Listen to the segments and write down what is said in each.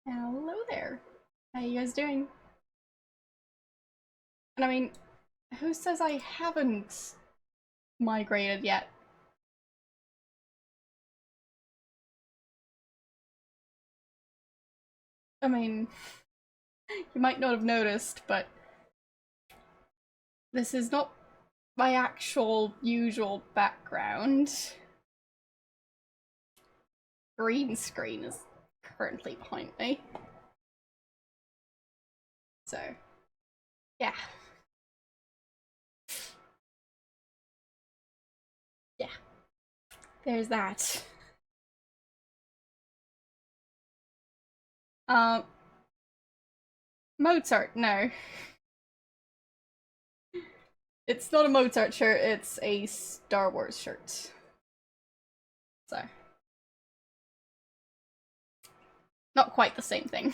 Hello there. How you guys doing? And I mean, who says I haven't migrated yet? I mean, you might not have noticed, but this is not my actual usual background. Green screen is currently behind me. So, yeah. Yeah. There's that. Um, Mozart, no. It's not a Mozart shirt, it's a Star Wars shirt. So. Not quite the same thing.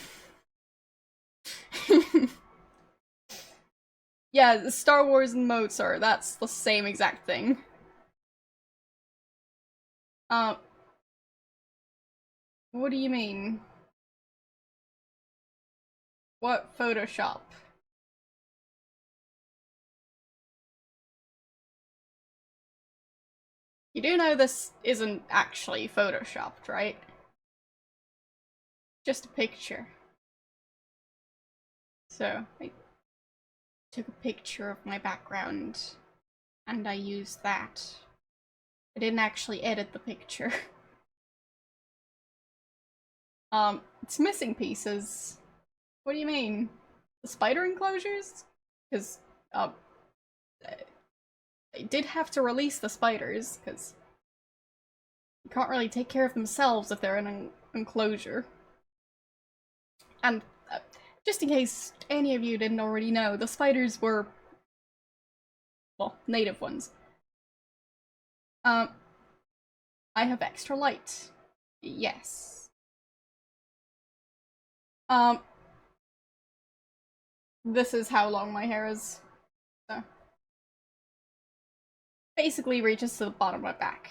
Yeah, Star Wars and Mozart, that's the same exact thing. Uh, what do you mean? What Photoshop? You do know this isn't actually photoshopped, right? Just a picture. So, I took a picture of my background, and I used that. I didn't actually edit the picture. It's missing pieces. What do you mean? The spider enclosures? Because, I did have to release the spiders, because you can't really take care of themselves if they're in an enclosure. And just in case any of you didn't already know, the spiders were, well, native ones. Um, I have extra light. Yes. Um, this is how long my hair is. So, basically reaches to the bottom of my back.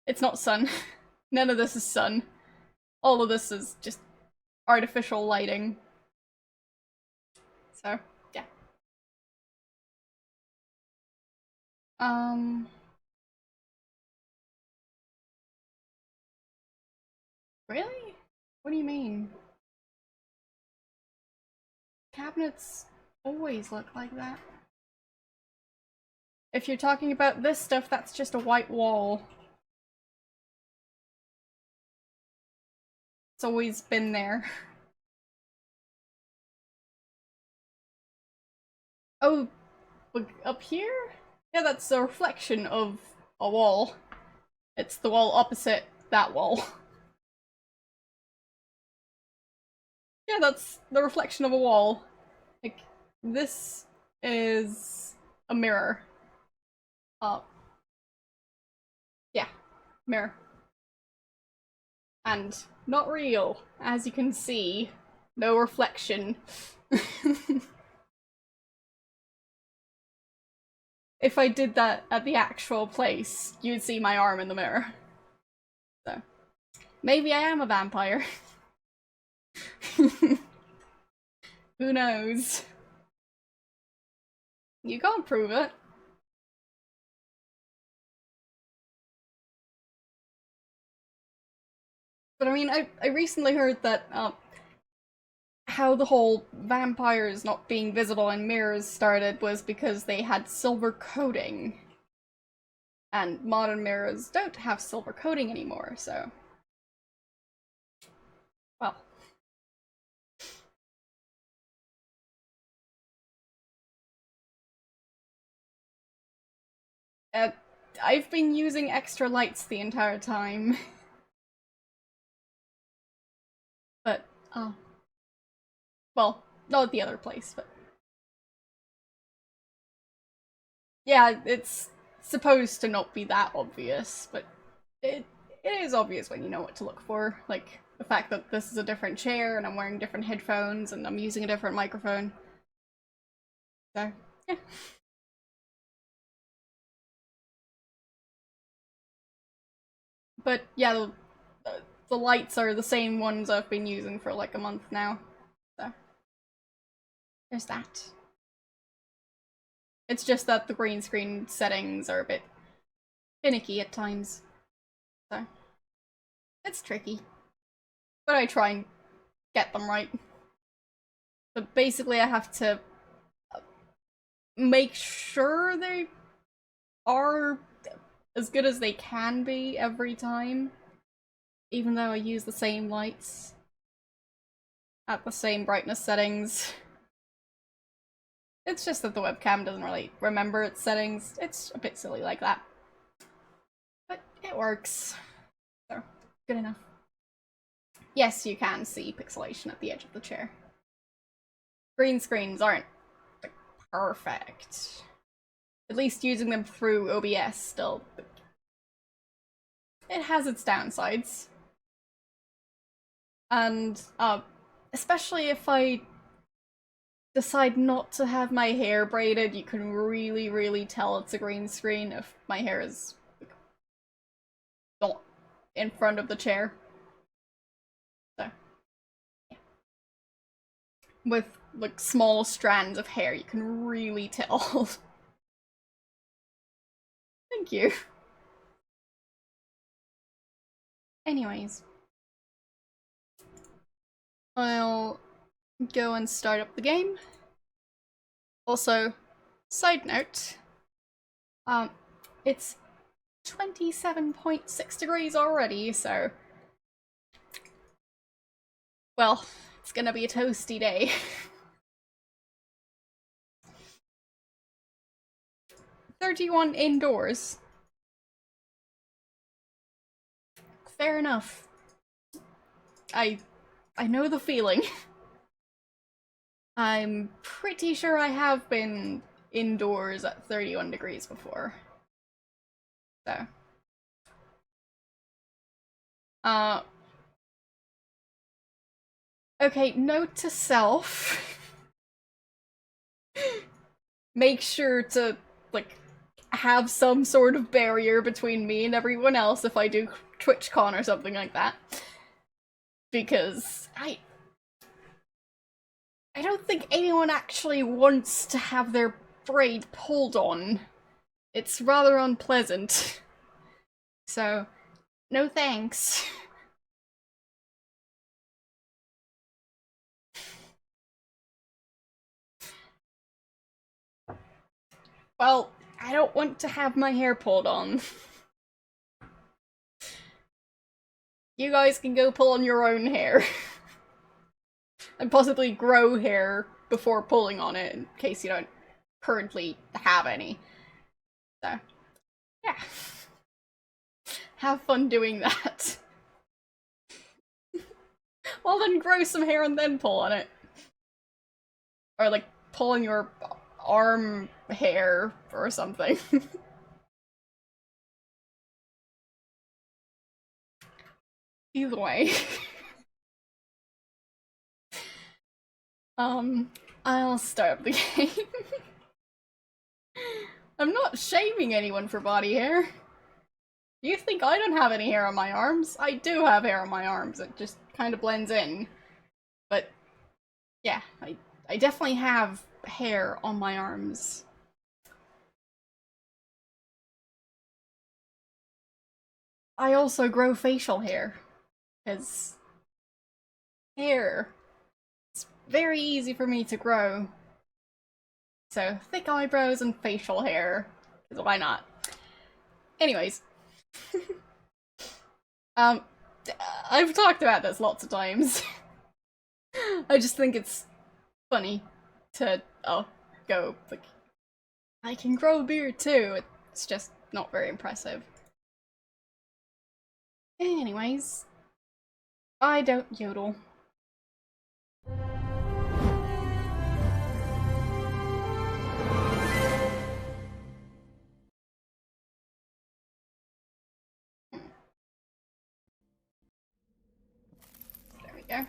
It's not sun. None of this is sun. All of this is just artificial lighting. So, yeah. Um, really? What do you mean? Cabinets always look like that. If you're talking about this stuff, that's just a white wall. It's always been there. Oh, up here? Yeah, that's a reflection of a wall. It's the wall opposite that wall. Yeah, that's the reflection of a wall. Like, this is a mirror. Uh, yeah, mirror. And not real, as you can see. No reflection. If I did that at the actual place, you'd see my arm in the mirror. So, maybe I am a vampire. Who knows? You can't prove it. But I mean, I recently heard that how the whole vampires not being visible in mirrors started was because they had silver coating. And modern mirrors don't have silver coating anymore, so. Well. Uh, I've been using extra lights the entire time. But, well, not at the other place, but. Yeah, it's supposed to not be that obvious, but it is obvious when you know what to look for. Like, the fact that this is a different chair and I'm wearing different headphones and I'm using a different microphone. So, yeah. But yeah, the lights are the same ones I've been using for like a month now. So there's that. It's just that the green screen settings are a bit finicky at times. So it's tricky. But I try and get them right. But basically I have to make sure they are as good as they can be every time, even though I use the same lights at the same brightness settings. It's just that the webcam doesn't really remember its settings. It's a bit silly like that. But it works. So, good enough. Yes, you can see pixelation at the edge of the chair. Green screens aren't perfect. At least using them through OBS still. It has its downsides. And, especially if I decide not to have my hair braided, you can really, really tell it's a green screen if my hair is not in front of the chair. So, yeah. With, like, small strands of hair, you can really tell. Thank you. Anyways. I'll go and start up the game. Also, side note, it's 27.6 degrees already, so well, it's gonna be a toasty day. 31 indoors. Fair enough. I know the feeling. I'm pretty sure I have been indoors at 31 degrees before. So. Okay, note to self. Make sure to, like, have some sort of barrier between me and everyone else if I do TwitchCon or something like that. Because I don't think anyone actually wants to have their braid pulled on. It's rather unpleasant. So, no thanks. Well, I don't want to have my hair pulled on. You guys can go pull on your own hair. And possibly grow hair before pulling on it, in case you don't currently have any. So, yeah. Have fun doing that. Well, then grow some hair and then pull on it. Or, like, pull on your arm hair or something. Either way. I'll start up the game. I'm not shaming anyone for body hair. You think I don't have any hair on my arms? I do have hair on my arms, it just kind of blends in. But, yeah, I definitely have hair on my arms. I also grow facial hair, because hair, it's very easy for me to grow. So, thick eyebrows and facial hair, because why not? Anyways. I've talked about this lots of times. I just think it's funny to, go, like, I can grow a beard too, it's just not very impressive. Anyways, I don't yodel. There we go.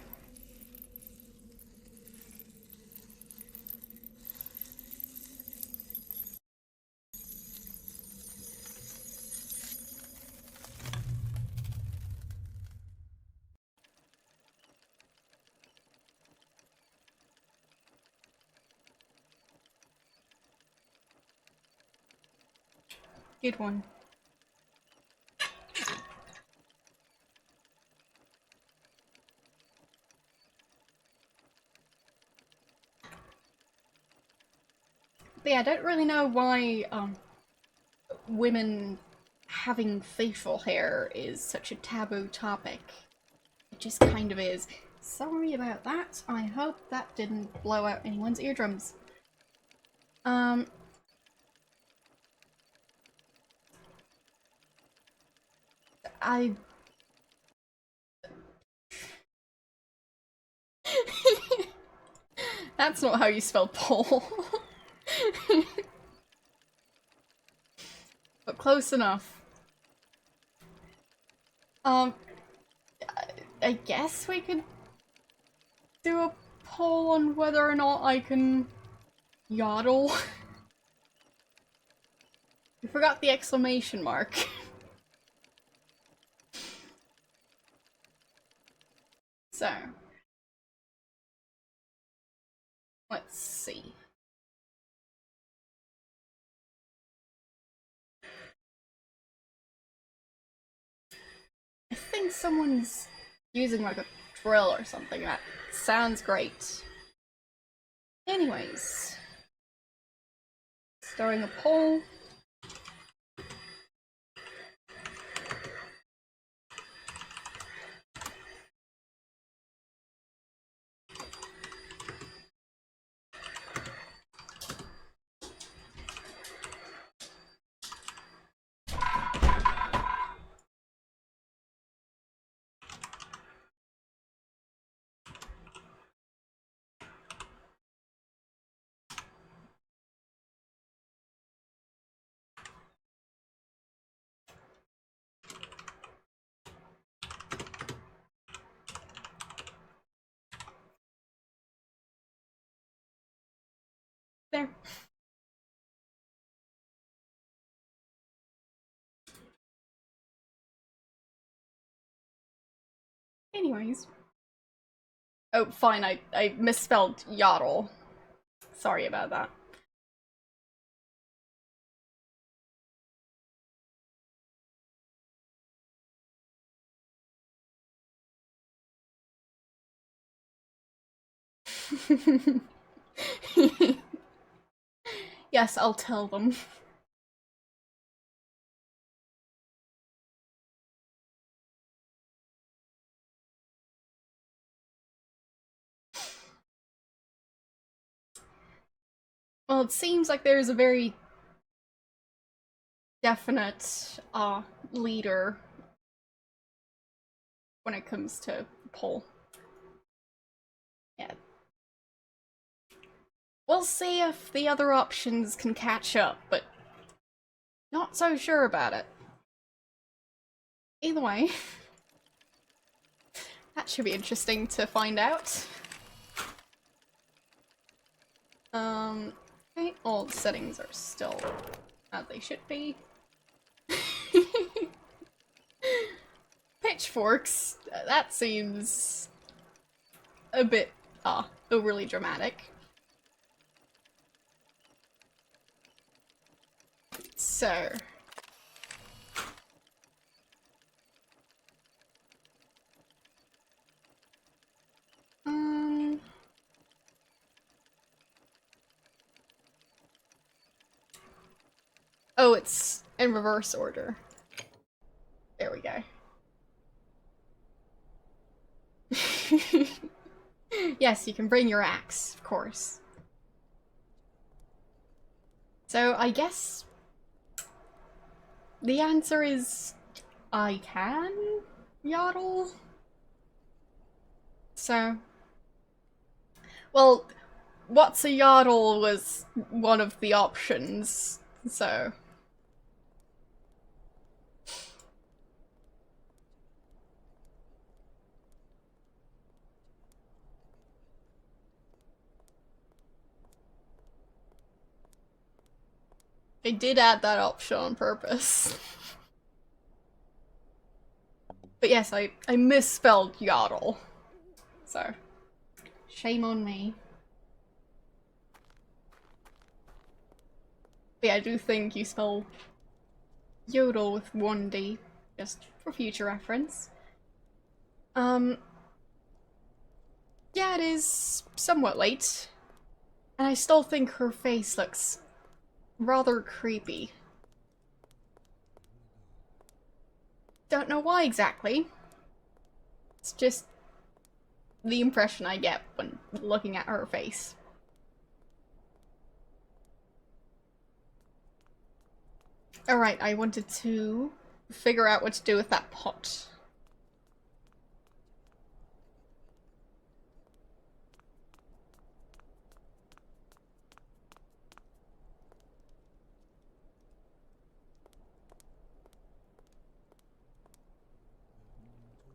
Good one. But yeah, I don't really know why women having facial hair is such a taboo topic. It just kind of is. Sorry about that. I hope that didn't blow out anyone's eardrums. That's not how you spell pole. But close enough. I guess we could do a poll on whether or not I can yodel. I forgot the exclamation mark. So, let's see. I think someone's using like a drill or something. That sounds great. Anyways, starting a poll. There. Anyways. Oh, fine, I misspelled yodel. Sorry about that. Yes, I'll tell them. Well, it seems like there's a very definite leader when it comes to poll. Yeah. We'll see if the other options can catch up, but not so sure about it. Either way, that should be interesting to find out. Okay, all the settings are still as they should be. Pitchforks, that seems a bit overly dramatic. So oh, it's in reverse order. There we go. Yes, you can bring your axe, of course. So I guess the answer is I can yodel. So, well, what's a yodel was one of the options, so. I did add that option on purpose. But yes, I misspelled yodel. So, shame on me. But yeah, I do think you spell yodel with 1D, just for future reference. Yeah, it is somewhat late, and I still think her face looks rather creepy. Don't know why exactly. It's just the impression I get when looking at her face. Alright, I wanted to figure out what to do with that pot.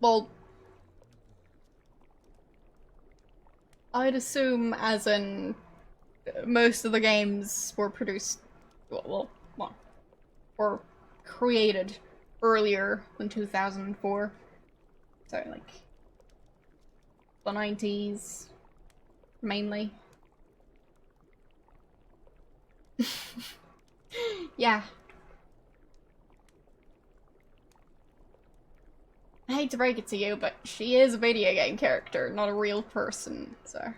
Well, I'd assume as in most of the games were produced, were created earlier than 2004. So, like, the 90s, mainly. Yeah. I hate to break it to you, but she is a video game character, not a real person, so...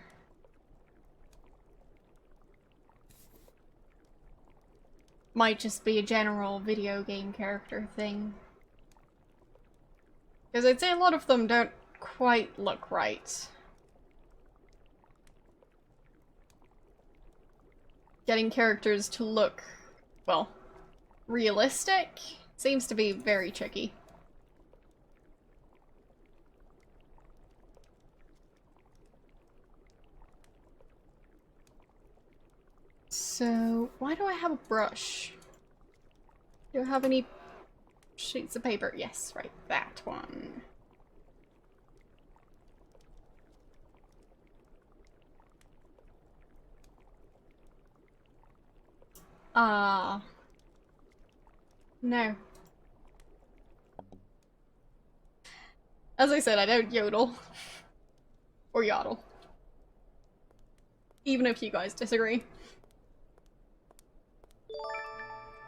Might just be a general video game character thing. Because I'd say a lot of them don't quite look right. Getting characters to look, well, realistic seems to be very tricky. So, why do I have a brush? Do I have any sheets of paper? Yes, right, that one. No. As I said, I don't yodel. Or yodel. Even if you guys disagree.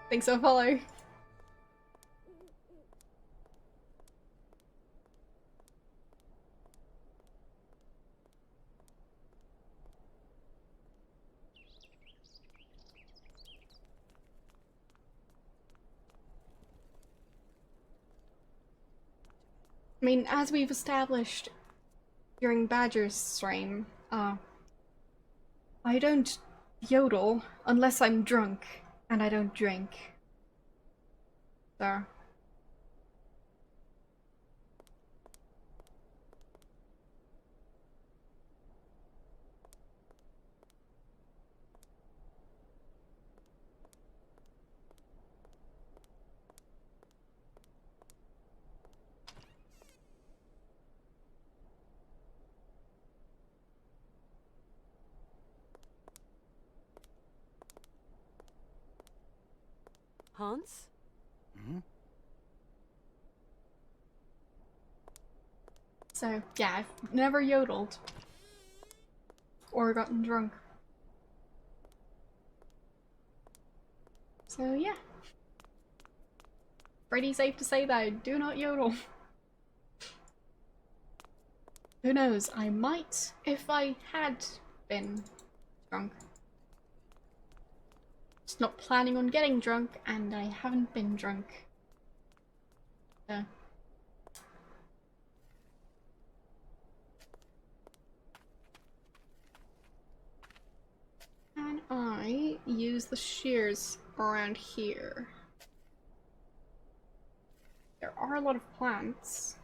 Thanks for follow. I mean, as we've established during Badger's stream, I don't yodel unless I'm drunk, and I don't drink. So. Hans? Hmm? So, yeah, I've never yodeled. Or gotten drunk. So, yeah. Pretty safe to say that I do not yodel. Who knows, I might if I had been drunk. Just not planning on getting drunk, and I haven't been drunk. So. Can I use the shears around here? There are a lot of plants.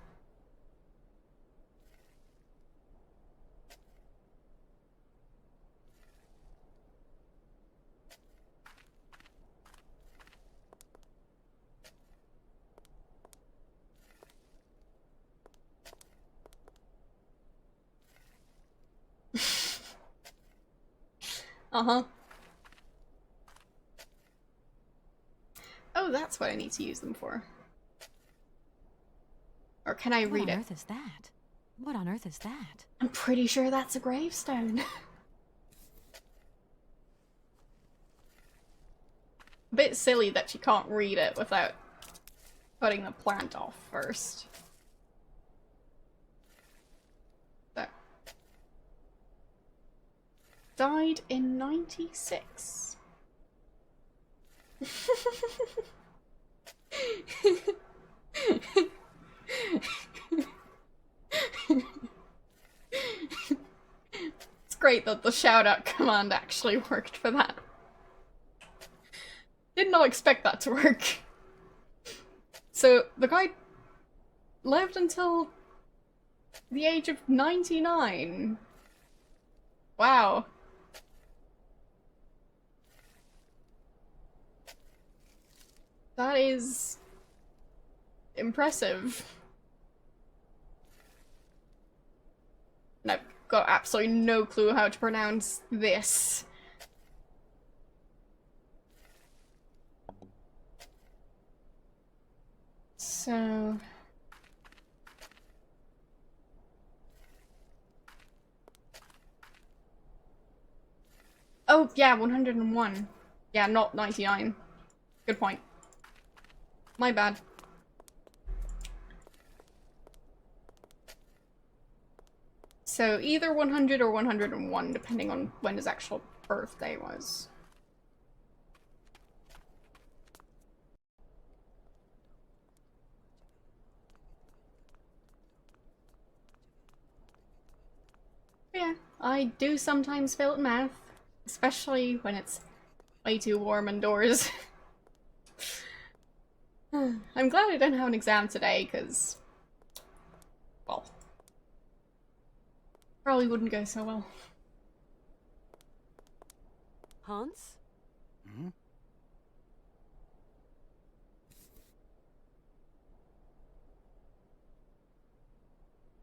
Uh-huh. Oh, that's what I need to use them for. Or can I read it? What on earth is that? What on earth is that? I'm pretty sure that's a gravestone. A bit silly that you can't read it without cutting the plant off first. So. Died in 96. It's great that the shout-out command actually worked for that. Did not expect that to work. So, the guy lived until the age of 99. Wow. That is impressive. And I've got absolutely no clue how to pronounce this. So... Oh, yeah, 101. Yeah, not 99. Good point. My bad. So either 100 or 101, depending on when his actual birthday was. Yeah, I do sometimes fail at math, especially when it's way too warm indoors. I'm glad I don't have an exam today, because, well, probably wouldn't go so well. Hans? Hmm?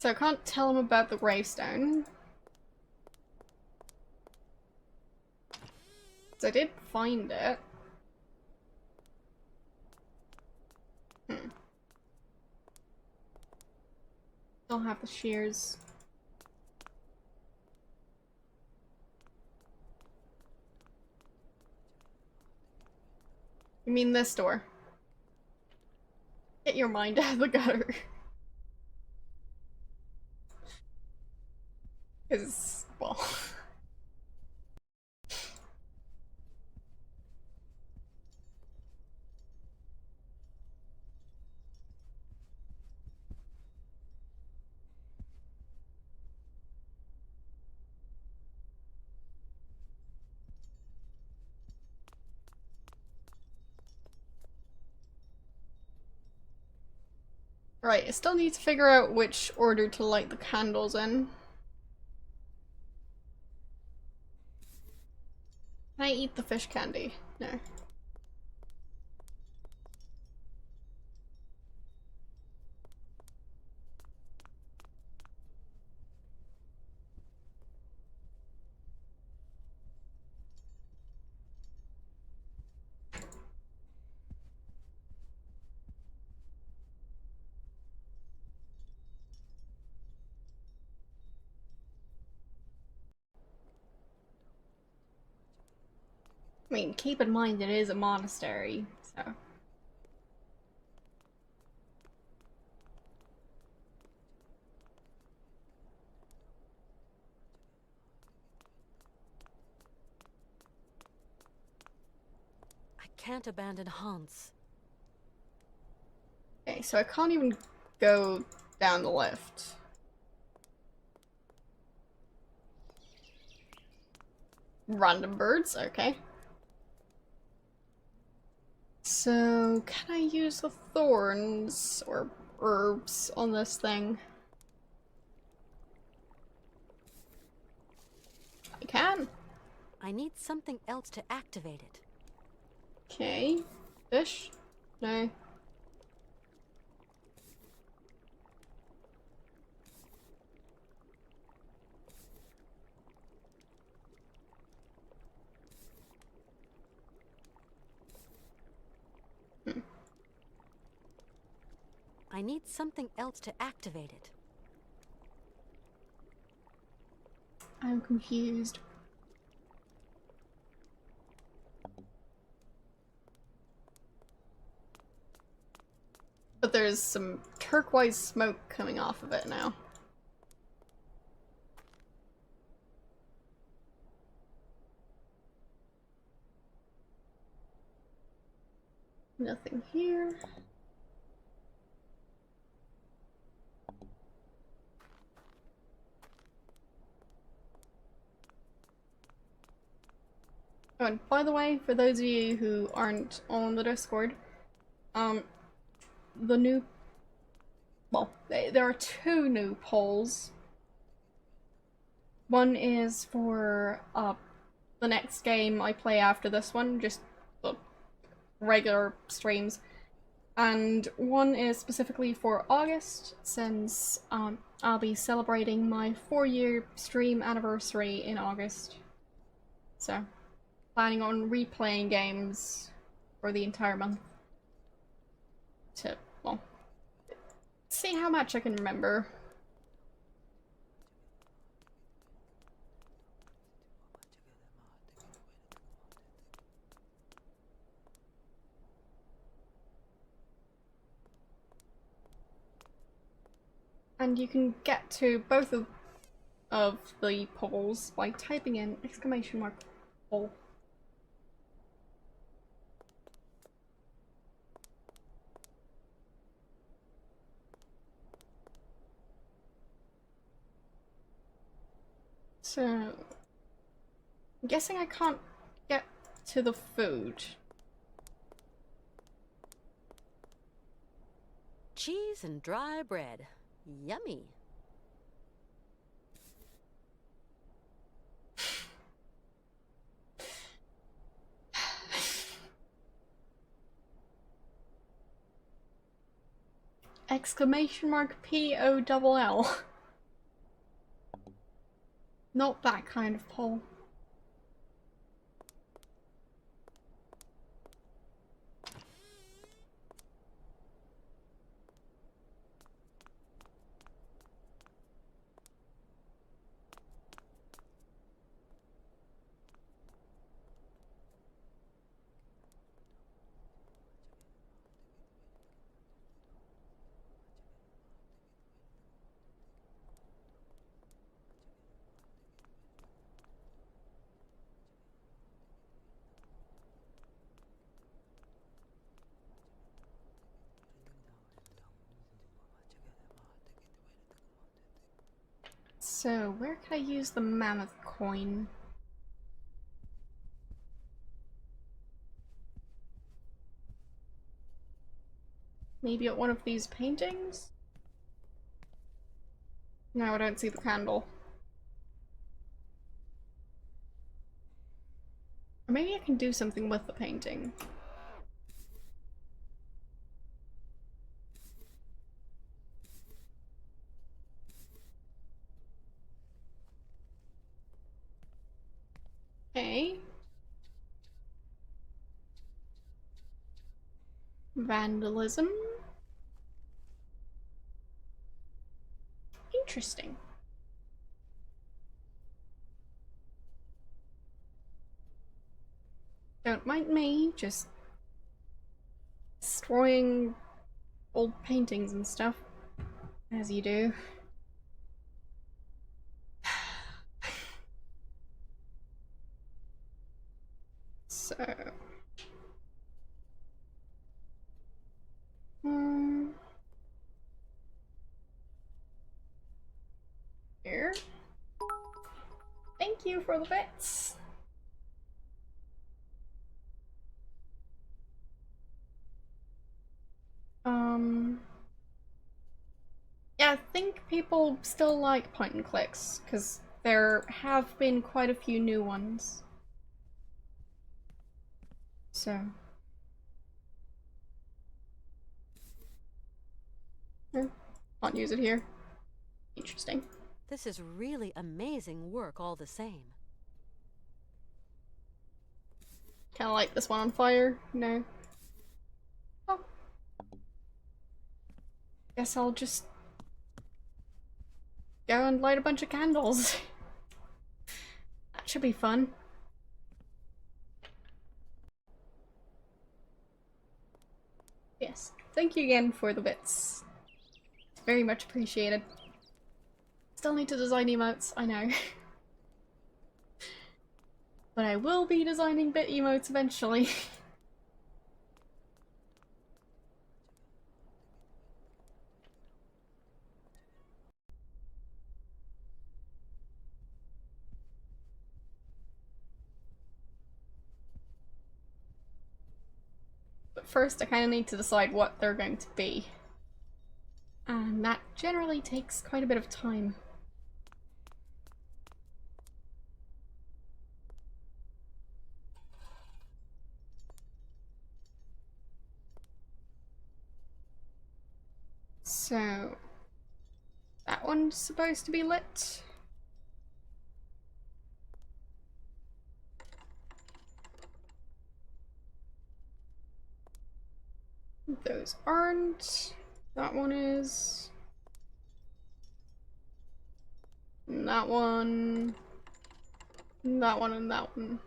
So I can't tell him about the gravestone. So I did find it. I'll have the shears. You mean this door? Get your mind out of the gutter. Because, well... Right, I still need to figure out which order to light the candles in. Can I eat the fish candy? No. I mean, keep in mind it is a monastery, so... I can't abandon Hans. Okay, so I can't even go down the lift. Random birds, okay. So, can I use the thorns or herbs on this thing? I can. I need something else to activate it. Okay. Fish? No. I need something else to activate it. I'm confused. there's some turquoise smoke coming off of it now. Nothing here. Oh, and by the way, for those of you who aren't on the Discord, the new, well, there are two new polls. One is for the next game I play after this one, just the regular streams, and one is specifically for August, since I'll be celebrating my 4-year stream anniversary in August. So, planning on replaying games for the entire month to, well, see how much I can remember. And you can get to both of the polls by typing in !poll. So, I'm guessing I can't get to the food. Cheese and dry bread. Yummy. !POLL. Not that kind of poll. So, where could I use the mammoth coin? Maybe at one of these paintings? No, I don't see the candle. Or maybe I can do something with the painting. Okay. Vandalism. Interesting. Don't mind me, just destroying old paintings and stuff, as you do. So... Here. Thank you for the bits. Yeah, I think people still like point and clicks, because there have been quite a few new ones. So... can't use it here. Interesting. This is really amazing work all the same. Can I light this one on fire? No. Oh. Guess I'll just go and light a bunch of candles. That should be fun. Yes, thank you again for the bits. It's very much appreciated. Still need to design emotes, I know. But I will be designing bit emotes eventually. But first I kind of need to decide what they're going to be. And that generally takes quite a bit of time. So, that one's supposed to be lit. Those aren't. That one is. And that one. And that one and that one.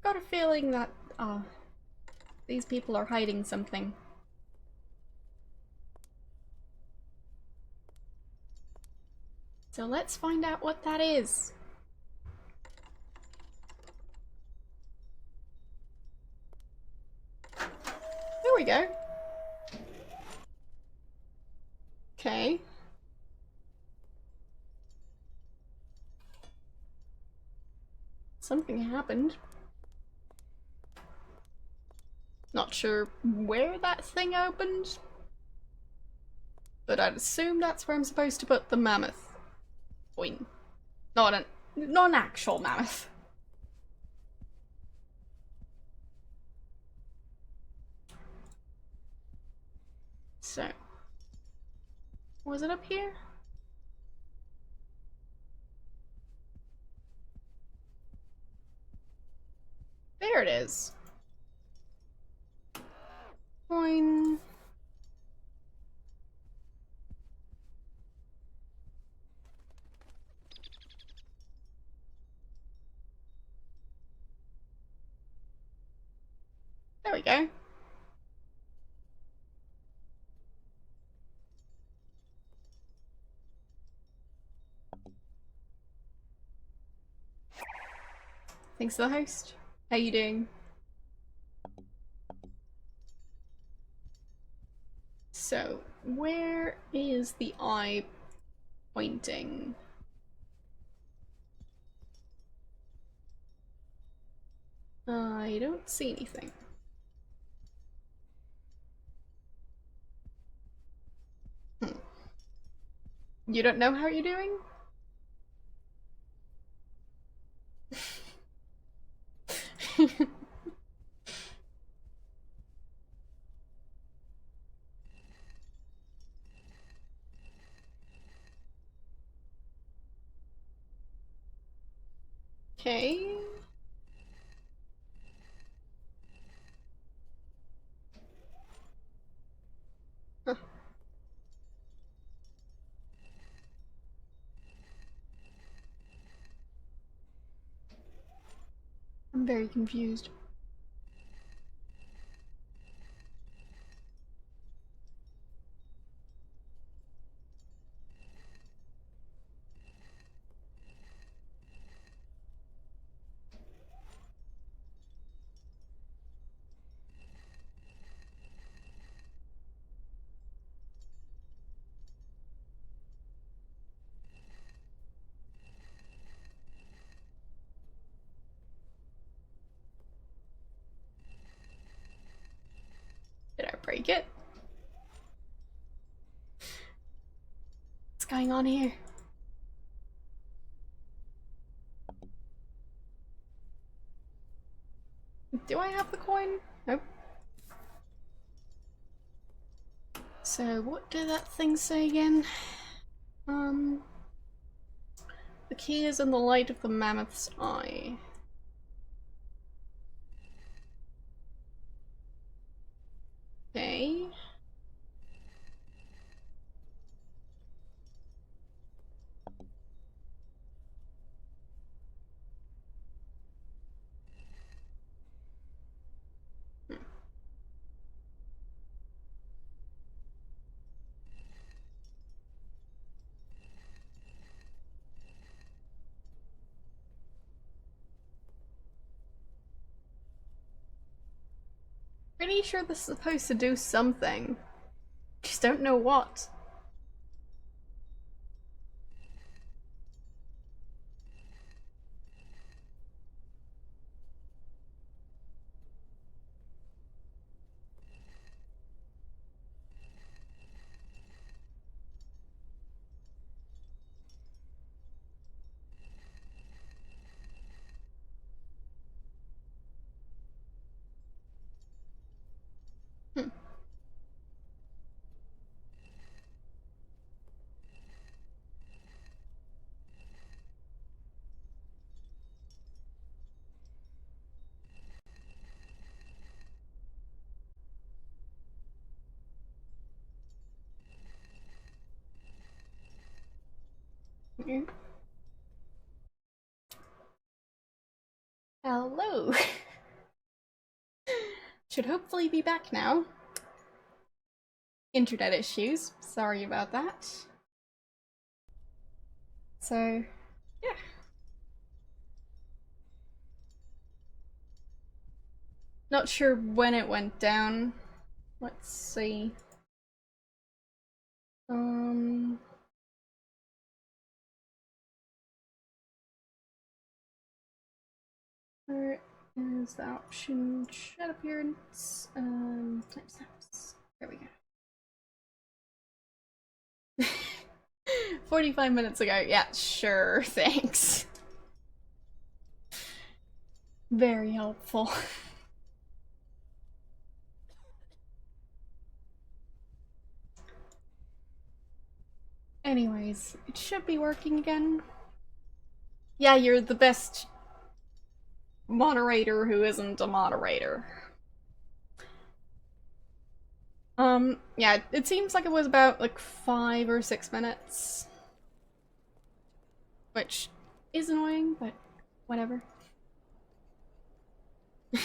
Got a feeling that these people are hiding something. So let's find out what that is. There we go. Okay. Something happened. Not sure where that thing opened, but I'd assume that's where I'm supposed to put the mammoth coin. Not an actual mammoth. So, was it up here? There it is. Coin. There we go. Thanks to the host. How you doing? So, where is the eye pointing? I don't see anything. You don't know how you're doing? Okay. Huh. I'm very confused. Did I break it? What's going on here? Do I have the coin? Nope. So what did that thing say again? The key is in the light of the mammoth's eye. Okay. Pretty sure this is supposed to do something. Just don't know what. Hello. Should hopefully be back now. Internet issues. Sorry about that. So, yeah. Not sure when it went down. Let's see. Where is the option? Chat appearance. Timestamps. There we go. 45 minutes ago. Yeah, sure. Thanks. Very helpful. Anyways, it should be working again. Yeah, you're the best moderator who isn't a moderator. Yeah, it seems like it was about like 5 or 6 minutes. Which is annoying, but whatever. But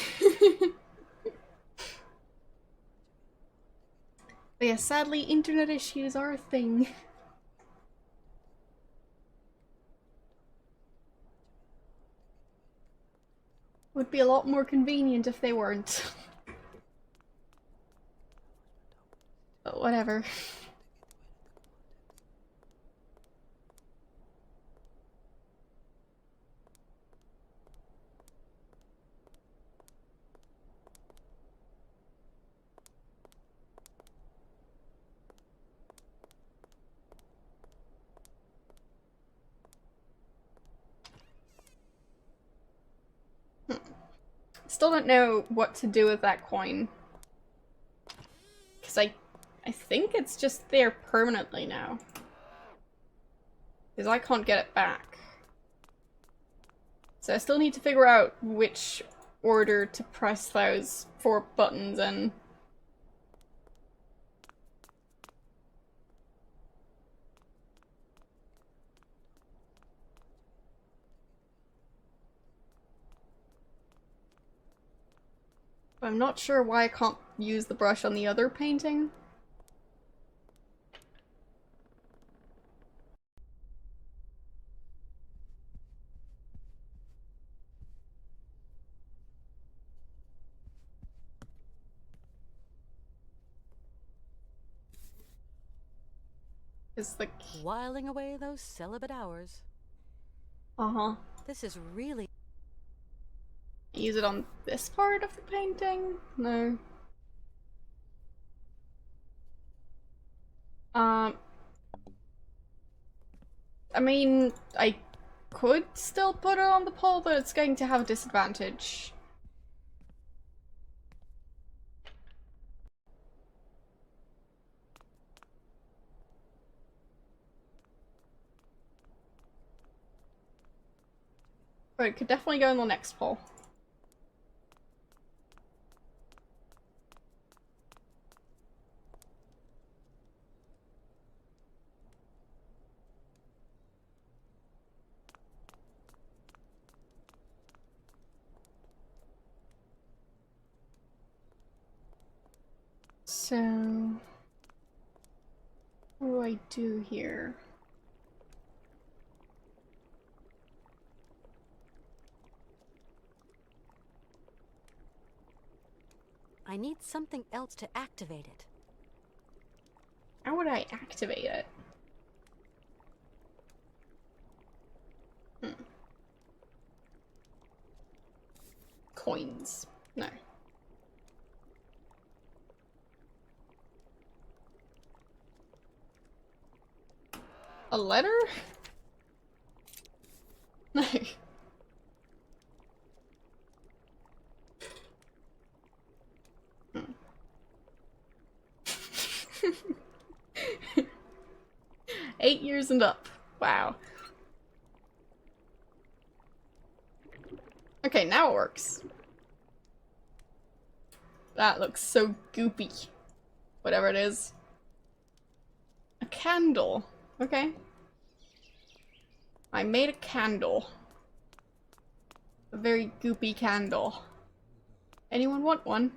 yeah, sadly, internet issues are a thing. Would be a lot more convenient if they weren't. But whatever. Still don't know what to do with that coin. Because I think it's just there permanently now. Because I can't get it back. So I still need to figure out which order to press those 4 buttons in. I'm not sure why I can't use the brush on the other painting. Is the Whiling away those celibate hours. Uh-huh. This is really... Use it on this part of the painting? No. I mean, I could still put it on the pole, but it's going to have a disadvantage. But it could definitely go on the next pole. So, what do I do here? I I need something else to activate it. How would I activate it? Coins. No. A letter? No. Hmm. 8 years and up. Wow. Okay, now it works. That looks so goopy. Whatever it is. A candle. Okay. I made a candle. A very goopy candle. Anyone want one?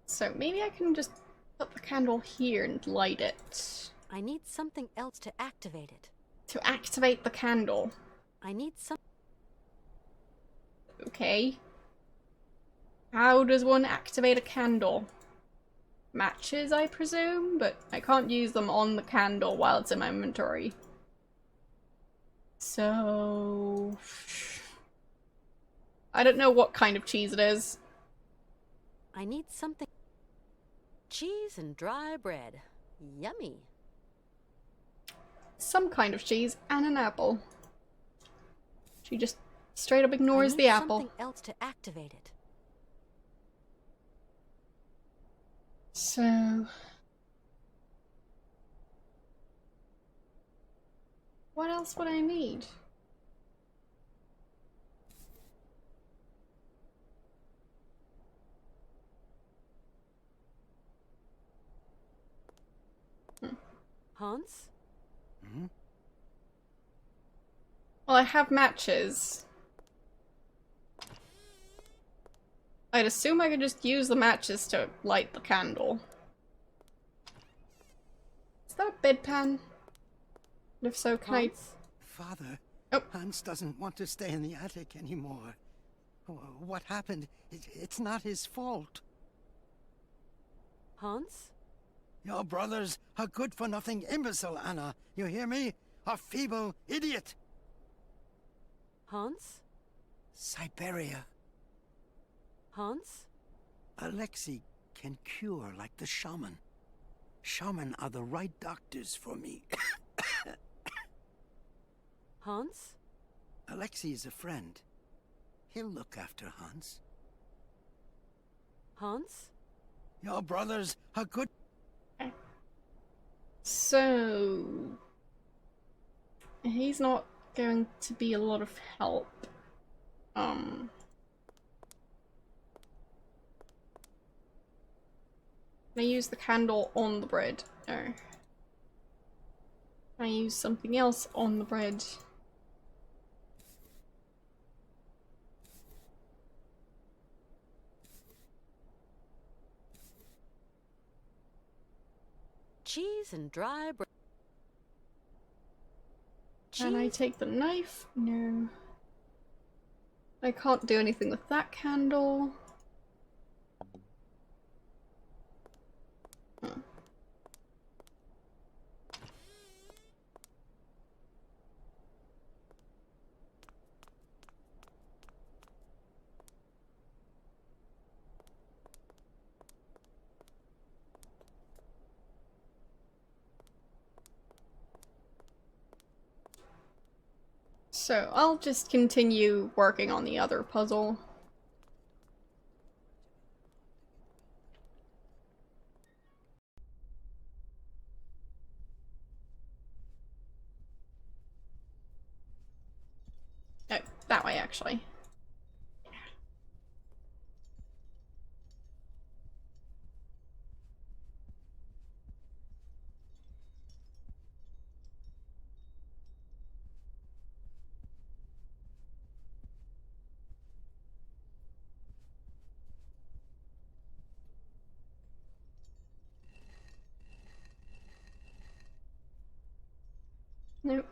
So maybe I can just put the candle here and light it. I need something else to activate it. To activate the candle. I need some. Okay. How does one activate a candle? Matches, I presume, but I can't use them on the candle while it's in my inventory. So... I don't know what kind of cheese it is. I need something. Cheese and dry bread. Yummy. Some kind of cheese and an apple. She just straight up ignores the apple. Something else to activate it. So... what else would I need? Hans? Hmm? Well, I have matches. I'd assume I could just use the matches to light the candle. Is that a bedpan? And if so, can Hans? Father, Oh. Hans doesn't want to stay in the attic anymore. What happened? It's not his fault. Hans? Your brother's a good-for-nothing imbecile, Anna. You hear me? A feeble idiot. Hans? Syberia. Hans? Alexei can cure like the shaman. Shaman are the right doctors for me. Hans? Alexei is a friend. He'll look after Hans. Hans? Your brother's a good... So... he's not going to be a lot of help. Can I use the candle on the bread? No. Can I use something else on the bread? Cheese and dry bread. Can I take the knife? No. I can't do anything with that candle. Hmm. So I'll just continue working on the other puzzle. Oh, that way actually. Nope.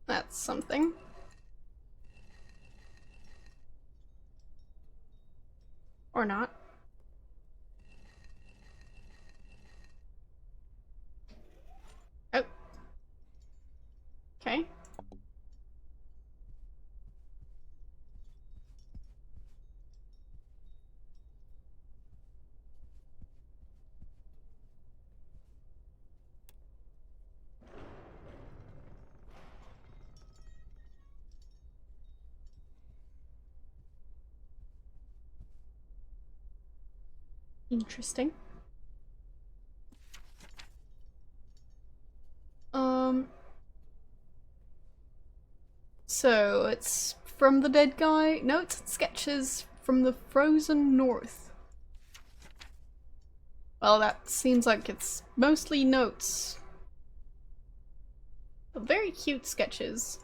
That's something. Or not. Oh. Okay. Interesting. So it's from the dead guy. Notes and sketches from the frozen north. Well, that seems like it's mostly notes. But very cute sketches.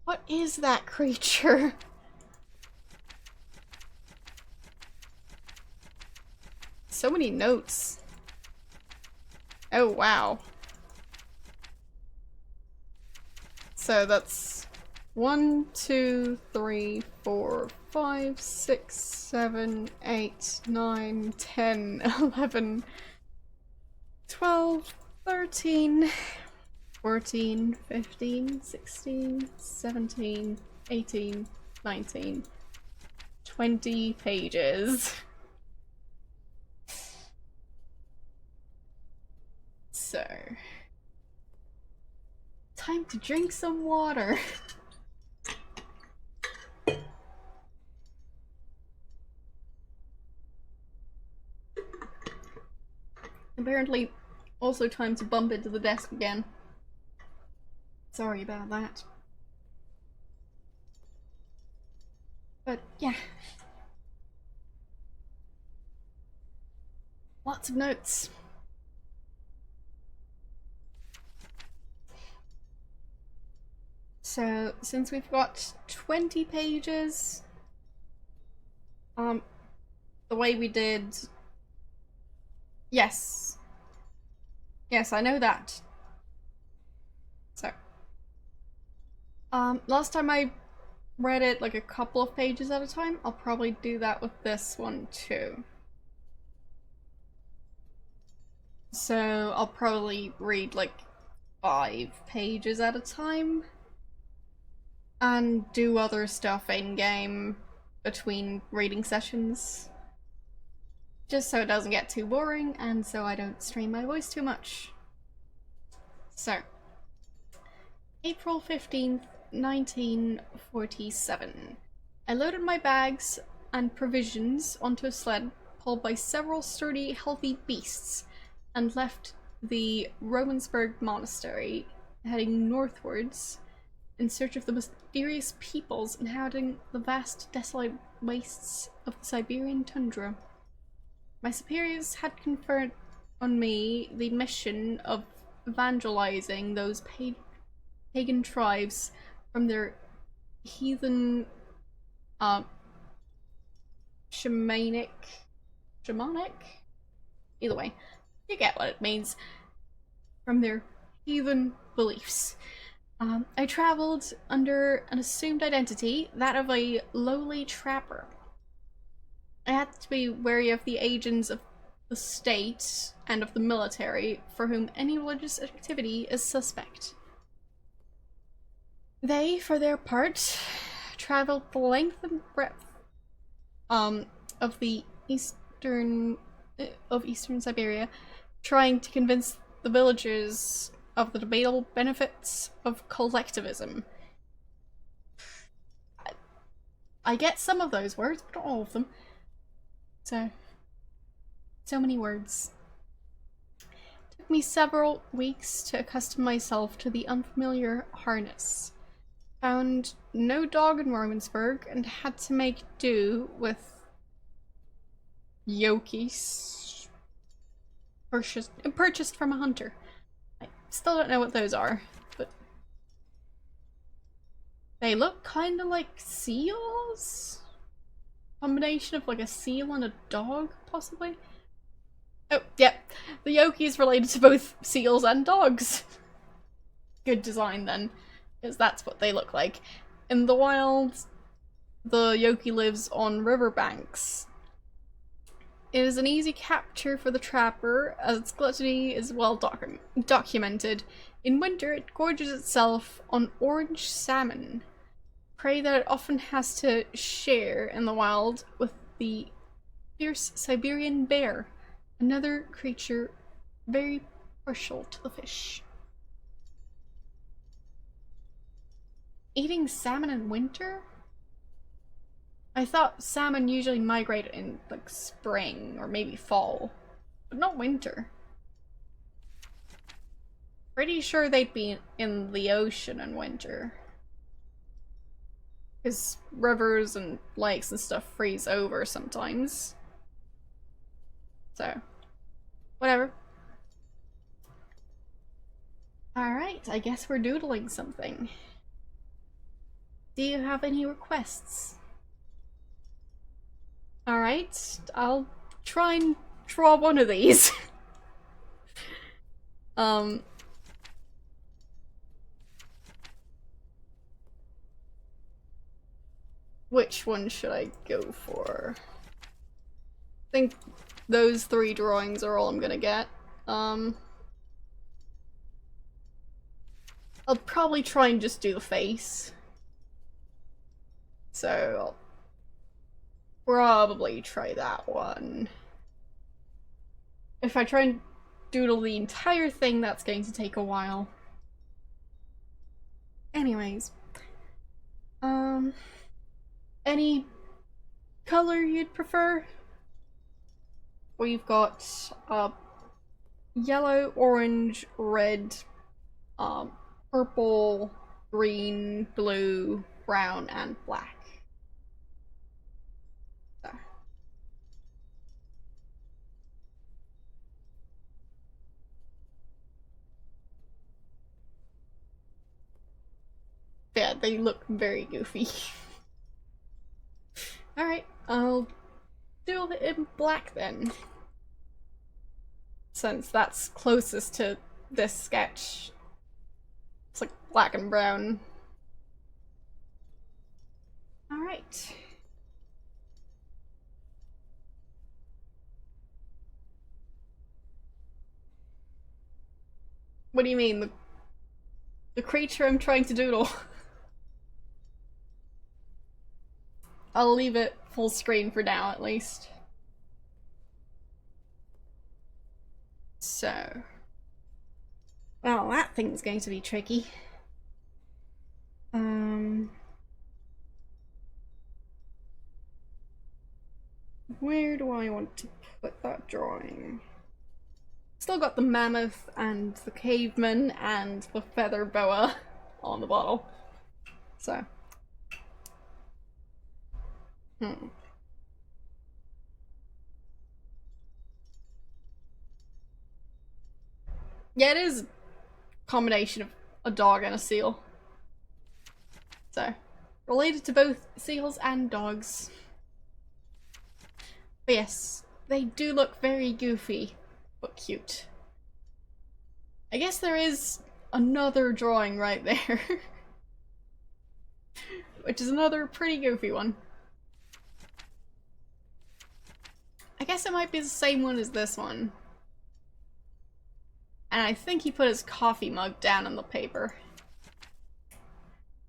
What is that creature? So many notes. Oh, wow. So that's 1, 2, 3, 4, 5, 6, 7, 8, 9, 10, 11, 12, 13, 14, 15, 16, 17, 18, 19, 20 pages. So, time to drink some water. Apparently, also time to bump into the desk again. Sorry about that. But yeah. Lots of notes. So, since we've got 20 pages, the way we did... Yes. Yes, I know that. So, last time I read it like a couple of pages at a time, I'll probably do that with this one too. So, I'll probably read like 5 pages at a time. And do other stuff in-game between reading sessions. Just so it doesn't get too boring and so I don't strain my voice too much. So, April 15th, 1947. I loaded my bags and provisions onto a sled pulled by several sturdy, healthy beasts and left the Romansburg Monastery, heading northwards in search of the mysterious peoples inhabiting the vast, desolate wastes of the Siberian tundra. My superiors had conferred on me the mission of evangelizing those pagan tribes from their heathen, shamanic? Either way, you get what it means. From their heathen beliefs. I traveled under an assumed identity, that of a lowly trapper. I had to be wary of the agents of the state and of the military, for whom any religious activity is suspect. They, for their part, traveled the length and breadth of eastern Siberia, trying to convince the villagers of the debatable benefits of collectivism. I get some of those words, but not all of them. So many words. It took me several weeks to accustom myself to the unfamiliar harness. Found no dog in Romansburg and had to make do with yokis purchased from a hunter. I still don't know what those are, but they look kind of like seals? combination of like a seal and a dog, possibly? Oh, yeah. The Yoki is related to both seals and dogs. Good design then, because that's what they look like. In the wild, the Yoki lives on riverbanks. It is an easy capture for the trapper, as its gluttony is well documented. In winter, it gorges itself on orange salmon, prey that it often has to share in the wild with the fierce Siberian bear, another creature very partial to the fish. Eating salmon in winter? I thought salmon usually migrate in like spring or maybe fall, but not winter. Pretty sure they'd be in the ocean in winter. Because rivers and lakes and stuff freeze over sometimes. So, whatever. Alright, I guess we're doodling something. Do you have any requests? Alright, I'll try and draw one of these. Which one should I go for? I think those 3 drawings are all I'm gonna get. I'll probably try and just do the face. So, I'll probably try that one. If I try and doodle the entire thing, that's going to take a while. Anyways. Any color you'd prefer? We've got yellow, orange, red, purple, green, blue, brown, and black. So. Yeah, they look very goofy. Alright, I'll do it in black then. Since that's closest to this sketch. It's like black and brown. Alright. What do you mean? The creature I'm trying to doodle? I'll leave it full screen for now, at least. So. Well, that thing's going to be tricky. Where do I want to put that drawing? Still got the mammoth and the caveman and the feather boa on the bottle. So. Yeah, it is a combination of a dog and a seal. So, related to both seals and dogs. But yes, they do look very goofy, but cute. I guess there is another drawing right there. Which is another pretty goofy one. I guess it might be the same one as this one. And I think he put his coffee mug down on the paper.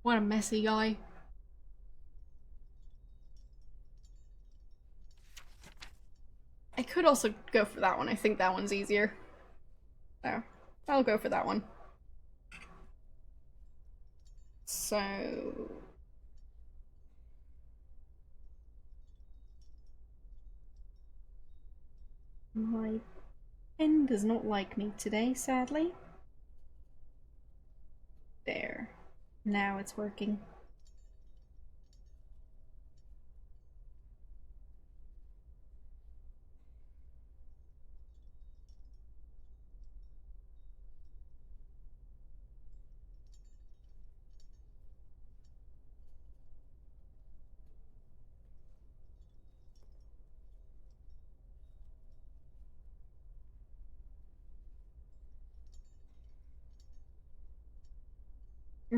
What a messy guy. I could also go for that one. I think that one's easier. So, I'll go for that one. So... my pen does not like me today, sadly. There. Now it's working.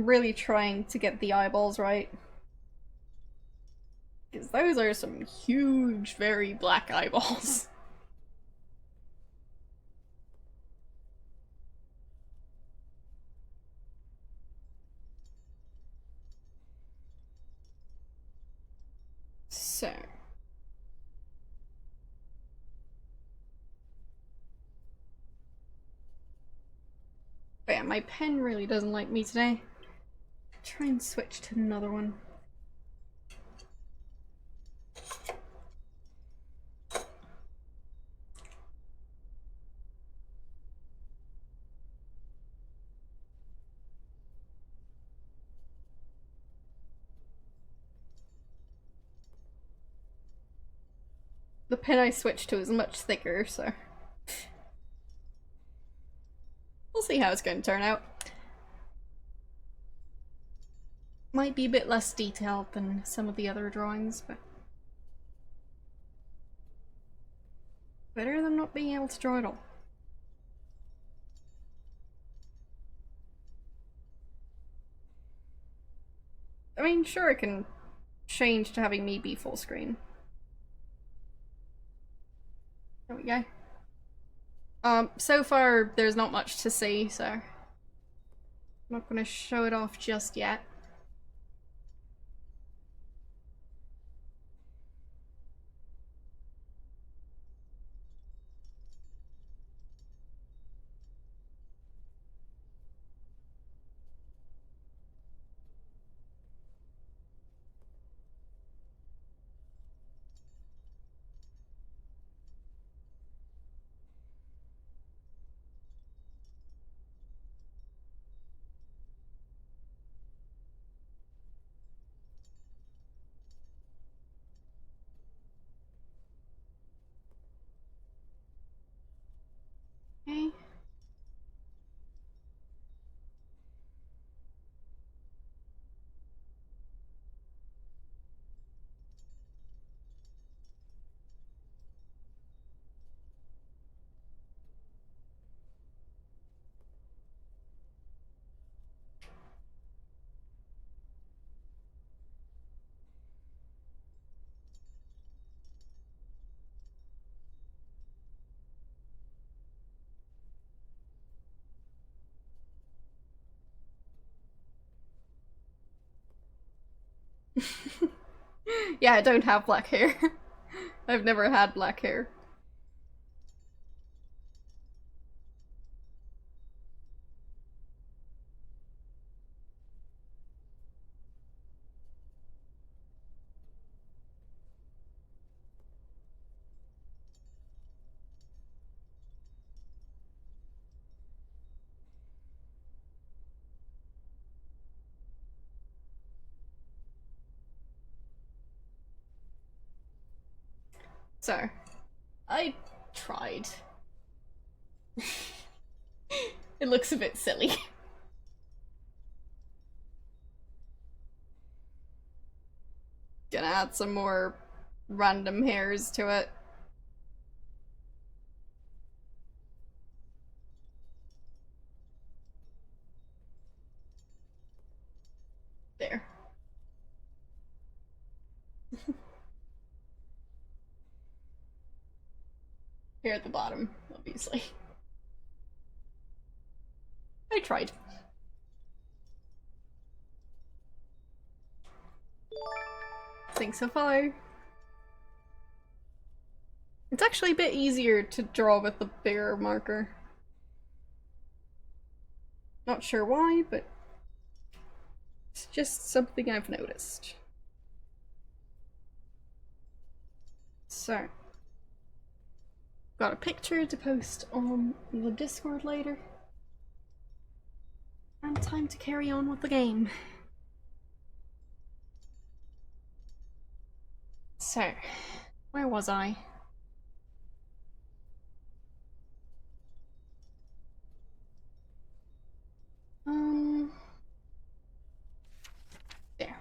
really trying to get the eyeballs right. Because those are some huge, very black eyeballs. So. But yeah, my pen really doesn't like me today. Try and switch to another one. The pen I switched to is much thicker, so we'll see how it's going to turn out. Might be a bit less detailed than some of the other drawings, but better than not being able to draw at all. I mean, sure, I can change to having me be full screen. There we go. So far there's not much to see, so I'm not gonna show it off just yet. Okay. Yeah, I don't have black hair. I've never had black hair. So, I tried. It looks a bit silly. Gonna add some more random hairs to it. There. Here at the bottom, obviously. I tried. Thanks so far. It's actually a bit easier to draw with the bigger marker. Not sure why, but it's just something I've noticed. So, got a picture to post on the Discord later. And time to carry on with the game. So, where was I? There.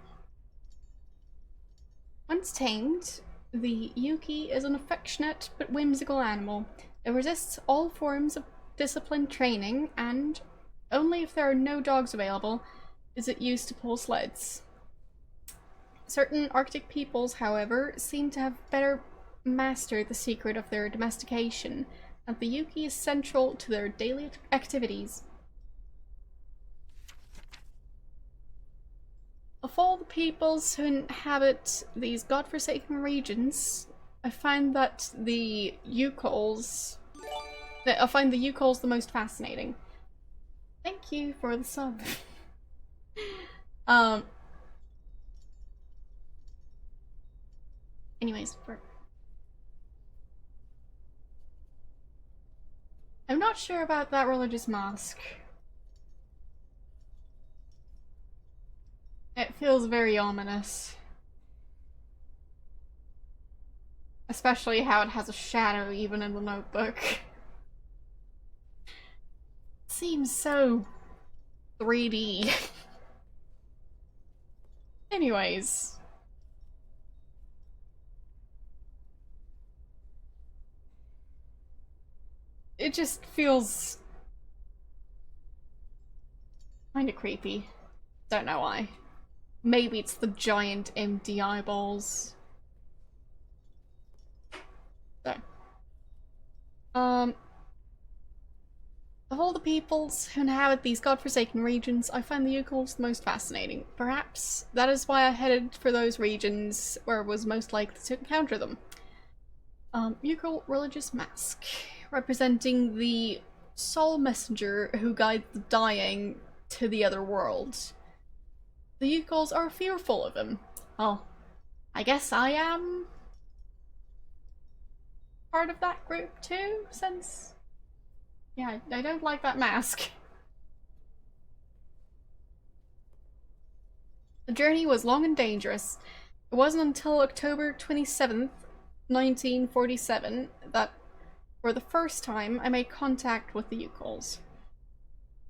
Once tamed, the Yuki is an affectionate but whimsical animal. It resists all forms of disciplined training, and only if there are no dogs available, is it used to pull sleds. Certain Arctic peoples, however, seem to have better mastered the secret of their domestication, and the Yuki is central to their daily activities. Of all the peoples who inhabit these godforsaken regions, I find the Yukols the most fascinating. Thank you for the sub. Anyways, I'm not sure about that religious mask. It feels very ominous. Especially how it has a shadow even in the notebook. Seems so 3D. Anyways. It just feels kind of creepy. Don't know why. Maybe it's the giant empty eyeballs. So. Of all the peoples who inhabit these godforsaken regions, I find the Yukols the most fascinating. Perhaps that is why I headed for those regions where I was most likely to encounter them. Yukol religious mask, representing the soul messenger who guides the dying to the other world. The Yukols are fearful of him. Well, I guess I am part of that group too, since... yeah, I don't like that mask. The journey was long and dangerous. It wasn't until October 27th, 1947 that, for the first time, I made contact with the Yukols.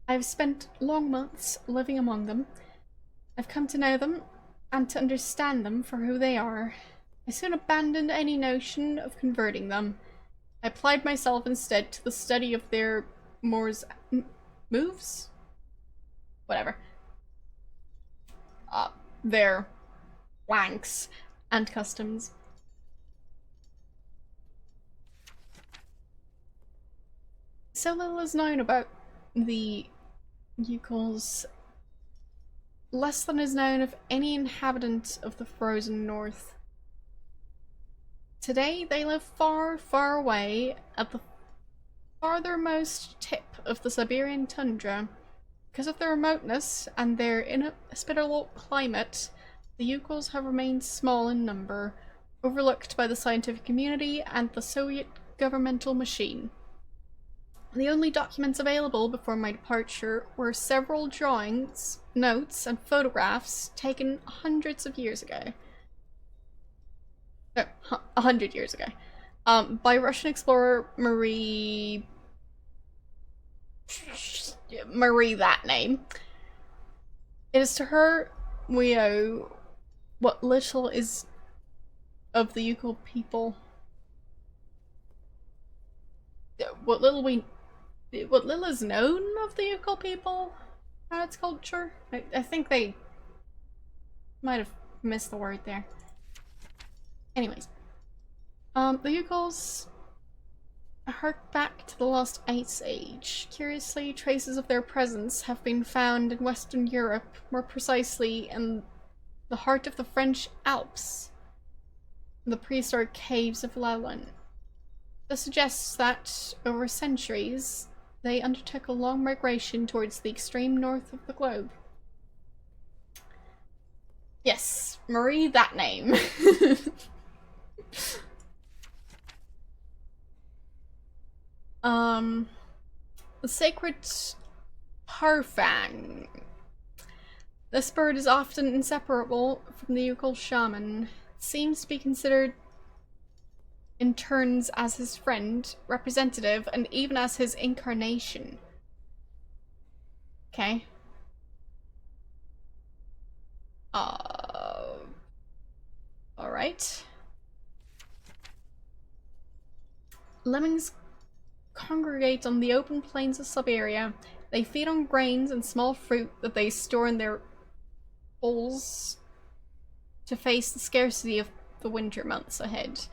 I've spent long months living among them. I've come to know them and to understand them for who they are. I soon abandoned any notion of converting them. I applied myself instead to the study of their moves? Whatever. Their flanks and customs. So little is known about the Yukols. Less than is known of any inhabitant of the frozen north. Today they live far, far away at the farthermost tip of the Siberian tundra. Because of their remoteness and their inhospitable climate, the Yukols have remained small in number, overlooked by the scientific community and the Soviet governmental machine. The only documents available before my departure were several drawings, notes, and photographs taken hundreds of years ago. No, 100 years ago. By Russian explorer Marie that name. It is to her we owe what little is of the Yukol people. What little is known of the Yukol people and its culture. I think they might have missed the word there. Anyways, the Yukols hark back to the lost Ice Age. Curiously, traces of their presence have been found in Western Europe, more precisely in the heart of the French Alps, the prehistoric caves of Lalande. This suggests that, over centuries, they undertook a long migration towards the extreme north of the globe. Yes, Marie that name. The sacred Harfang. This bird is often inseparable from the Yukol shaman. It seems to be considered in turns as his friend, representative, and even as his incarnation. Okay. Alright. Lemmings congregate on the open plains of Siberia. They feed on grains and small fruit that they store in their holes to face the scarcity of the winter months ahead.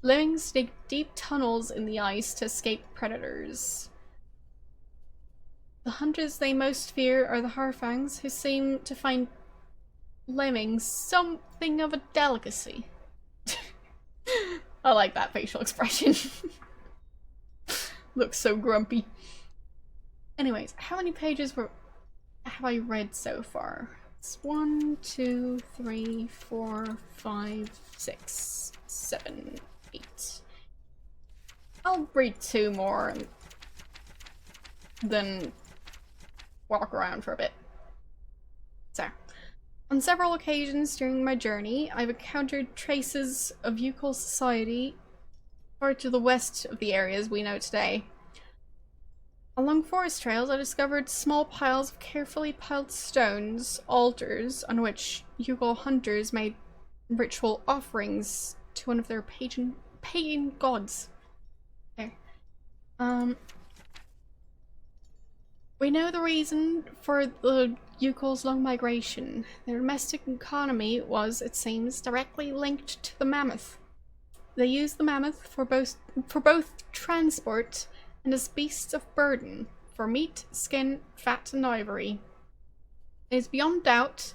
Lemmings dig deep tunnels in the ice to escape predators. The hunters they most fear are the harfangs, who seem to find lemmings something of a delicacy. I like that facial expression. Looks so grumpy. Anyways, how many pages have I read so far? It's 1, 2, 3, 4, 5, 6, 7, 8. I'll read 2 more and then walk around for a bit. So, on several occasions during my journey, I've encountered traces of Yukel society far to the west of the areas we know today. Along forest trails, I discovered small piles of carefully piled stones, altars, on which Yukel hunters made ritual offerings to one of their pagan gods. There. We know the reason for the Yukel's long migration. Their domestic economy was, it seems, directly linked to the mammoth. They used the mammoth for both transport and as beasts of burden, for meat, skin, fat, and ivory. It is beyond doubt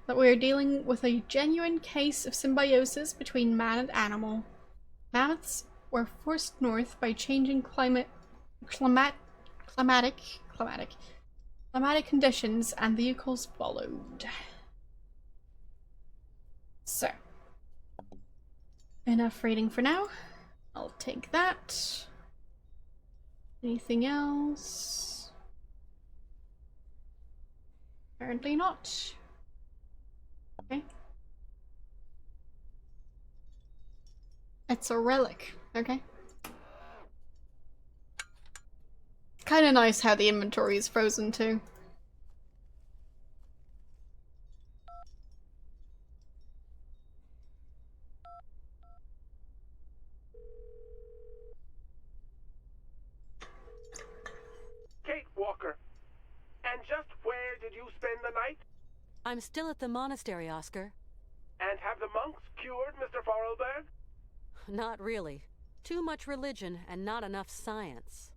that we are dealing with a genuine case of symbiosis between man and animal. Mammoths were forced north by changing climatic conditions, and the Yukels followed. So, enough reading for now. I'll take that. Anything else? Apparently not. Okay. It's a relic. Okay. Kinda nice how the inventory is frozen too. Kate Walker. And just where did you spend the night? I'm still at the monastery, Oscar. And have the monks cured Mr. Forelberg? Not really. Too much religion and not enough science.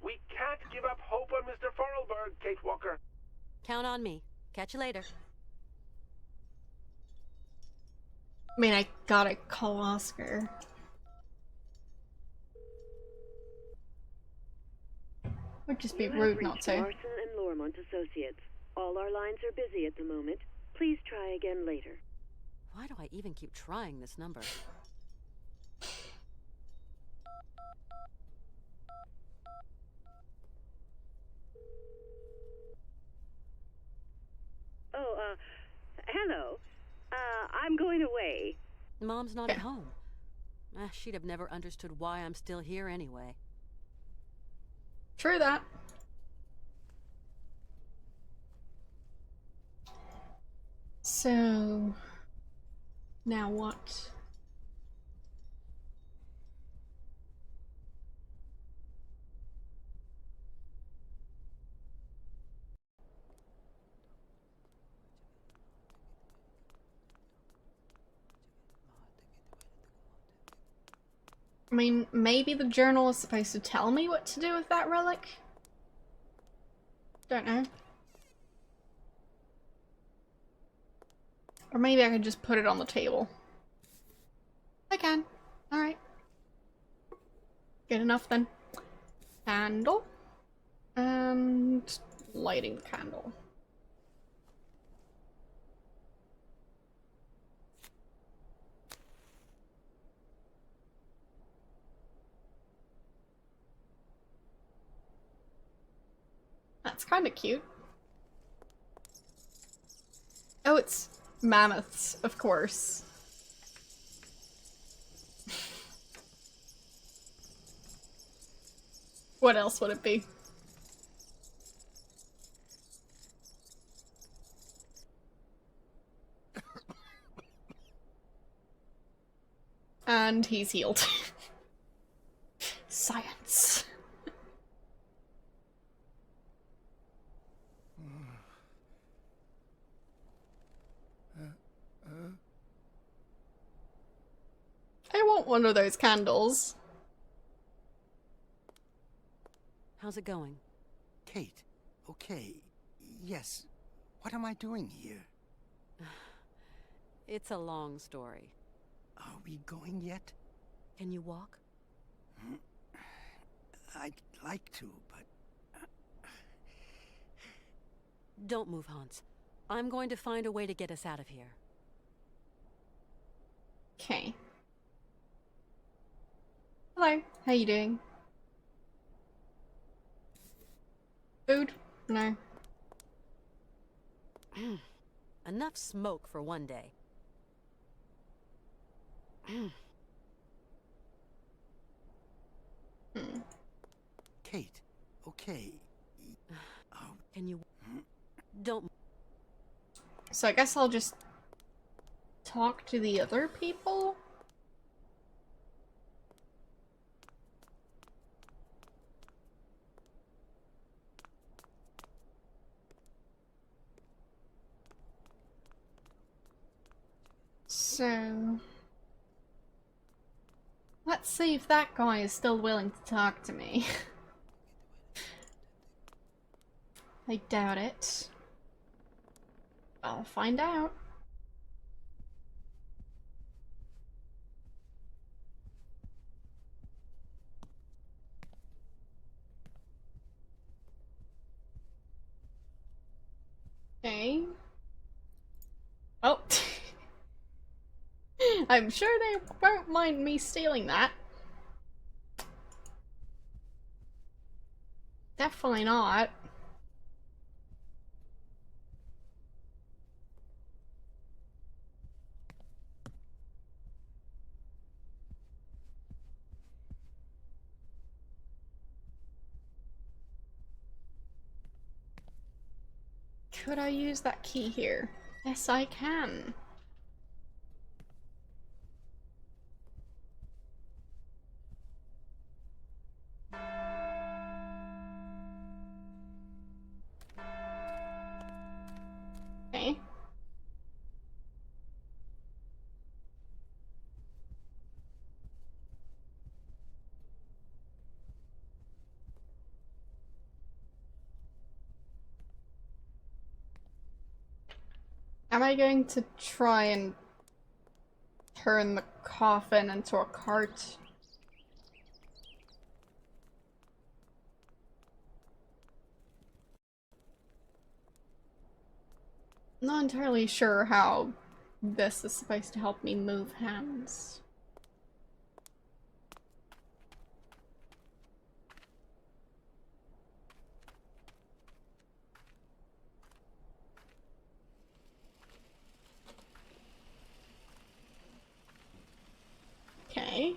We can't give up hope on Mr. Forelberg, Kate Walker. Count on me. Catch you later. I mean, I gotta call Oscar. Would just be rude not to. Larson and Lormont Associates. All our lines are busy at the moment. Please try again later. Why do I even keep trying this number? Oh, hello. I'm going away. Mom's not at home. She'd have never understood why I'm still here anyway. True that. So, now what? I mean, maybe the journal is supposed to tell me what to do with that relic? Don't know. Or maybe I could just put it on the table. I can. Alright. Good enough then. Candle. And lighting the candle. That's kind of cute. Oh, it's mammoths, of course. What else would it be? And he's healed. Science. want one of those candles. How's it going? Kate, okay. Yes. What am I doing here? It's a long story. Are we going yet? Can you walk? I'd like to, but... Don't move, Hans. I'm going to find a way to get us out of here. Okay. Hello, how you doing? Food? No. Enough smoke for one day. Kate, okay. Can you... Don't... So I guess I'll just talk to the other people? So... let's see if that guy is still willing to talk to me. I doubt it. I'll find out. Okay. Oh. I'm sure they won't mind me stealing that. Definitely not. Could I use that key here? Yes, I can. Okay. Am I going to try and turn the coffin into a cart? Not entirely sure how this is supposed to help me move hands. Okay.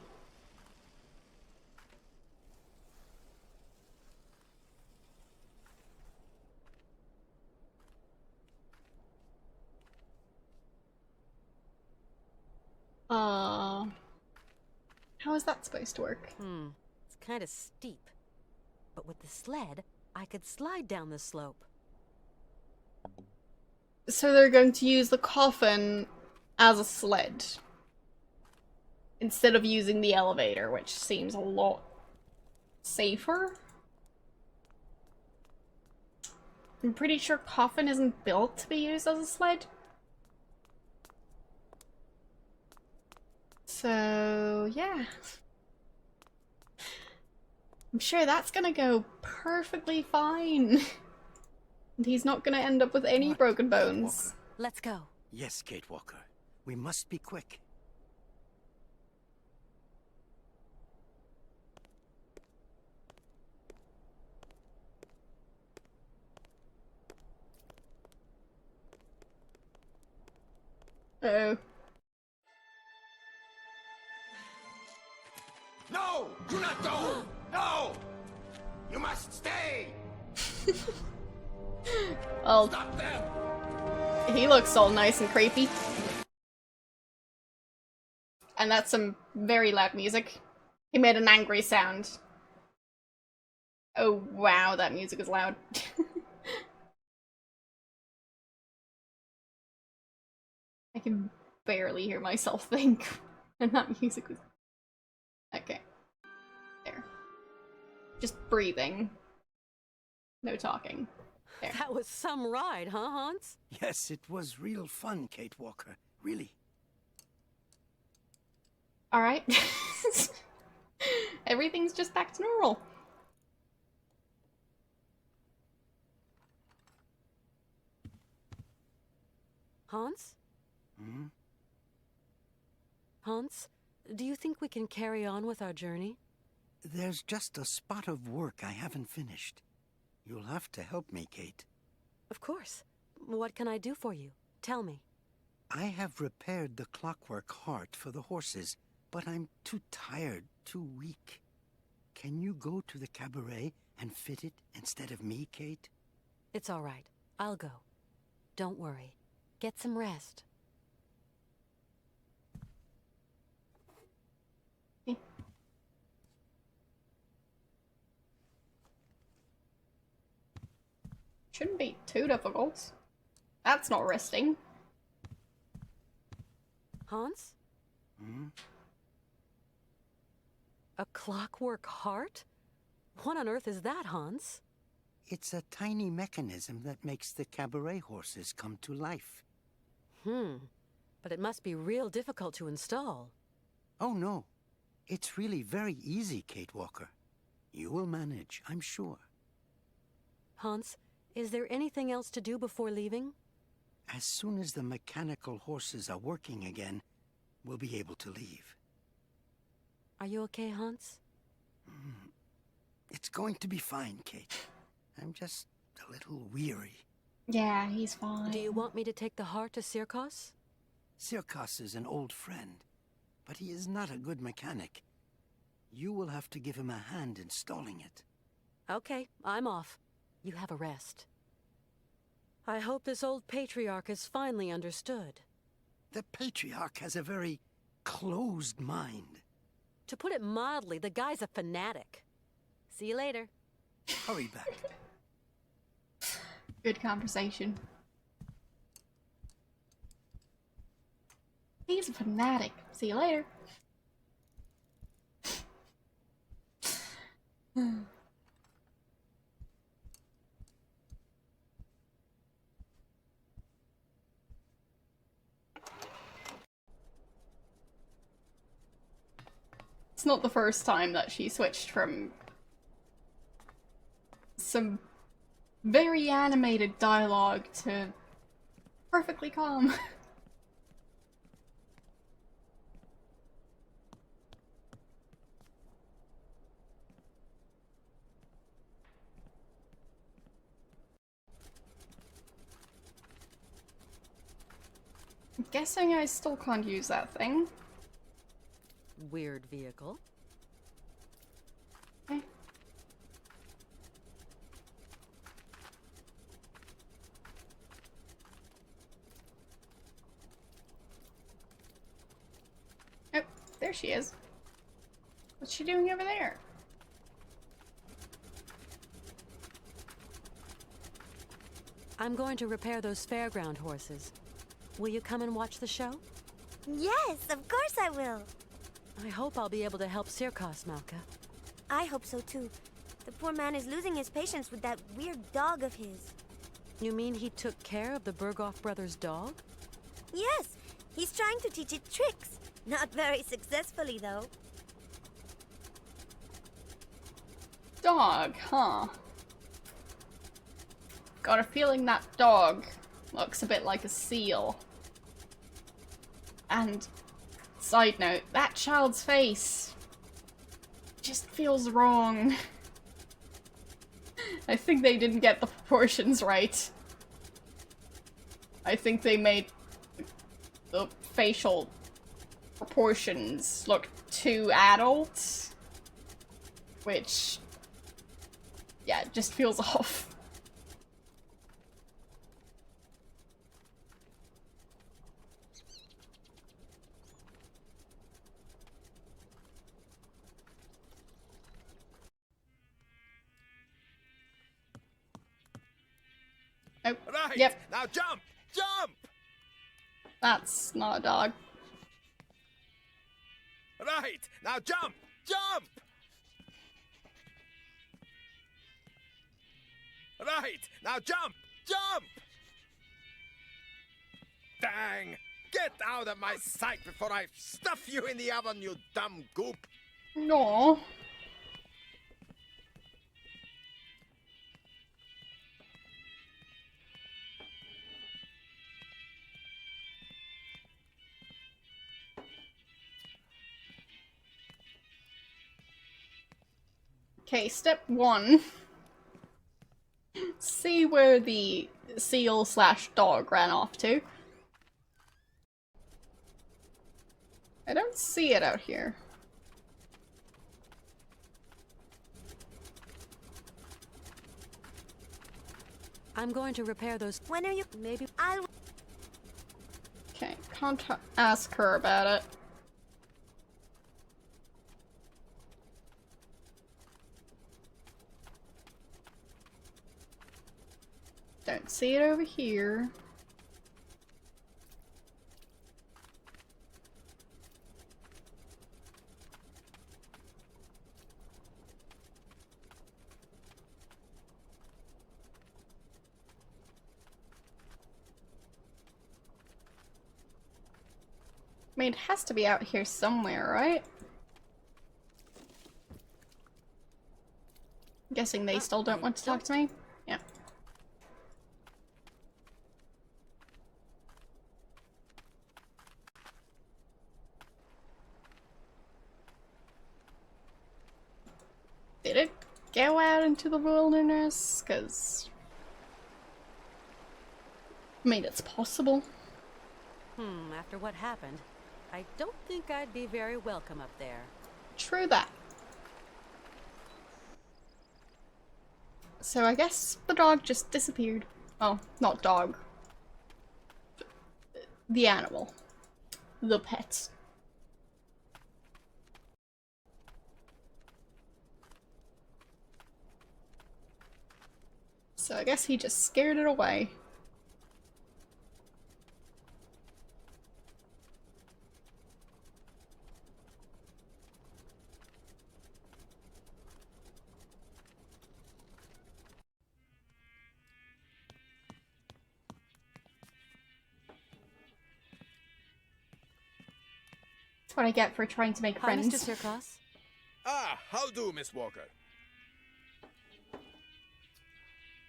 How is that supposed to work? It's kind of steep. But with the sled, I could slide down the slope. So they're going to use the coffin as a sled instead of using the elevator, which seems a lot safer. I'm pretty sure coffin isn't built to be used as a sled. So, yeah. I'm sure that's gonna go perfectly fine. And he's not gonna end up with any What, broken Kate bones. Walker? Let's go. Yes, Kate Walker. We must be quick. Uh-oh. No! Do not go! No! You must stay! Well, Stop them! he looks all nice and creepy. And that's some very loud music. He made an angry sound. Oh wow, that music is loud. I can barely hear myself think. And that music was Okay. There. Just breathing. No talking. There. That was some ride, huh, Hans? Yes, it was real fun, Kate Walker. Really. Alright. Everything's just back to normal. Hans? Hmm? Hans, do you think we can carry on with our journey? There's just a spot of work I haven't finished. You'll have to help me, Kate. Of course. What can I do for you? Tell me. I have repaired the clockwork heart for the horses, but I'm too tired, too weak. Can you go to the cabaret and fit it instead of me, Kate? It's all right. I'll go. Don't worry. Get some rest. Shouldn't be too difficult. That's not resting. Hans? Hmm? A clockwork heart? What on earth is that, Hans? It's a tiny mechanism that makes the cabaret horses come to life. But it must be real difficult to install. Oh, no. It's really very easy, Kate Walker. You will manage, I'm sure. Hans, is there anything else to do before leaving? As soon as the mechanical horses are working again, we'll be able to leave. Are you okay, Hans? It's going to be fine, Kate. I'm just a little weary. Yeah, he's fine. Do you want me to take the heart to Sirkos? Sirkos is an old friend, but he is not a good mechanic. You will have to give him a hand installing it. Okay, I'm off. You have a rest. I hope this old patriarch is finally understood. The patriarch has a very closed mind. To put it mildly, the guy's a fanatic. See you later. Hurry back. Good conversation. He's a fanatic. See you later. It's not the first time that she switched from some very animated dialogue to perfectly calm. I'm guessing I still can't use that thing. Weird vehicle. Okay. Oh, there she is. What's she doing over there? I'm going to repair those fairground horses. Will you come and watch the show? Yes, of course I will. I hope I'll be able to help Sirkos, Malka. I hope so too. The poor man is losing his patience with that weird dog of his. You mean he took care of the Berghoff brothers' dog? Yes, he's trying to teach it tricks. Not very successfully, though. Dog, huh? Got a feeling that dog looks a bit like a seal. And, side note, that child's face just feels wrong. I think they didn't get the proportions right. I think they made the facial proportions look too adult. Which, yeah, it just feels off. Oh, Right. yep, Now jump! Jump! that's not a dog. Right. Now jump! Jump! Right, now jump! Jump! Dang! Get out of my sight before I stuff you in the oven, you dumb goop! No. Okay, step 1. See where the seal/dog ran off to. I don't see it out here. I'm going to repair those. When are you? Maybe. I'll. Okay, can't ask her about it. Don't see it over here. I mean, it has to be out here somewhere, right? I'm guessing they still don't want to talk to me? Yeah. Did it go out into the wilderness? 'Cause I mean, it's possible. After what happened, I don't think I'd be very welcome up there. True that. So I guess the dog just disappeared. Oh, not dog. The animal. The pet. So I guess he just scared it away. That's what I get for trying to make Hi, friends. Mr. Sirkos. Ah, how do, Miss Walker?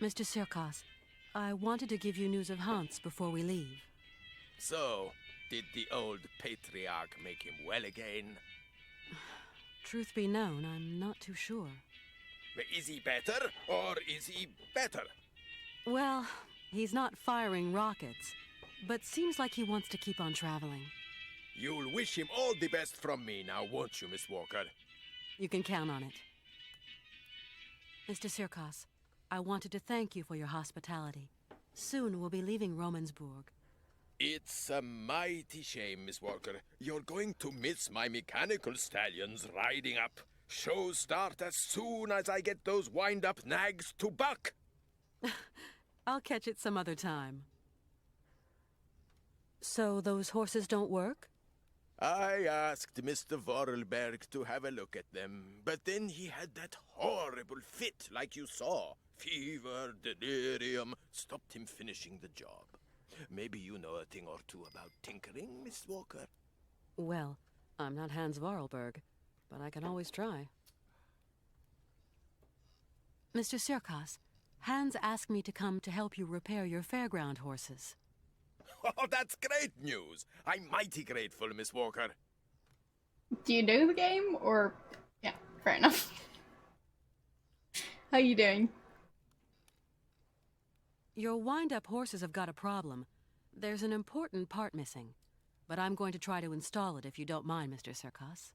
Mr. Sirkos, I wanted to give you news of Hans before we leave. So, did the old patriarch make him well again? Truth be known, I'm not too sure. Is he better, or is he better? Well, he's not firing rockets, but seems like he wants to keep on traveling. You'll wish him all the best from me now, won't you, Miss Walker? You can count on it. Mr. Sirkos, I wanted to thank you for your hospitality. Soon we'll be leaving Romansburg. It's a mighty shame, Miss Walker. You're going to miss my mechanical stallions riding up. Shows start as soon as I get those wind-up nags to buck. I'll catch it some other time. So those horses don't work? I asked Mr. Vorarlberg to have a look at them, but then he had that horrible fit like you saw. Fever, delirium, stopped him finishing the job. Maybe you know a thing or two about tinkering, Miss Walker? Well, I'm not Hans Vorarlberg, but I can always try. Mr. Sirkos, Hans asked me to come to help you repair your fairground horses. Oh, that's great news. I'm mighty grateful, Miss Walker. Do you know the game, or... Yeah, fair enough. How you doing? Your wind-up horses have got a problem. There's an important part missing, but I'm going to try to install it if you don't mind, Mr. Sirkos.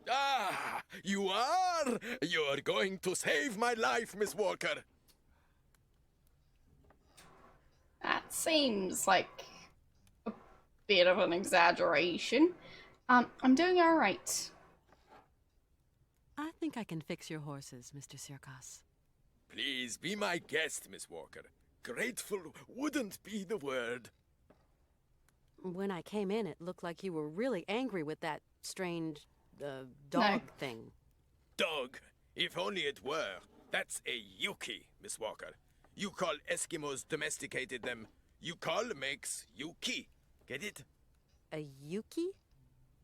Ah, you are? You're going to save my life, Miss Walker. That seems like a bit of an exaggeration. I'm doing alright. I think I can fix your horses, Mr. Sirkos. Please be my guest, Miss Walker. Grateful wouldn't be the word. When I came in, it looked like you were really angry with that strange dog thing. Dog? If only it were. That's a Yuki, Miss Walker. You call Eskimos domesticated them. Yukol makes Yuki. Get it? A Yuki?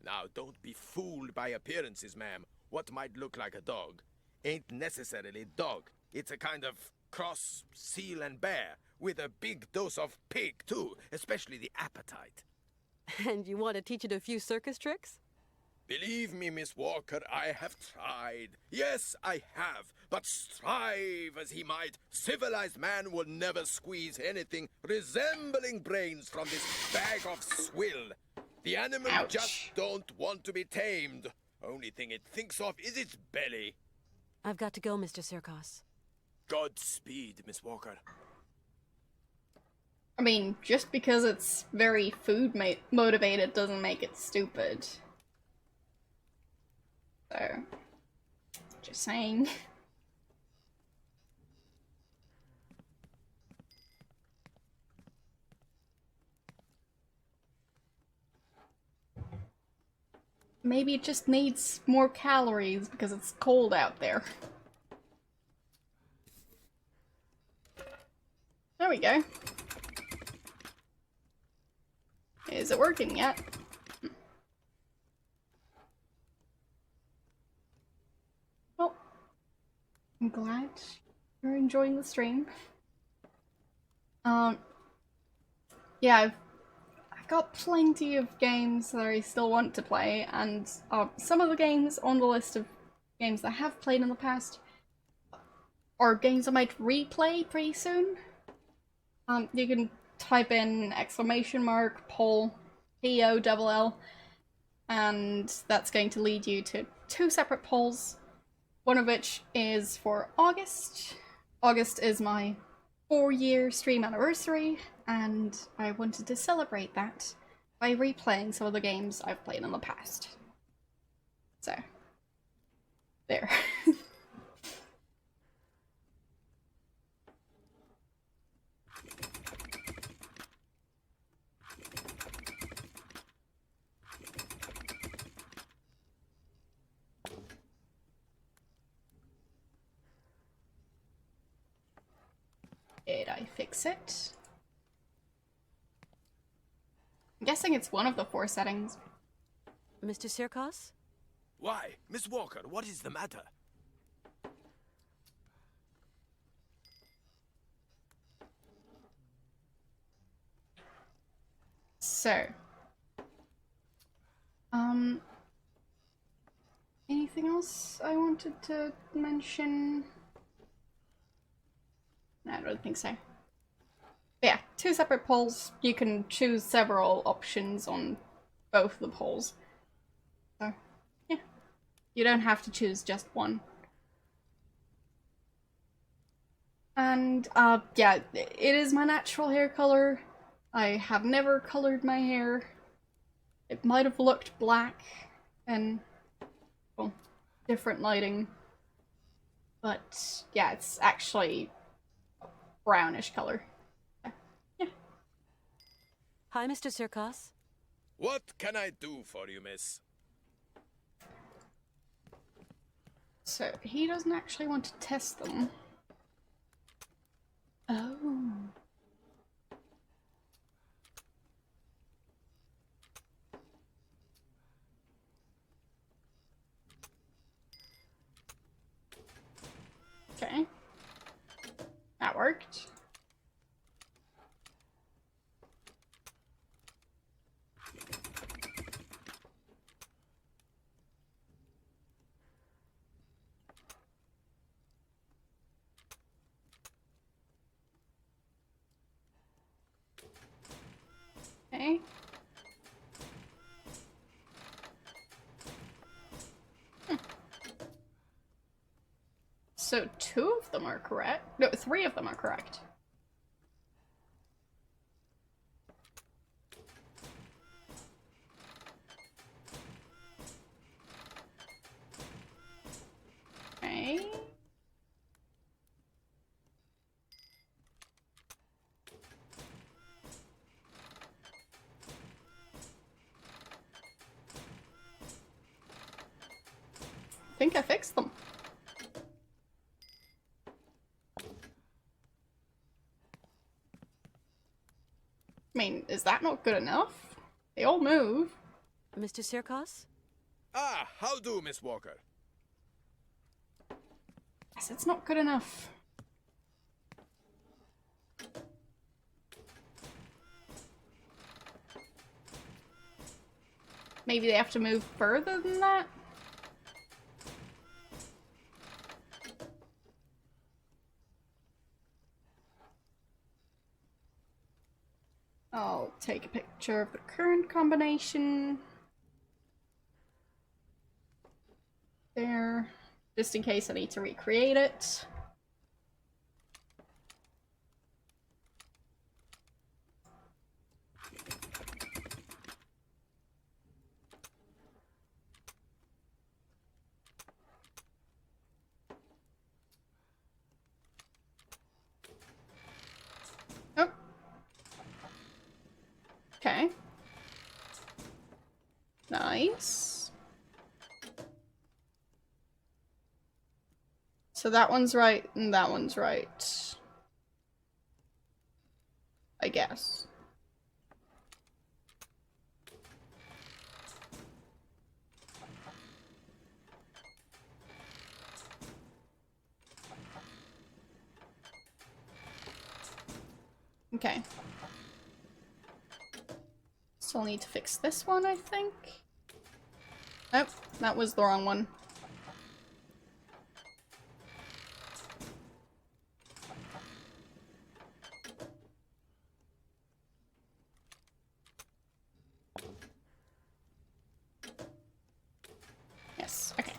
Now, don't be fooled by appearances, ma'am. What might look like a dog ain't necessarily dog. It's a kind of cross seal and bear, with a big dose of pig, too, especially the appetite. And you want to teach it a few circus tricks? Believe me, Miss Walker, I have tried. Yes, I have. But strive as he might, civilized man will never squeeze anything resembling brains from this bag of swill. The animal Ouch. just don't want to be tamed. Only thing it thinks of is its belly. I've got to go, Mr. Sirkos. Godspeed, Miss Walker. I mean, just because it's very food motivated doesn't make it stupid. So, just saying. Maybe it just needs more calories because it's cold out there. There we go. Is it working yet? Well, I'm glad you're enjoying the stream. Yeah, I've got plenty of games that I still want to play, and some of the games on the list of games that I have played in the past are games I might replay pretty soon. You can type in !poll POLL, and that's going to lead you to 2 separate polls, one of which is for August. August is my 4-year stream anniversary, and I wanted to celebrate that by replaying some of the games I've played in the past. So, there. Did I fix it? I'm guessing it's one of the 4 settings. Mr. Sirkos? Why, Miss Walker, what is the matter? So, anything else I wanted to mention? No, I don't think so. But yeah, 2 separate polls. You can choose several options on both the polls. So, yeah. You don't have to choose just one. And, yeah, it is my natural hair color. I have never colored my hair. It might have looked black and, well, different lighting. But, yeah, it's actually brownish color. Yeah. Hi, Mr. Sirkos. What can I do for you, miss? So, he doesn't actually want to test them. Oh. Okay. That worked. Okay. So 2 of them are correct. No, 3 of them are correct. Okay. think I fixed them. I mean, is that not good enough? They all move. Mr. Sirkos? Ah, how do, Miss Walker? Yes, it's not good enough. Maybe they have to move further than that? I'll take a picture of the current combination. There. Just in case I need to recreate it. Oh. Okay. Nice. So that one's right, and that one's right. I guess. Okay. Still need to fix this one, I think. Nope, that was the wrong one. Yes, okay.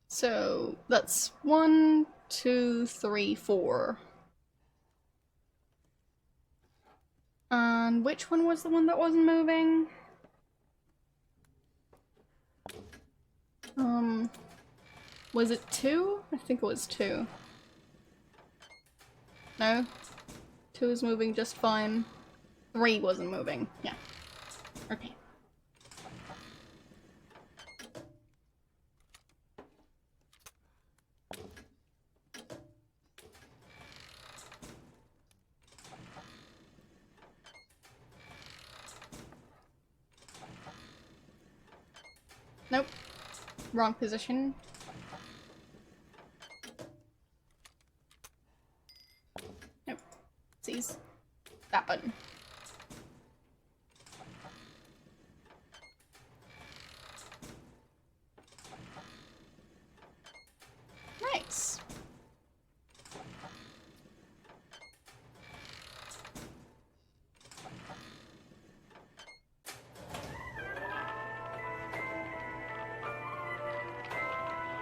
So that's 1, 2, 3, 4. And which one was the one that wasn't moving? Was it 2? I think it was 2. No? 2 is moving just fine. 3 wasn't moving. Yeah. Okay. Nope. Wrong position. Nope. Seize. That button. Nice.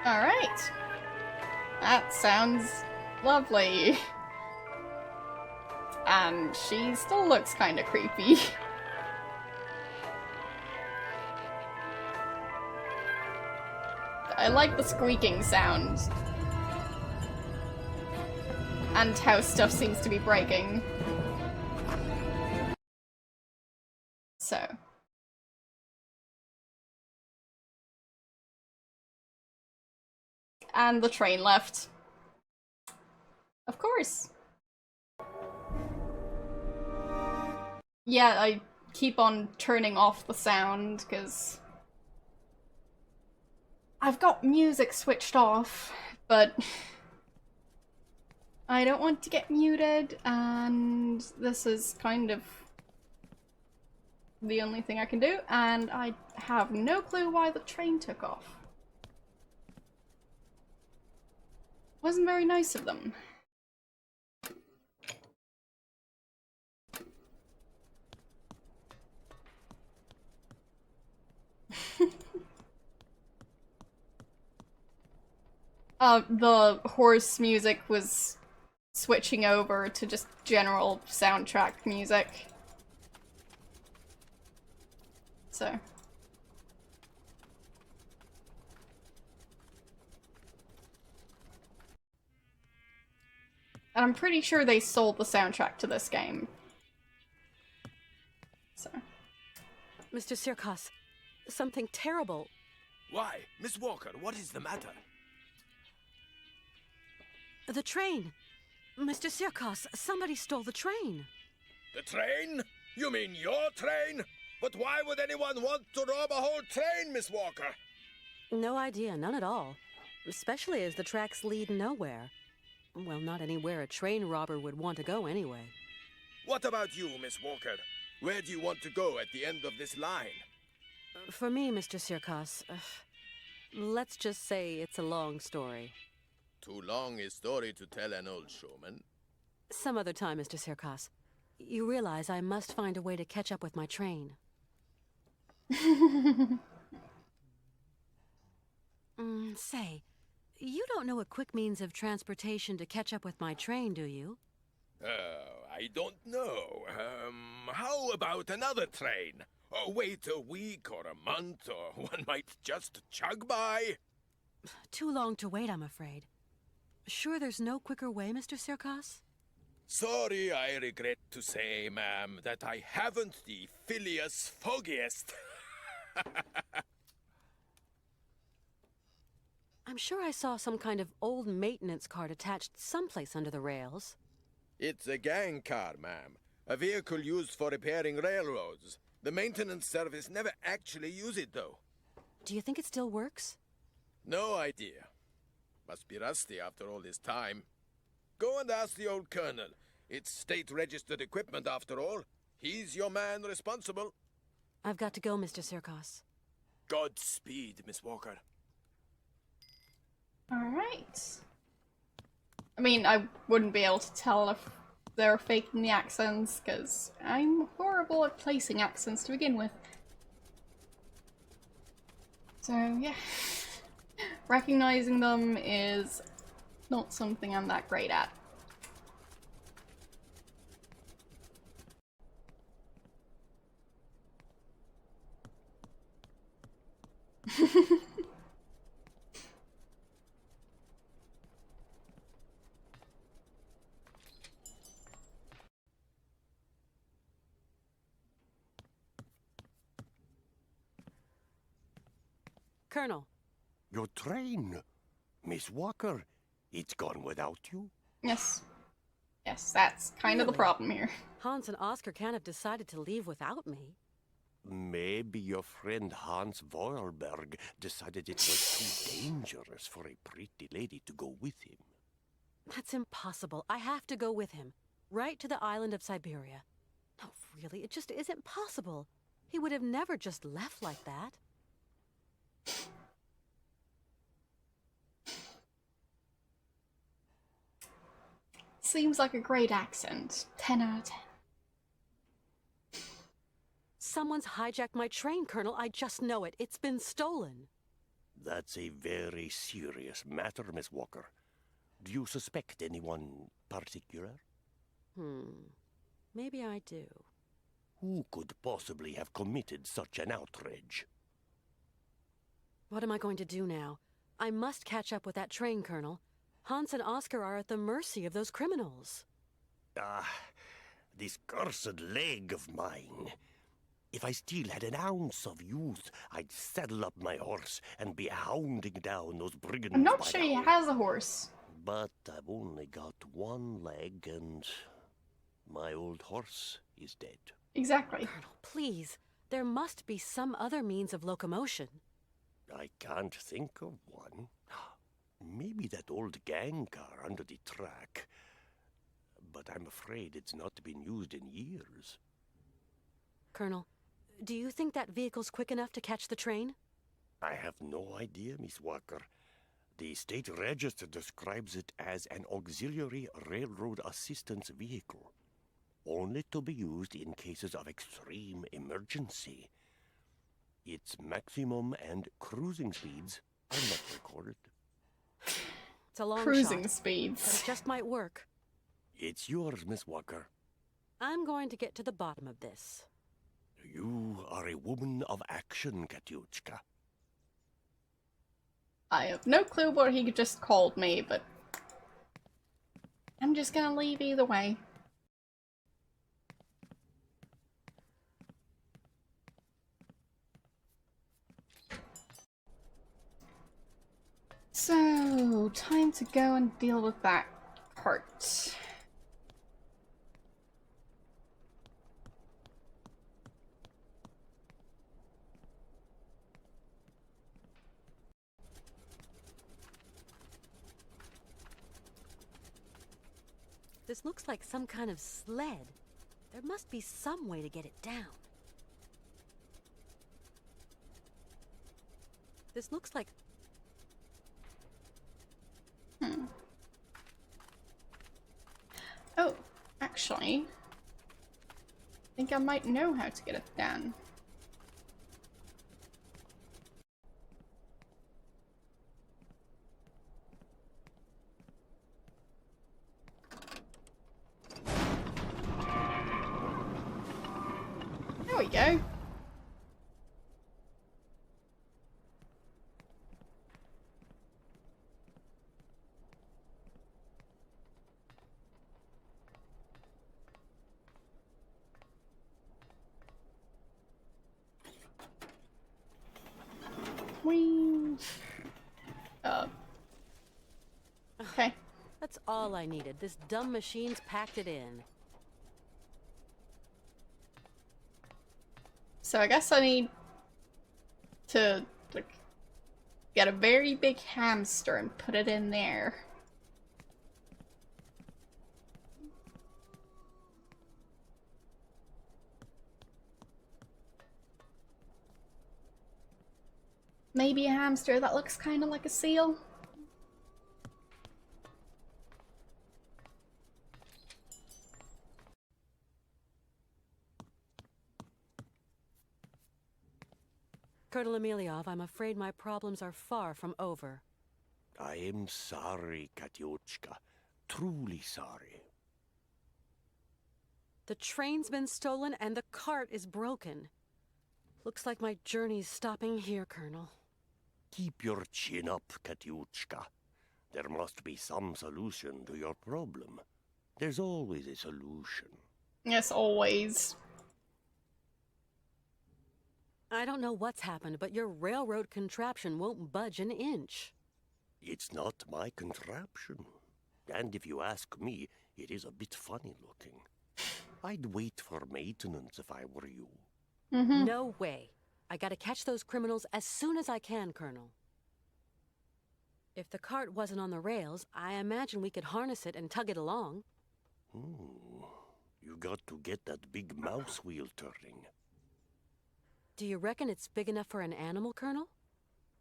Alright. That sounds lovely. And she still looks kinda creepy. I like the squeaking sound. And how stuff seems to be breaking. So. And the train left. Of course. Yeah, I keep on turning off the sound, because I've got music switched off, but I don't want to get muted, and this is kind of the only thing I can do, and I have no clue why the train took off. Wasn't very nice of them. The horse music was switching over to just general soundtrack music. So. And I'm pretty sure they sold the soundtrack to this game. So. Mr. Sirkos, something terrible. Why? Miss Walker, what is the matter? The train. Mr. Sirkos, somebody stole the train. The train? You mean your train? But why would anyone want to rob a whole train, Miss Walker? No idea, none at all. Especially as the tracks lead nowhere. Well, not anywhere a train robber would want to go anyway. What about you, Miss Walker? Where do you want to go at the end of this line? For me, Mr. Sirkos, let's just say it's a long story. Too long a story to tell an old showman. Some other time, Mr. Sirkos. You realize I must find a way to catch up with my train. Say, you don't know a quick means of transportation to catch up with my train, do you? I don't know. How about another train? Wait a week or a month, or one might just chug by. Too long to wait, I'm afraid. Sure there's no quicker way, Mr. Sirkos? Sorry, I regret to say, ma'am, that I haven't the Phileas Foggiest. I'm sure I saw some kind of old maintenance cart attached someplace under the rails. It's a gang car, ma'am. A vehicle used for repairing railroads. The maintenance service never actually use it, though. Do you think it still works? No idea. Must be rusty after all this time. Go and ask the old colonel. It's state-registered equipment, after all. He's your man responsible. I've got to go, Mr. Sirkos. Godspeed, Miss Walker. Alright. I mean, I wouldn't be able to tell if they're faking the accents, because I'm horrible at placing accents to begin with. So, yeah. Recognizing them is not something I'm that great at. Colonel. Your train. Miss Walker, it's gone without you? Yes. Yes, that's kind of the Really? problem here. Hans and Oscar can't have decided to leave without me. Maybe your friend Hans Vogelberg decided it was too dangerous for a pretty lady to go with him. That's impossible. I have to go with him. Right to the island of Syberia. No, really, it just isn't possible. He would have never just left like that. Seems like a great accent. 10 out of 10. Someone's hijacked my train, Colonel. I just know it. It's been stolen. That's a very serious matter, Miss Walker. Do you suspect anyone particular? Maybe I do. Who could possibly have committed such an outrage? What am I going to do now? I must catch up with that train, Colonel. Hans and Oscar are at the mercy of those criminals. This cursed leg of mine. If I still had an ounce of youth, I'd saddle up my horse and be hounding down those brigands. I'm not by sure the he horn. has a horse. But I've only got one leg, and my old horse is dead. Exactly. Colonel, please. There must be some other means of locomotion. I can't think of one. Maybe that old gang car under the track. But I'm afraid it's not been used in years. Colonel, do you think that vehicle's quick enough to catch the train? I have no idea, Miss Walker. The state register describes it as an auxiliary railroad assistance vehicle, only to be used in cases of extreme emergency. Its maximum and cruising speeds are not recorded. It's a long Cruising shot, but speeds. it just might work. It's yours, Miss Walker. I'm going to get to the bottom of this. You are a woman of action, Katyushka. I have no clue what he just called me, but I'm just gonna leave either way. So, time to go and deal with that part. This looks like some kind of sled. There must be some way to get it down. This looks like... Oh, actually, I think I might know how to get it down. There we go. Whee. Okay. That's all I needed. This dumb machine's packed it in. So I guess I need to, like, get a very big hamster and put it in there. Maybe a hamster that looks kind of like a seal. Colonel Emeliov, I'm afraid my problems are far from over. I am sorry, Katyushka. Truly sorry. The train's been stolen and the cart is broken. Looks like my journey's stopping here, Colonel. Keep your chin up, Katyushka. There must be some solution to your problem. There's always a solution. Yes, always. I don't know what's happened, but your railroad contraption won't budge an inch. It's not my contraption. And if you ask me, it is a bit funny looking. I'd wait for maintenance if I were you. No way. I gotta catch those criminals as soon as I can, Colonel. If the cart wasn't on the rails, I imagine we could harness it and tug it along. You got to get that big mouse wheel turning. Do you reckon it's big enough for an animal, Colonel?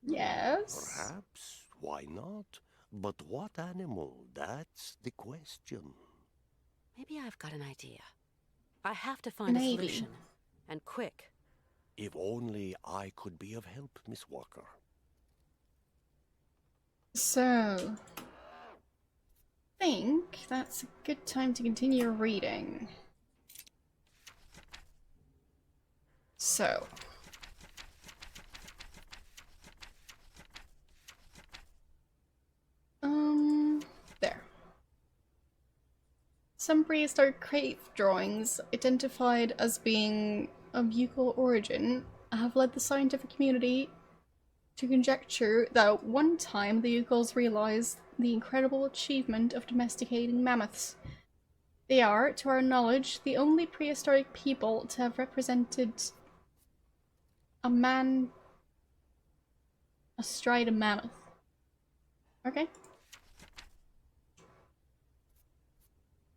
Yes. Perhaps. Why not? But what animal? That's the question. Maybe I've got an idea. I have to find a solution. And quick. If only I could be of help, Miss Walker. So, I think that's a good time to continue reading. So, there. Some prehistoric cave drawings identified as being of buccal origin have led the scientific community to conjecture that at one time the Yugols realized the incredible achievement of domesticating mammoths. They are, to our knowledge, the only prehistoric people to have represented a man astride a mammoth. Okay.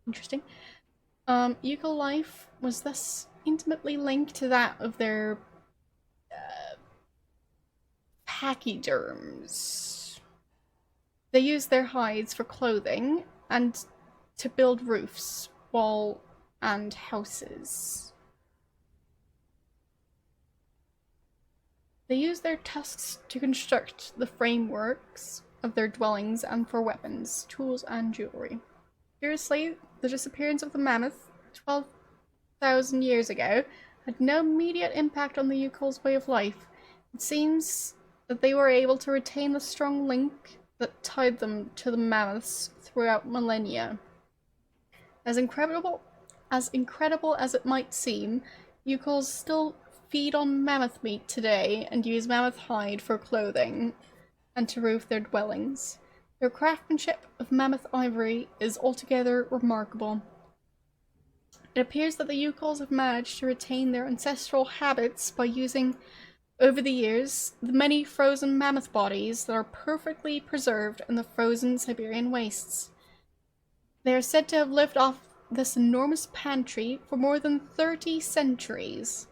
Interesting. Yugal life was thus intimately linked to that of their pachyderms. They used their hides for clothing and to build roofs, wall, and houses. They used their tusks to construct the frameworks of their dwellings and for weapons, tools, and jewelry. Curiously, the disappearance of the mammoth 12,000 years ago had no immediate impact on the Yugols' way of life. It seems that they were able to retain the strong link that tied them to the mammoths throughout millennia. As incredible as it might seem, Yukos still feed on mammoth meat today and use mammoth hide for clothing and to roof their dwellings. Their craftsmanship of mammoth ivory is altogether remarkable. It appears that the Yukos have managed to retain their ancestral habits by using, over the years, the many frozen mammoth bodies that are perfectly preserved in the frozen Siberian wastes. They are said to have lived off this enormous pantry for more than 30 centuries.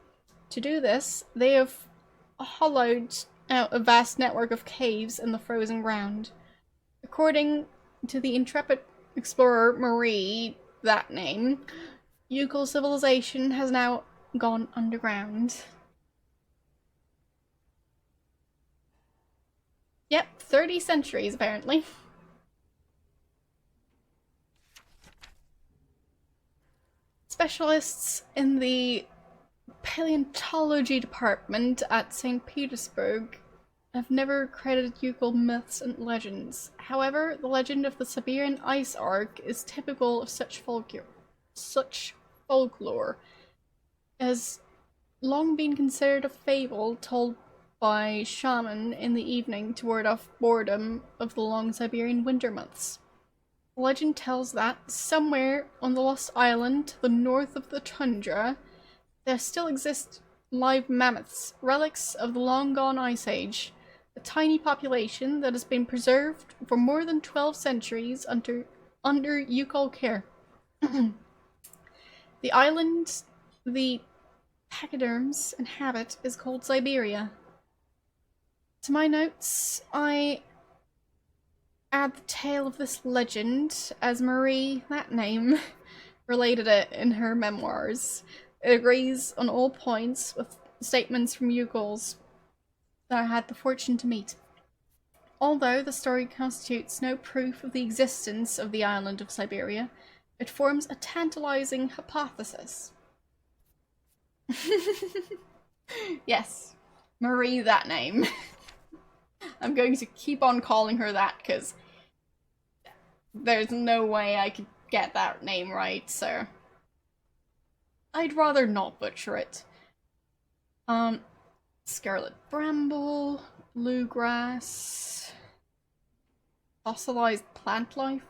To do this, they have hollowed out a vast network of caves in the frozen ground. According to the intrepid explorer Marie, that name, Yukon civilization has now gone underground. Yep, 30 centuries apparently. Specialists in the paleontology department at St. Petersburg have never credited Yukon myths and legends. However, the legend of the Siberian ice arc is typical of such folklore. It has long been considered a fable told by shaman in the evening to ward off boredom of the long Siberian winter months. The legend tells that somewhere on the Lost Island to the north of the tundra, there still exist live mammoths, relics of the long-gone Ice Age, a tiny population that has been preserved for more than 12 centuries under Yukon care. The island the pachyderms inhabit is called Syberia. To my notes, I add the tale of this legend, as Marie, that name, related it in her memoirs. It agrees on all points with statements from Yukos that I had the fortune to meet. Although the story constitutes no proof of the existence of the island of Syberia, it forms a tantalizing hypothesis. Yes, Marie, that name. I'm going to keep on calling her that because there's no way I could get that name right, so I'd rather not butcher it. Scarlet bramble, bluegrass, fossilized plant life.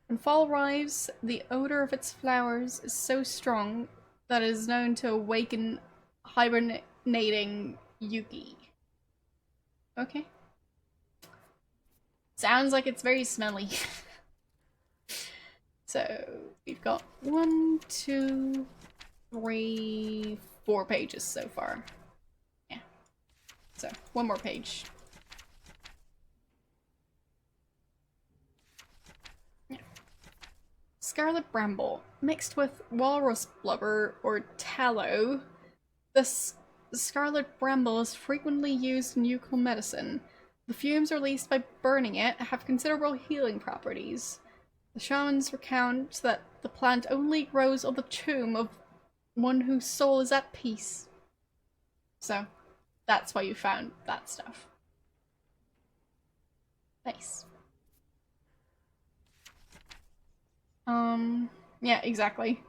When fall arrives, the odor of its flowers is so strong that it is known to awaken hibernating Yuki. Okay. Sounds like it's very smelly. So, we've got 1, 2, 3, 4 pages so far. Yeah. So, one more page. Yeah. Scarlet bramble, mixed with walrus blubber or tallow. The scarlet bramble is frequently used in Yukon medicine. The fumes released by burning it have considerable healing properties. The shamans recount that the plant only grows on the tomb of one whose soul is at peace. So, that's why you found that stuff. Nice. Yeah, exactly.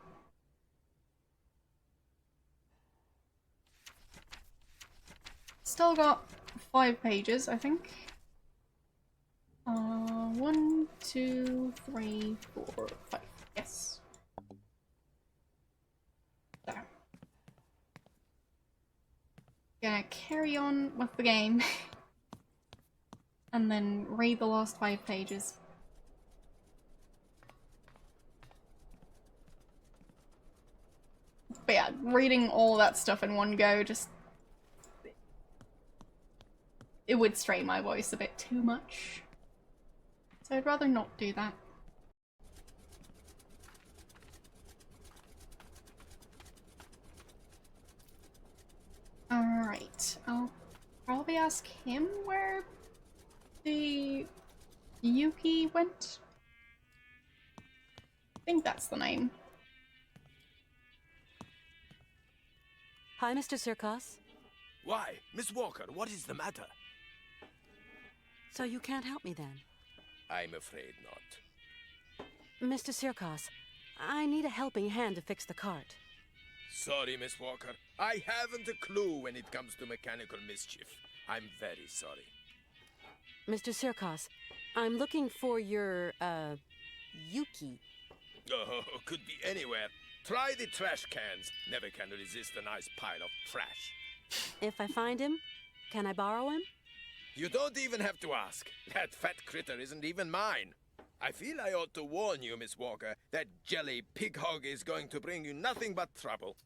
Still got 5 pages, I think. 1, 2, 3, 4, 5. Yes. There. Gonna carry on with the game. And then read the last 5 pages. But yeah, reading all that stuff in one go just... it would strain my voice a bit too much. So I'd rather not do that. Alright, I'll probably ask him where the Yuki went. I think that's the name. Hi, Mr. Sirkos. Why, Miss Walker, what is the matter? So you can't help me then? I'm afraid not. Mr. Sirkos, I need a helping hand to fix the cart. Sorry, Miss Walker. I haven't a clue when it comes to mechanical mischief. I'm very sorry. Mr. Sirkos, I'm looking for your, Yuki. Oh, could be anywhere. Try the trash cans. Never can resist a nice pile of trash. If I find him, can I borrow him? You don't even have to ask. That fat critter isn't even mine. I feel I ought to warn you, Miss Walker, that jelly pig hog is going to bring you nothing but trouble.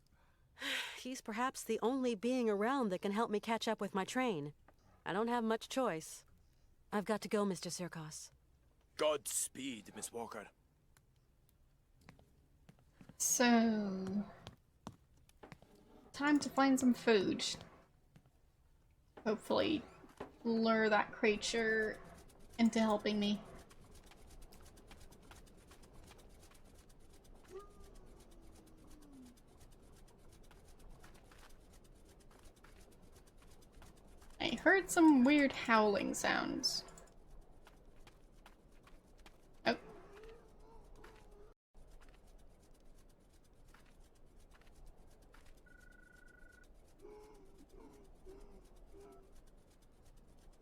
He's perhaps the only being around that can help me catch up with my train. I don't have much choice. I've got to go, Mr. Sirkos. Godspeed, Miss Walker. So... time to find some food. Hopefully lure that creature into helping me. I heard some weird howling sounds. Oh.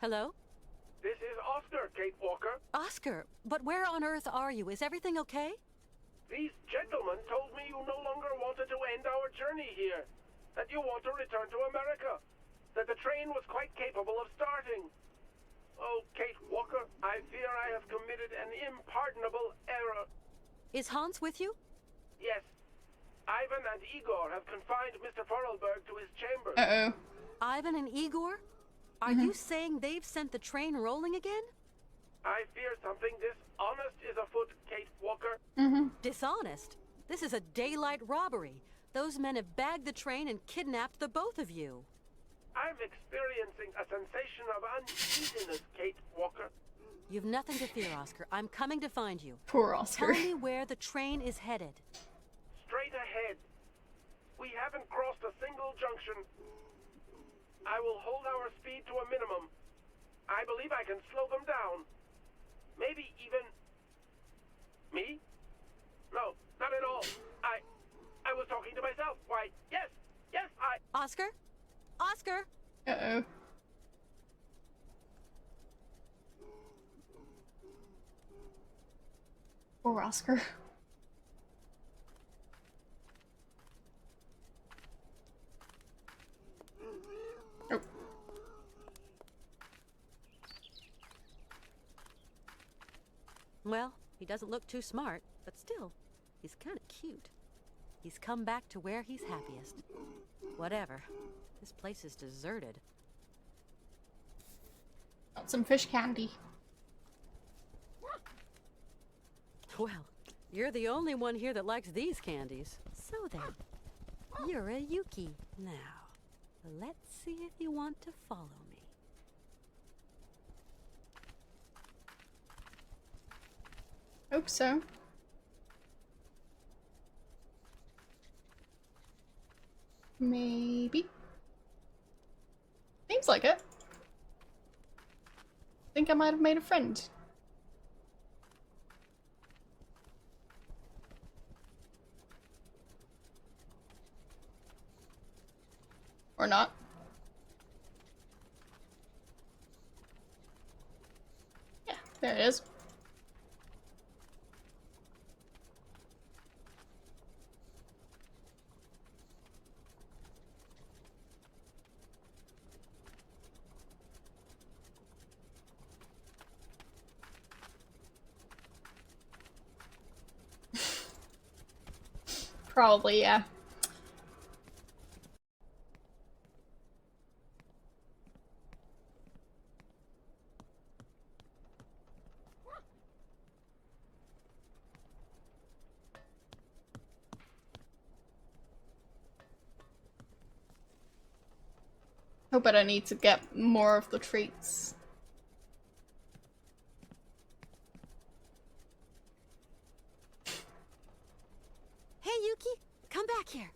Hello? This is Oscar, Kate Walker. Oscar, but where on earth are you? Is everything okay? These gentlemen told me you no longer wanted to end our journey here. That you want to return to America. That the train was quite capable of starting. Oh, Kate Walker, I fear I have committed an impardonable error. Is Hans with you? Yes. Ivan and Igor have confined Mr. Forelberg to his chambers. Uh-oh. Ivan and Igor? Are you saying they've sent the train rolling again? I fear something dishonest is afoot, Kate Walker. Dishonest? This is a daylight robbery. Those men have bagged the train and kidnapped the both of you. I'm experiencing a sensation of uneasiness, Kate Walker. You've nothing to fear, Oscar. I'm coming to find you. Poor Oscar. Tell me where the train is headed. Straight ahead. We haven't crossed a single junction. I will hold our speed to a minimum. I believe I can slow them down. Maybe even... Me? No, not at all. I was talking to myself. Why, yes, Oscar? Oscar? Uh-oh. Poor Oscar. Oh. Well, he doesn't look too smart, but still, he's kind of cute. He's come back to where he's happiest. Whatever. This place is deserted. Got some fish candy. Well, you're the only one here that likes these candies. So then, you're a Yuki. Now, let's see if you want to follow me. Hope so. Maybe. Seems like it. Think I might have made a friend. Or not. Yeah, there it is. Probably, yeah. Hope I don't need to get more of the treats. Hey, Yuki! Come back here!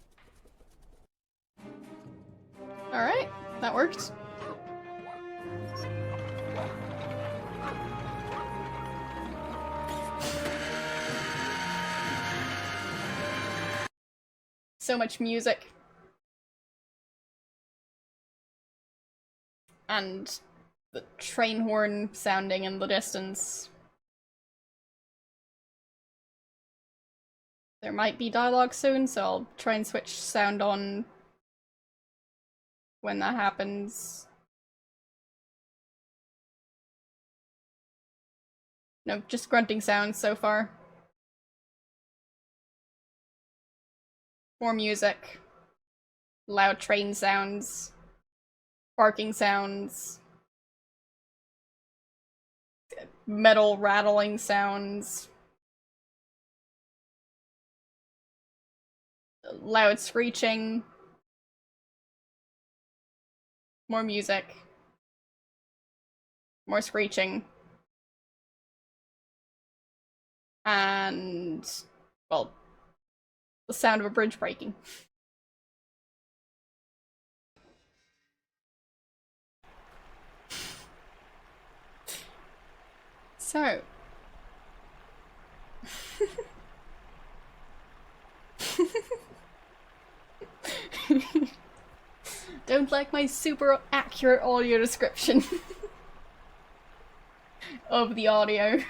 Alright, that worked. So much music. And the train horn sounding in the distance. There might be dialogue soon, so I'll try and switch sound on when that happens. No, just grunting sounds so far. More music. Loud train sounds. Barking sounds. Metal rattling sounds. Loud screeching. More music. More screeching. And, well, the sound of a bridge breaking. So. Don't like my super accurate audio description of the audio.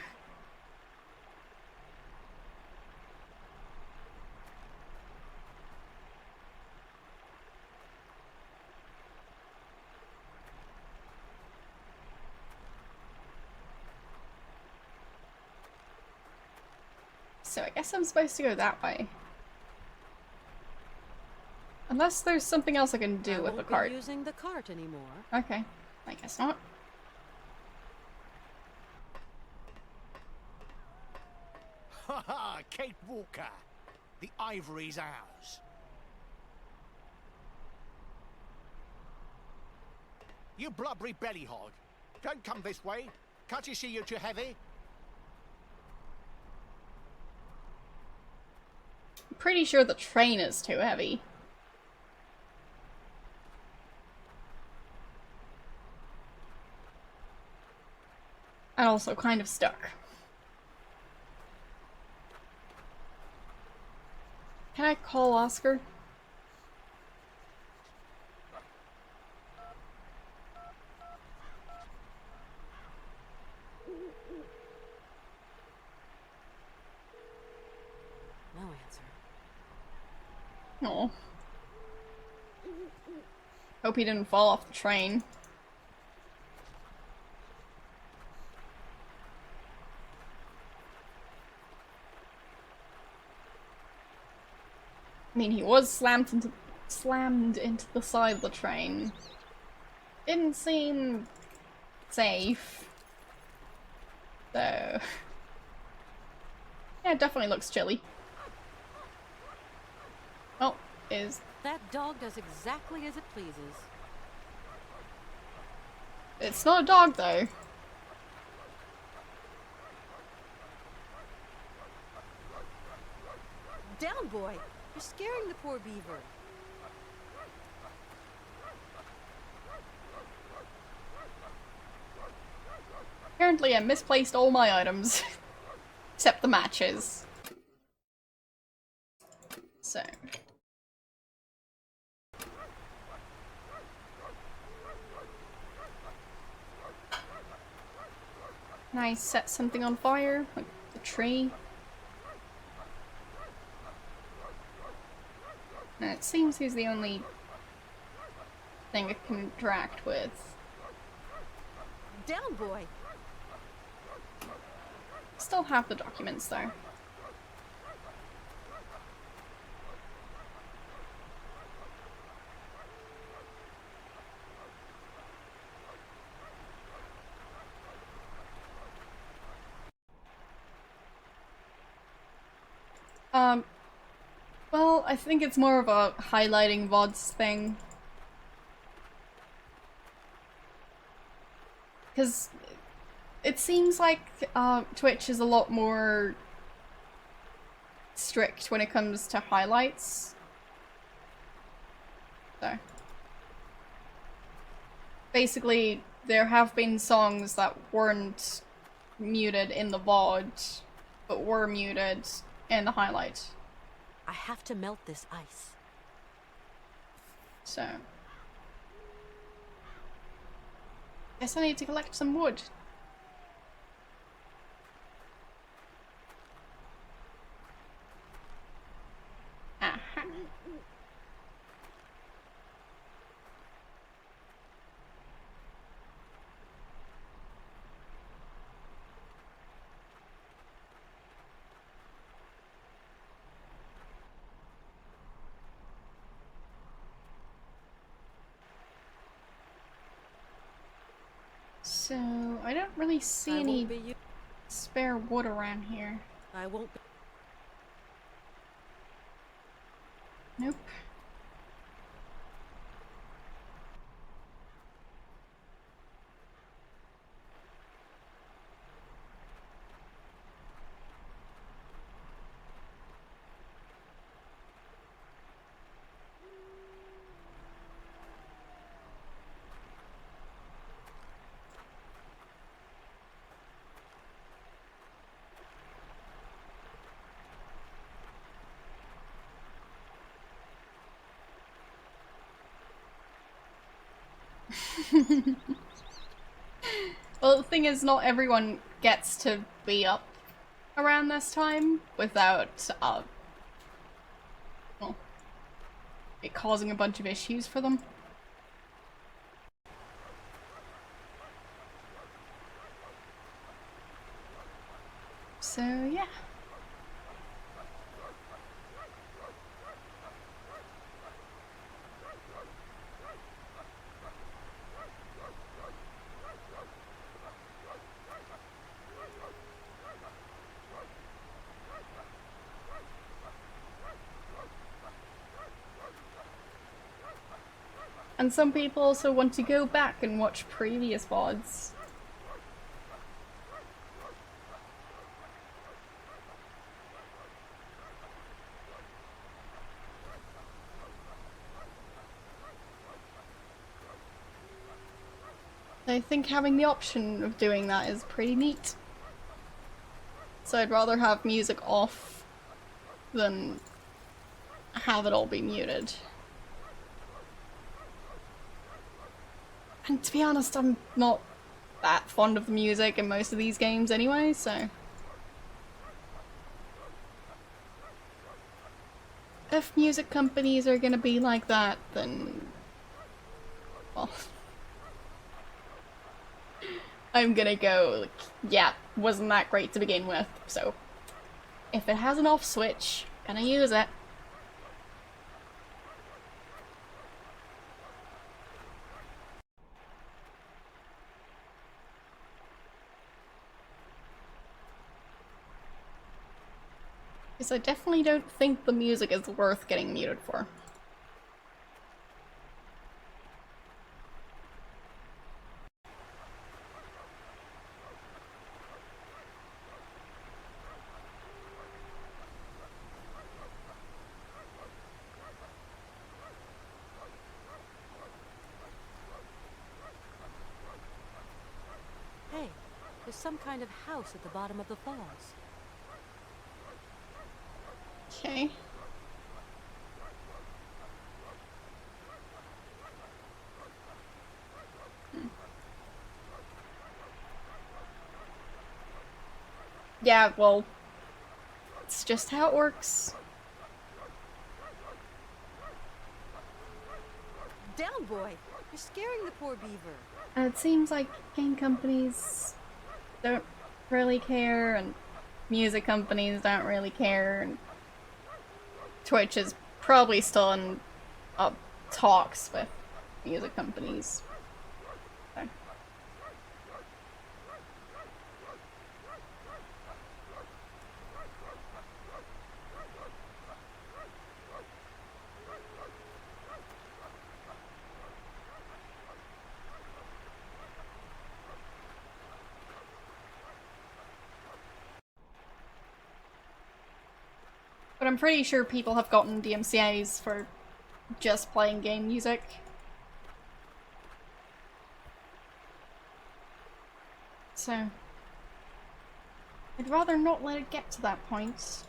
So I guess I'm supposed to go that way. Unless there's something else I can do with the cart. I won't be using the cart anymore. Okay, I guess not. Ha ha! Kate Walker! The ivory's ours. You blubbery belly hog! Don't come this way! Can't you see you're too heavy? I'm pretty sure the train is too heavy. And also kind of stuck. Can I call Oscar? No answer. Oh. Hope he didn't fall off the train. I mean, he was slammed into the side of the train. Didn't seem safe. So yeah, it definitely looks chilly. Oh, that dog does exactly as it pleases. It's not a dog though. Down, boy! You're scaring the poor beaver. Apparently I misplaced all my items. Except the matches. So. Can I set something on fire? Like the tree? And it seems he's the only thing I can interact with. Down, boy! Still have the documents though. Well, I think it's more of a highlighting VODs thing. Because it seems like Twitch is a lot more strict when it comes to highlights. So. Basically, there have been songs that weren't muted in the VOD, but were muted in the highlight. I have to melt this ice. So, guess I need to collect some wood. Aha. So, I don't really see any spare wood around here. I won't be. Nope. Well, the thing is, not everyone gets to be up around this time without, well, it causing a bunch of issues for them. So, yeah. And some people also want to go back and watch previous VODs. I think having the option of doing that is pretty neat. So I'd rather have music off than have it all be muted. And to be honest, I'm not that fond of the music in most of these games anyway, so... If music companies are gonna be like that, then... well... I'm gonna go, like, yeah, wasn't that great to begin with, so... If it has an off switch, gonna use it. Because I definitely don't think the music is worth getting muted for. Hey, there's some kind of house at the bottom of the falls. Okay. Yeah, well, it's just how it works. Down, boy! You're scaring the poor beaver. It seems like game companies don't really care, and music companies don't really care, and Twitch is probably still in talks with music companies. So. But I'm pretty sure people have gotten DMCAs for just playing game music. So, I'd rather not let it get to that point.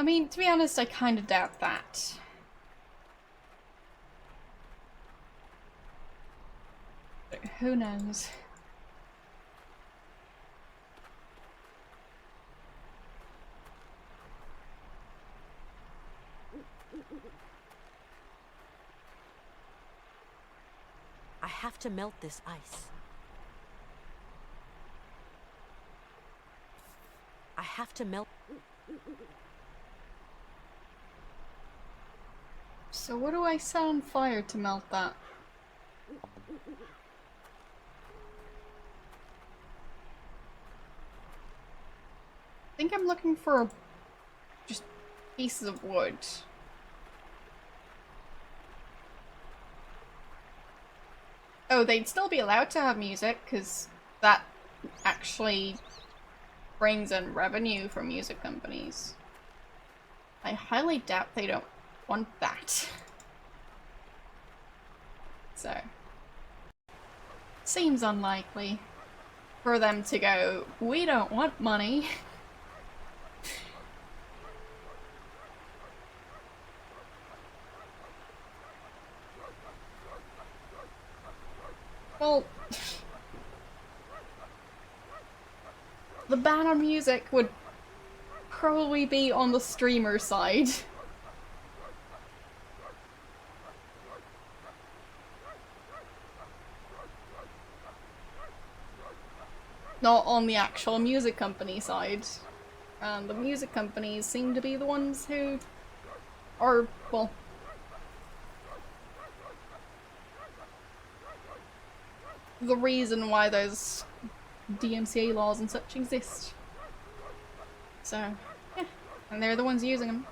I mean, to be honest, I kind of doubt that. But who knows? I have to melt this ice. I have to melt. So what do I set on fire to melt that? I think I'm looking for just pieces of wood. Oh, they'd still be allowed to have music, because that actually brings in revenue from music companies. I highly doubt they don't want that. So, seems unlikely for them to go, we don't want money. Well, the ban on music would probably be on the streamer side. Not on the actual music company side. And the music companies seem to be the ones who are, well, the reason why those DMCA laws and such exist. So, yeah, and they're the ones using them.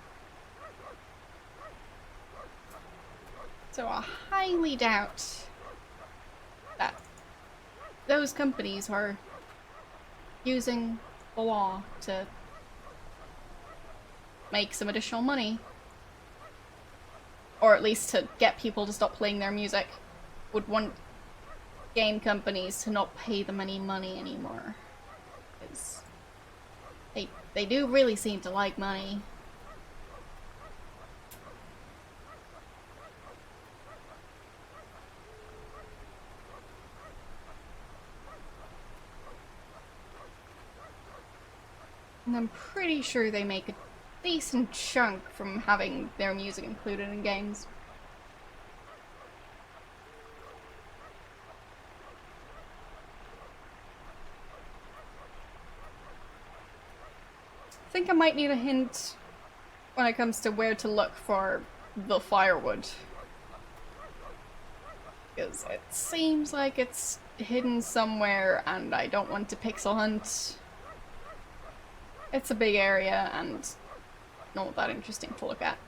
So I highly doubt that those companies are using the law to make some additional money. Or at least to get people to stop playing their music. Would want game companies to not pay them any money anymore. Because they do really seem to like money. And I'm pretty sure they make a decent chunk from having their music included in games. I think I might need a hint when it comes to where to look for the firewood. Because it seems like it's hidden somewhere and I don't want to pixel hunt. It's a big area and not that interesting to look at.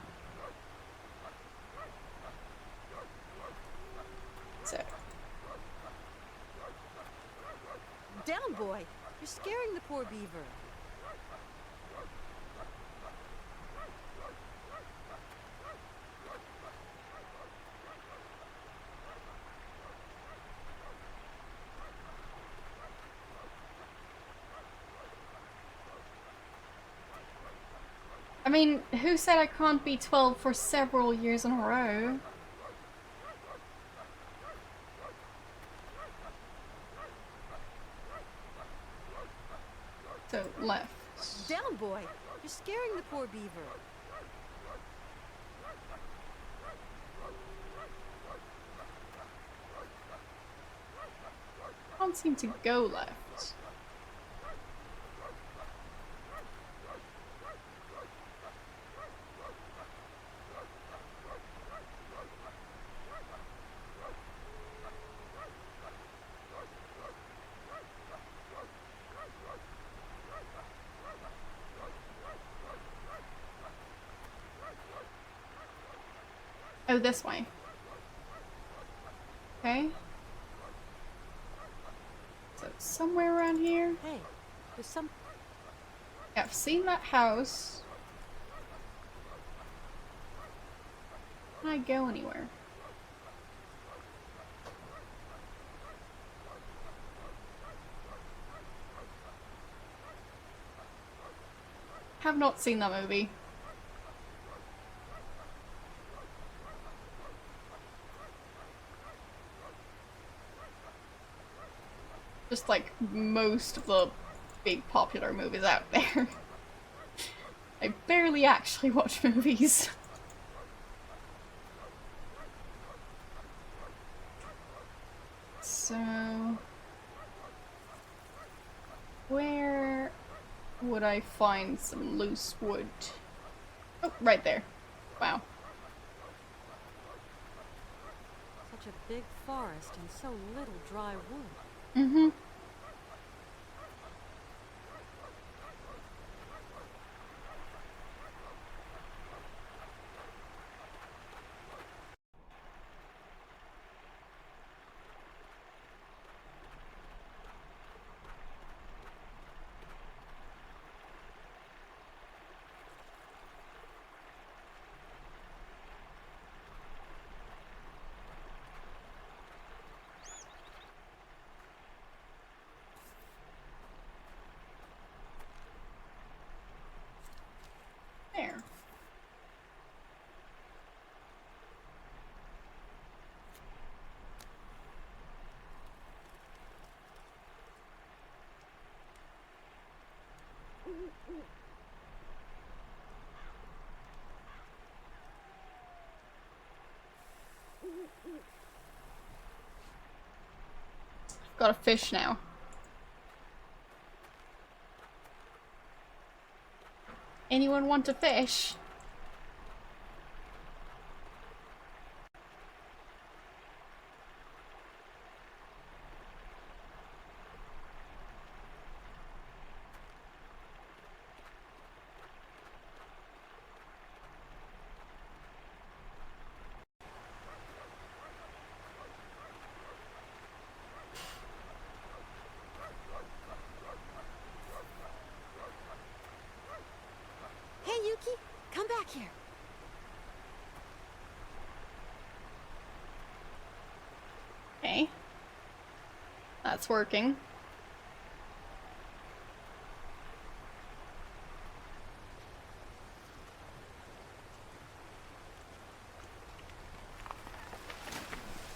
So. Down, boy! You're scaring the poor beaver. I mean, who said I can't be 12 for several years in a row? So, left. Down, boy! You're scaring the poor beaver. Can't seem to go left. Oh, this way. Okay. So, somewhere around here. Hey, there's some... Yeah, I've seen that house. Can I go anywhere? Have not seen that movie. Just like most of the big popular movies out there. I barely actually watch movies. So... where would I find some loose wood? Oh, right there. Wow. Such a big forest and so little dry wood. Mm-hmm. There. Got a fish now. Anyone want a fish? Hey, Yuki, come back here. Okay. That's working.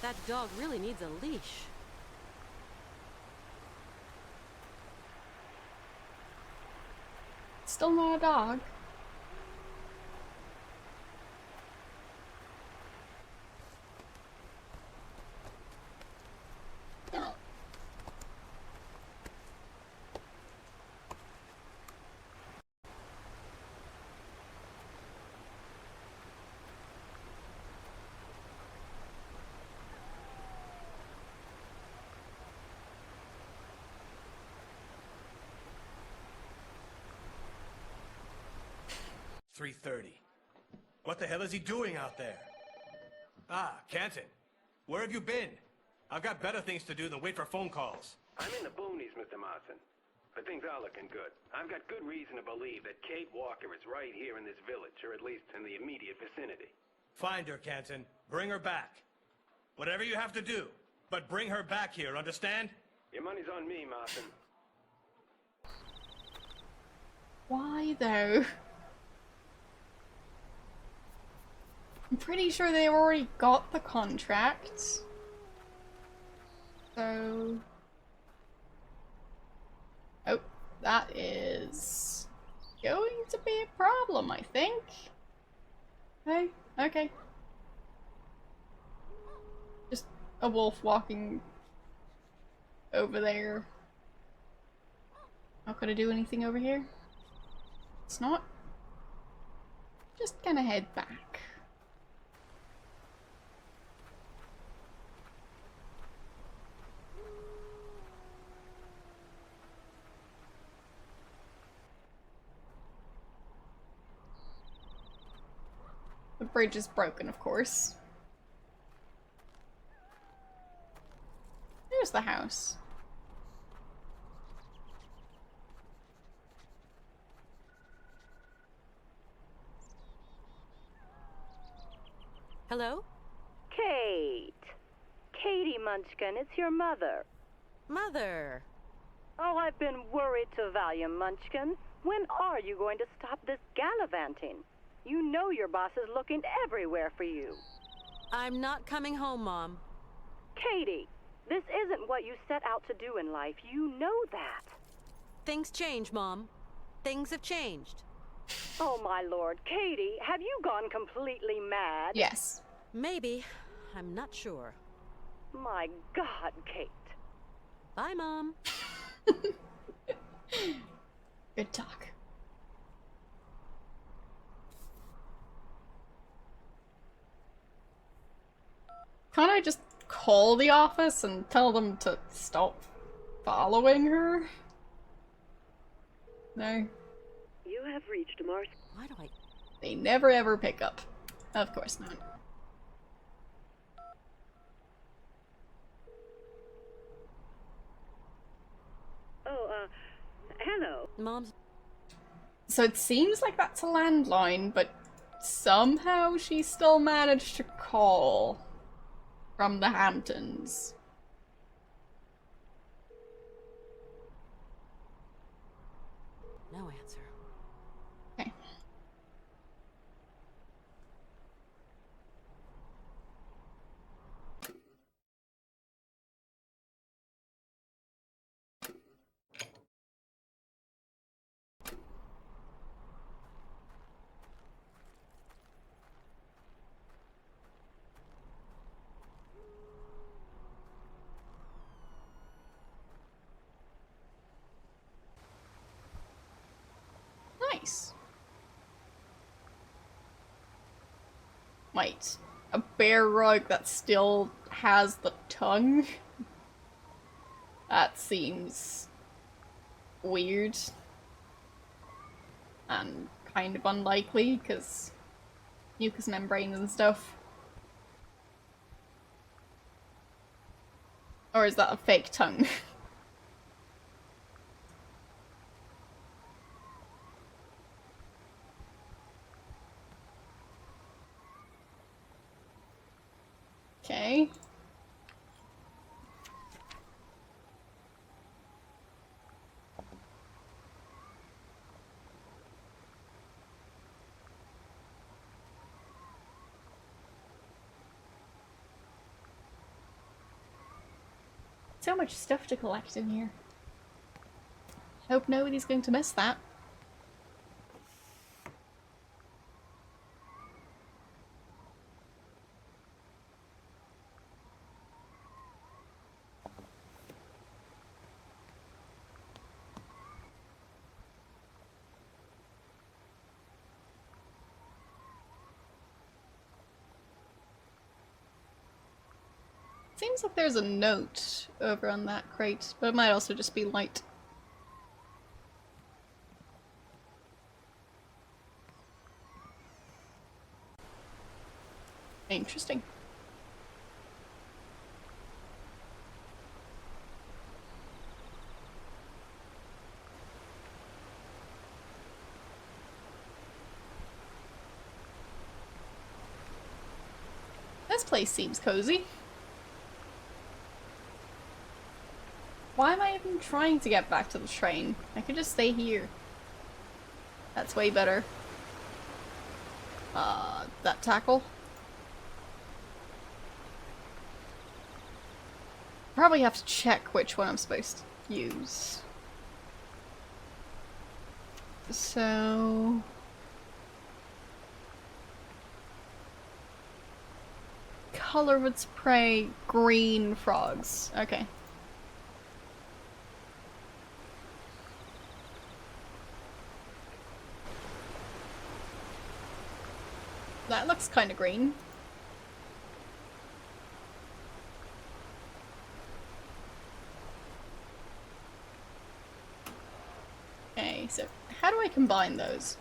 That dog really needs a leash. Still not a dog. .330. What the hell is he doing out there? Ah, Canton. Where have you been? I've got better things to do than wait for phone calls. I'm in the boonies, Mr. Martin. But things are looking good. I've got good reason to believe that Kate Walker is right here in this village, or at least in the immediate vicinity. Find her, Canton. Bring her back. Whatever you have to do, but bring her back here, understand? Your money's on me, Martin. Why though? I'm pretty sure they already got the contract. So... oh, that is going to be a problem, I think. Okay, okay. Just a wolf walking over there. Not gonna do anything over here. It's not. Just gonna head back. The bridge is broken, of course. There's the house. Hello? Kate. Katie Munchkin, it's your mother. Mother! Oh, I've been worried to Valium, Munchkin. When are you going to stop this gallivanting? You know your boss is looking everywhere for you. I'm not coming home, Mom. Katie, This isn't what you set out to do in life. You know that. Things change, Mom. Things have changed. Oh, my lord. Katie, have you gone completely mad? Yes. Maybe. I'm not sure. My God, Kate. Bye, Mom. Good talk. Can't I just call the office and tell them to stop following her? No. You have reached Mars. Why do I... They never ever pick up. Of course not. Oh, hello. Mom's... So it seems like that's a landline, but somehow she still managed to call from the Hamptons. No answer. Okay. Nice. Wait, a bear rug that still has the tongue? That seems weird. And kind of unlikely, because mucous membranes and stuff. Or is that a fake tongue? Okay. So much stuff to collect in here. Hope nobody's going to miss that. Seems like there's a note over on that crate, but it might also just be light. Interesting. This place seems cozy. Why am I even trying to get back to the train? I could just stay here. That's way better. That tackle? Probably have to check which one I'm supposed to use. So... color would spray green frogs. Okay. That looks kind of green. Okay, so how do I combine those?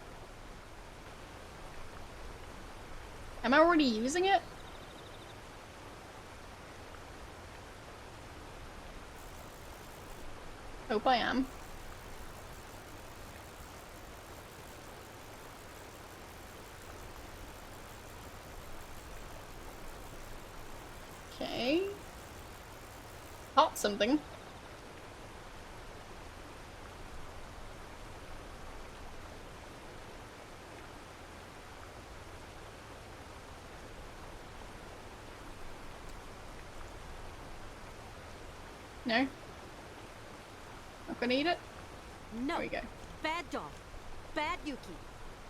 Am I already using it? Hope I am. Okay. Caught something. No? Not gonna eat it? No. There we go. Bad dog. Bad Yuki.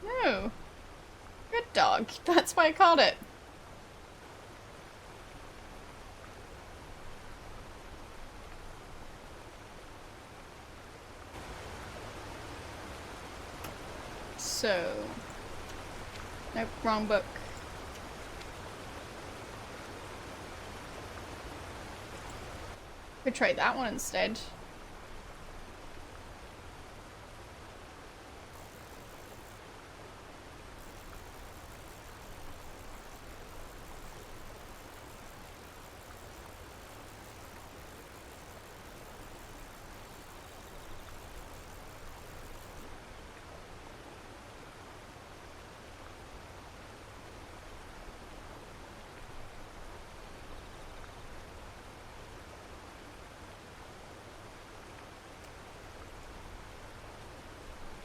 No. Good dog. That's why I called it. So... Nope, wrong book. Could try that one instead.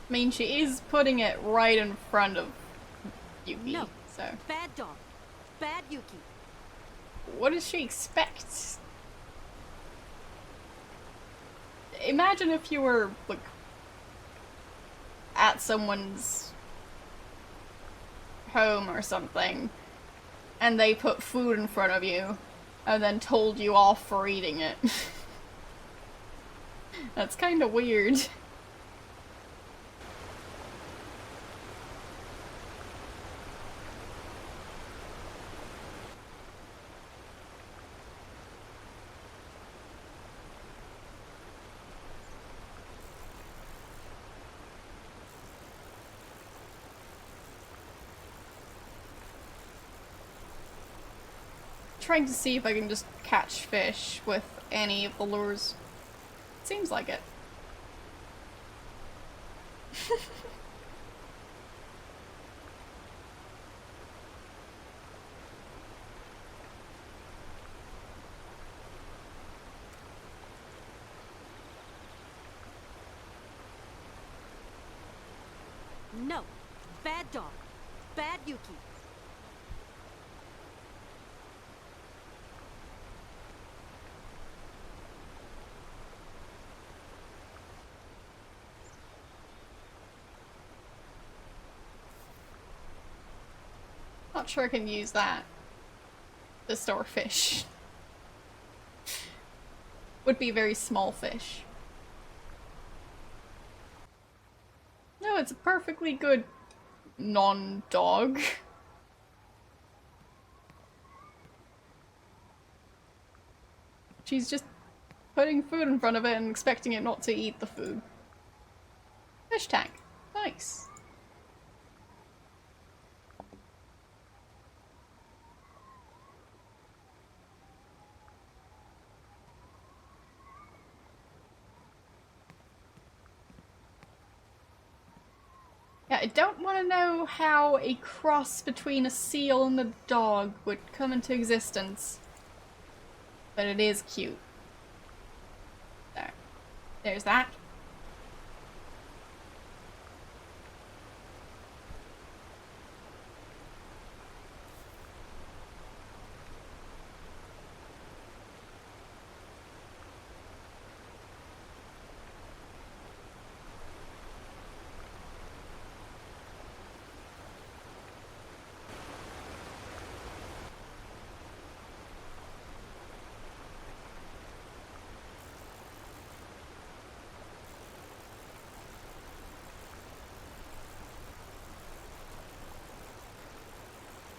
I mean, she is putting it right in front of Yuki, No. so... Bad dog. Bad Yuki. What does she expect? Imagine if you were, like, at someone's home or something, and they put food in front of you, and then told you off for eating it. That's kinda weird. Trying to see if I can just catch fish with any of the lures. Seems like it. No. Bad dog. Bad Yuki. Not sure I can use that to store fish. Would be very small fish. No, it's a perfectly good non-dog. She's just putting food in front of it and expecting it not to eat the food. Fish tank. Nice. Yeah, I don't want to know how a cross between a seal and a dog would come into existence. But it is cute. There. There's that.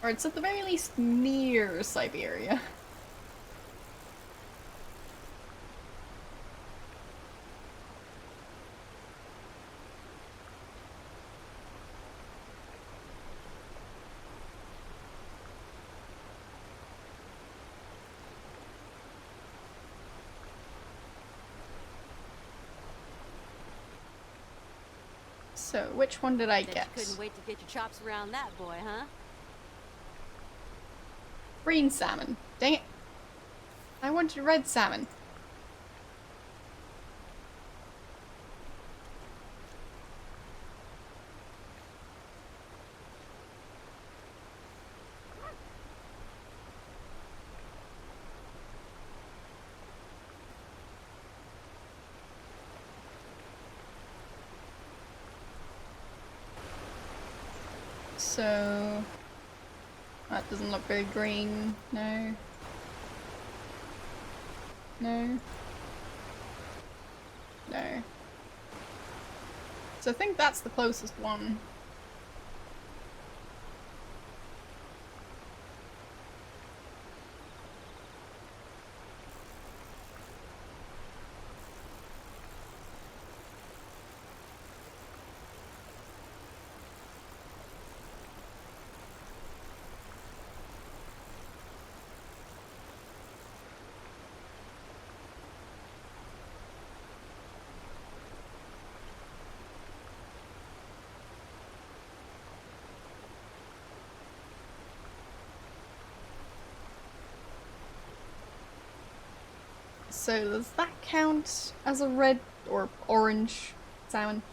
Or it's at the very least near Syberia. So, which one did I Bet get? you couldn't wait to get your chops around that boy, huh? Green salmon. Dang it. I wanted red salmon. So that doesn't look very green. No. No. No. So I think that's the closest one. So does that count as a red or orange salmon?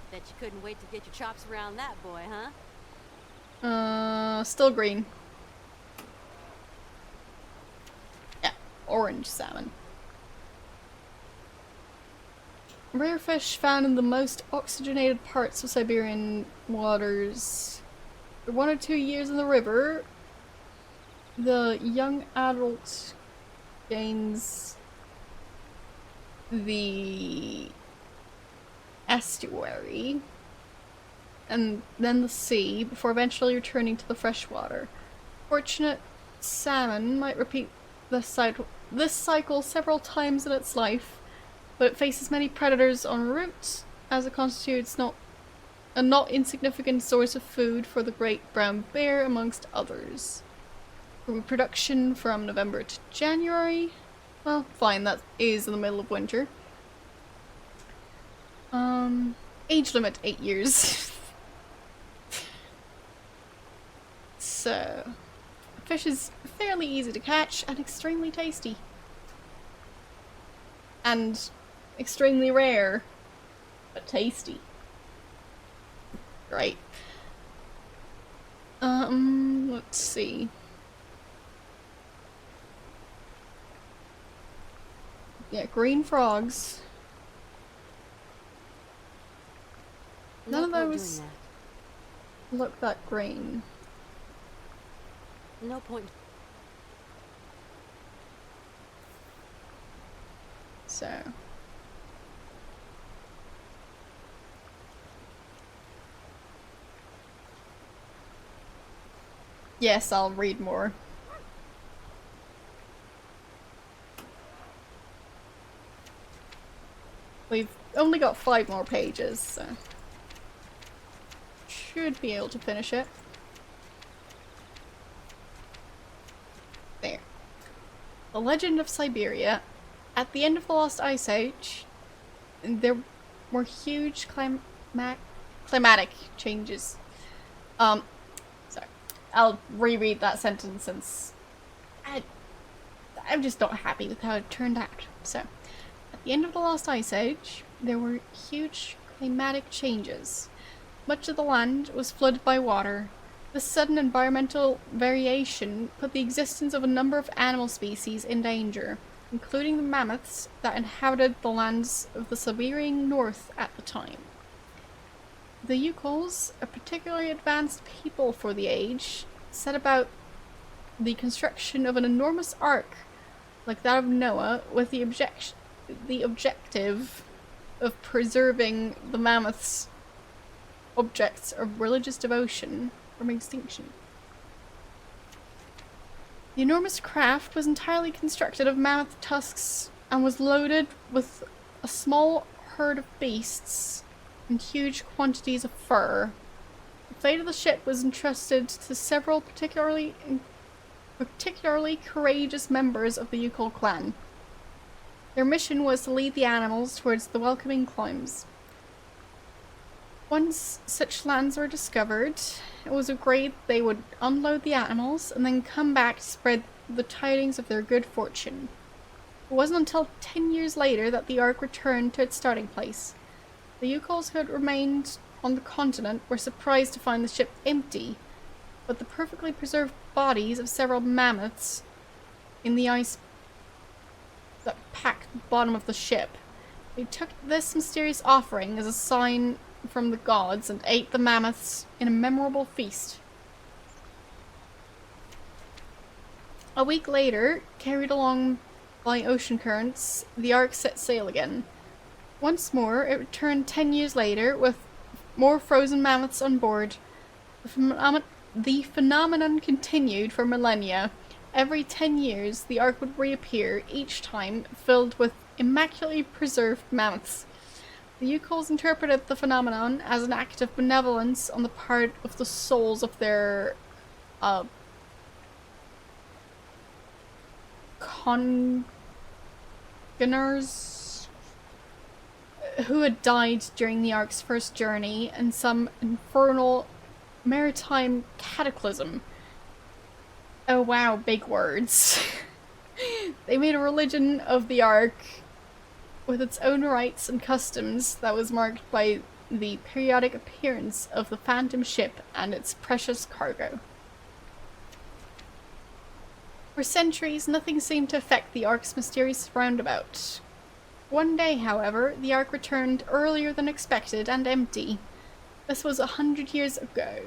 Bet you couldn't wait to get your chops around that boy, huh? Still green. Yeah, orange salmon. Rare fish found in the most oxygenated parts of Siberian waters. For 1 or 2 years in the river, the young adult gains the estuary and then the sea before eventually returning to the freshwater. Fortunate salmon might repeat this cycle several times in its life, but it faces many predators en route, as it constitutes a not insignificant source of food for the great brown bear, amongst others. Reproduction from November to January. Well, fine, that is in the middle of winter. Age limit 8 years. So, fish is fairly easy to catch and extremely tasty. And extremely rare, but tasty. Great. Let's see. Yeah, green frogs. None of those look that green. No point. So. Yes, I'll read more. We've only got 5 more pages, so should be able to finish it. There. The Legend of Syberia. At the end of the Lost Ice Age, there were huge climatic changes. Sorry. I'll reread that sentence since I'm just not happy with how it turned out. So, at the end of the Lost Ice Age, there were huge climatic changes. Much of the land was flooded by water. This sudden environmental variation put the existence of a number of animal species in danger, including the mammoths that inhabited the lands of the Siberian North at the time. The Yukols, a particularly advanced people for the age, set about the construction of an enormous ark like that of Noah with the objective of preserving the mammoths' objects of religious devotion from extinction. The enormous craft was entirely constructed of mammoth tusks and was loaded with a small herd of beasts and huge quantities of fur. The fate of the ship was entrusted to several particularly courageous members of the Yukol clan. Their mission was to lead the animals towards the welcoming climes. Once such lands were discovered, it was agreed they would unload the animals and then come back to spread the tidings of their good fortune. It wasn't until 10 years later that the ark returned to its starting place. The Yukols who had remained on the continent were surprised to find the ship empty, but the perfectly preserved bodies of several mammoths in the ice that packed the bottom of the ship. They took this mysterious offering as a sign from the gods and ate the mammoths in a memorable feast. A week later, carried along by ocean currents, the Ark set sail again. Once more, it returned 10 years later with more frozen mammoths on board. The phenomenon continued for millennia. Every 10 years, the Ark would reappear, each time filled with immaculately preserved mammoths. The Yukols interpreted the phenomenon as an act of benevolence on the part of the souls of their congeners who had died during the Ark's first journey in some infernal maritime cataclysm. Oh wow, big words. They made a religion of the Ark with its own rites and customs that was marked by the periodic appearance of the phantom ship and its precious cargo. For centuries, nothing seemed to affect the Ark's mysterious roundabout. One day, however, the Ark returned earlier than expected and empty. This was 100 years ago.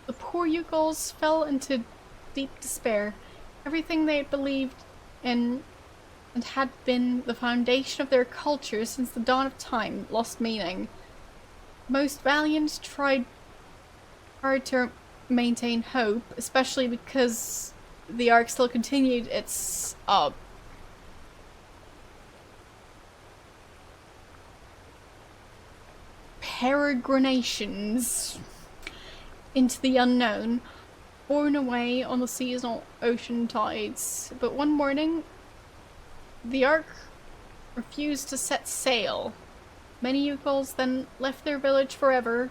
The poor Yukols fell into deep despair. Everything they had believed in and had been the foundation of their culture since the dawn of time lost meaning. Most valiant tried hard to maintain hope, especially because the Ark still continued its peregrinations into the unknown, borne away on the seasonal ocean tides. But one morning, the Ark refused to set sail. Many Yukols then left their village forever,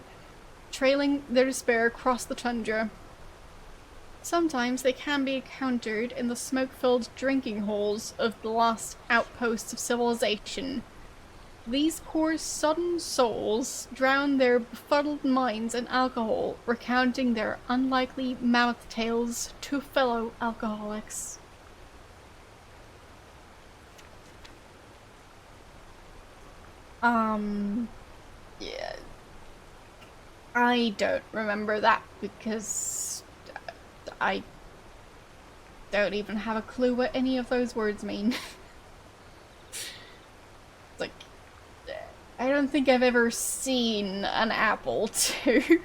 trailing their despair across the tundra. Sometimes they can be encountered in the smoke-filled drinking holes of the last outposts of civilization. These poor sodden souls drown their befuddled minds in alcohol, recounting their unlikely mammoth tales to fellow alcoholics. Yeah. I don't remember that because I don't even have a clue what any of those words mean. Like, I don't think I've ever seen an apple too.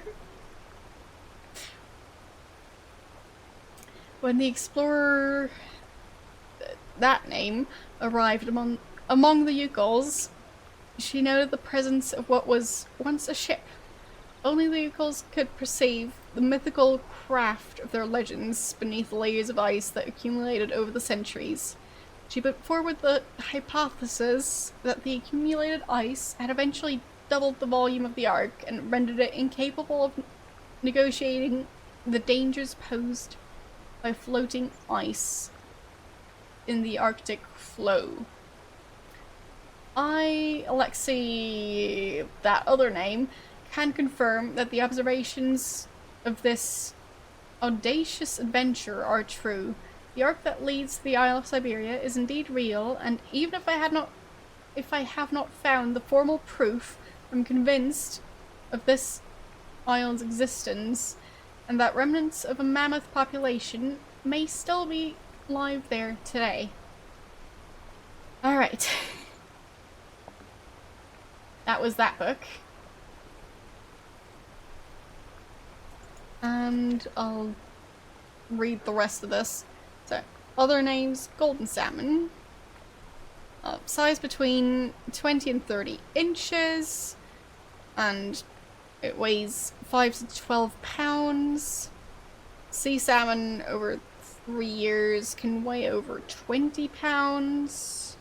When the explorer, that name, arrived among the Yukols, she noted the presence of what was once a ship. Only the Yukols could perceive the mythical craft of their legends beneath the layers of ice that accumulated over the centuries. She put forward the hypothesis that the accumulated ice had eventually doubled the volume of the Ark and rendered it incapable of negotiating the dangers posed by floating ice in the Arctic flow. Alexei, that other name, can confirm that the observations of this audacious adventure are true. The Ark that leads to the Isle of Syberia is indeed real, and even if I have not found the formal proof, I'm convinced of this island's existence, and that remnants of a mammoth population may still be alive there today. Alright. That was that book. And I'll read the rest of this. So, other names, golden salmon. Size between 20 and 30 inches. And it weighs 5 to 12 pounds. Sea salmon over 3 years can weigh over 20 pounds.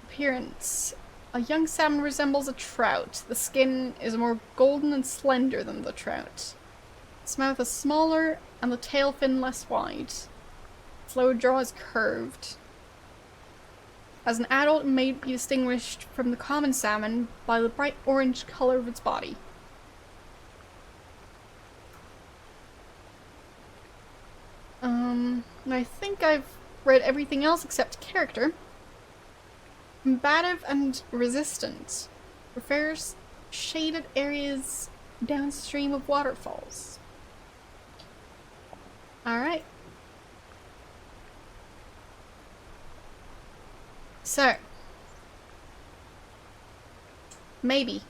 Appearance. A young salmon resembles a trout. The skin is more golden and slender than the trout. Its mouth is smaller and the tail fin less wide. Its lower jaw is curved. As an adult, it may be distinguished from the common salmon by the bright orange color of its body. I think I've read everything else except character. Combative and resistant. Prefers shaded areas downstream of waterfalls. Alright. So. Maybe.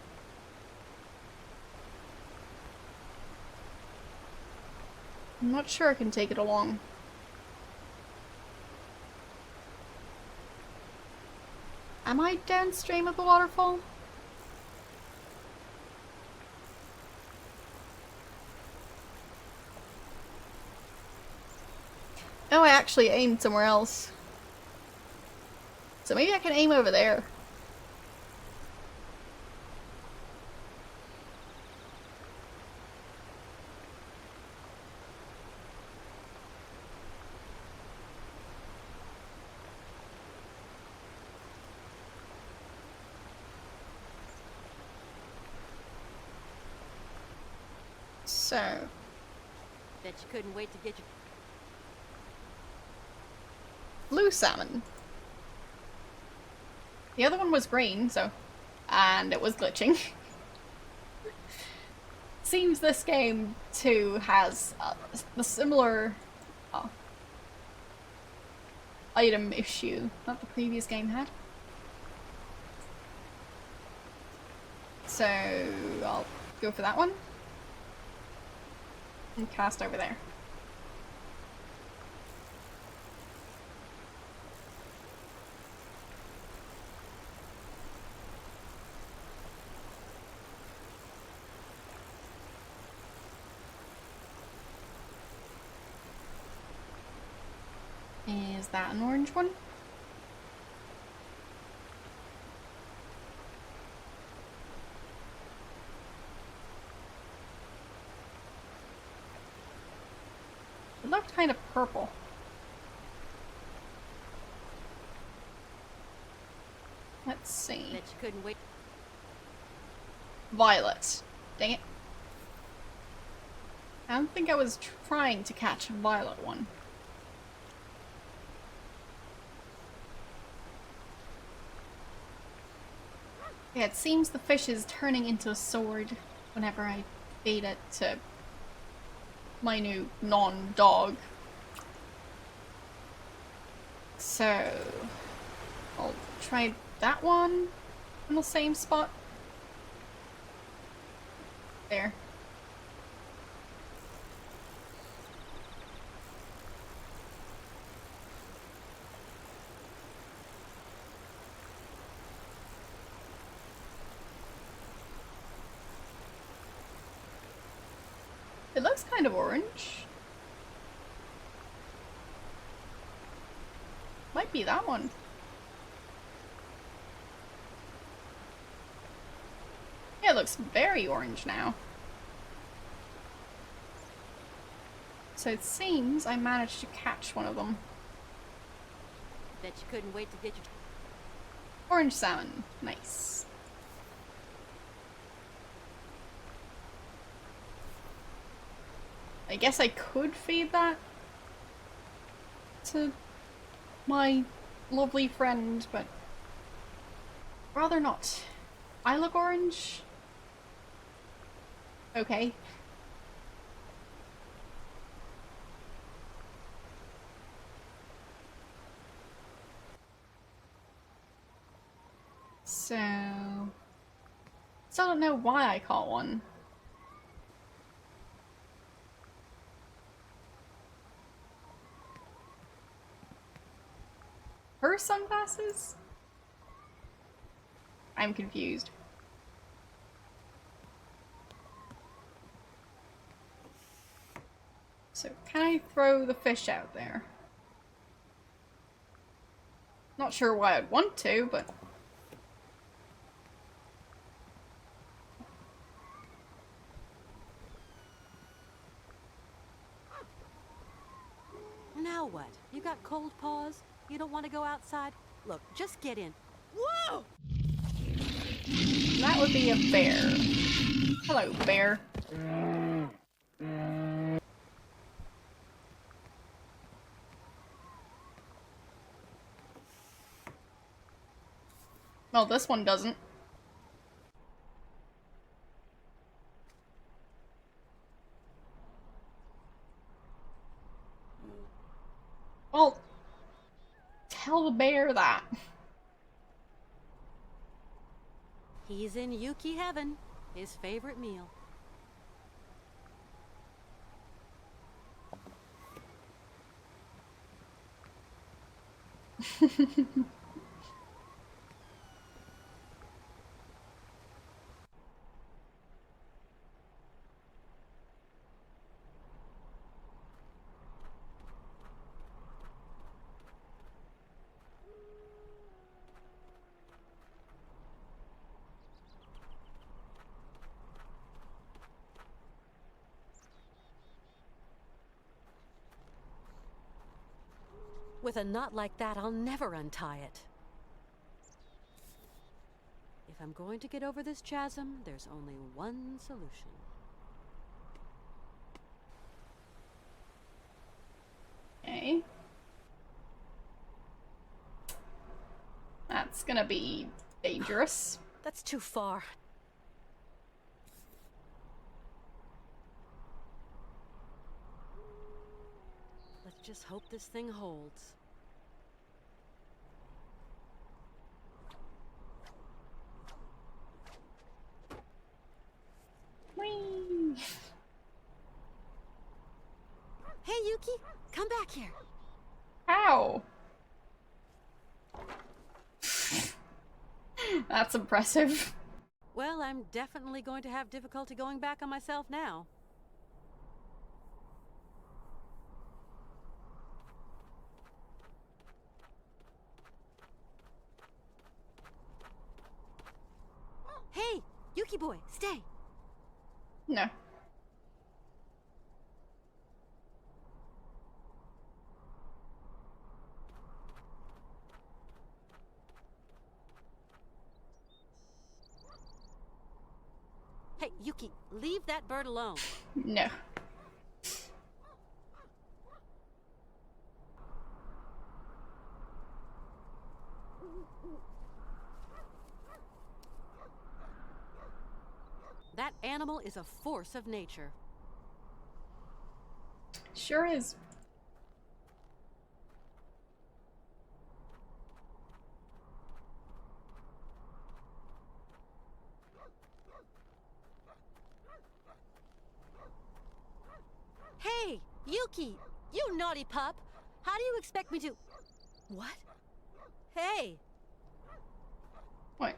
I'm not sure I can take it along. Am I downstream of the waterfall? Oh, I actually aimed somewhere else. So maybe I can aim over there. So. Bet you couldn't wait to get your... Blue salmon. The other one was green, so... And it was glitching. Seems this game, too, has the similar... item issue that the previous game had. So... I'll go for that one. And cast over there. Is that an orange one? It looked kind of purple. Let's see. Bet you couldn't wait. Violet. Dang it. I don't think I was trying to catch a violet one. Yeah, it seems the fish is turning into a sword whenever I feed it to my new non-dog. So, I'll try that one in the same spot. There. It looks kind of orange. Might be that one. Yeah, it looks very orange now. So it seems I managed to catch one of them. Bet you couldn't wait to get your... Orange salmon. Nice. I guess I could feed that to my lovely friend, but rather not. I look orange? Okay. So... Still don't know why I caught one. Her sunglasses? I'm confused. So can I throw the fish out there? Not sure why I'd want to, but... Now what? You got cold paws? You don't want to go outside? Look, just get in. Whoa! That would be a bear. Hello, bear. Well, this one doesn't. tell the bear that. He's in Yuki heaven, his favorite meal. With a knot like that, I'll never untie it. If I'm going to get over this chasm, there's only one solution. Okay. That's gonna be dangerous. That's too far. Let's just hope this thing holds. Whee! Hey, Yuki, come back here. Ow! That's impressive. Well, I'm definitely going to have difficulty going back on myself now. Hey, Yuki boy, stay. No. Hey, Yuki, leave that bird alone. No. That animal is a force of nature. Sure is. Hey, Yuki, you naughty pup. How do you expect me to... What? Hey. What?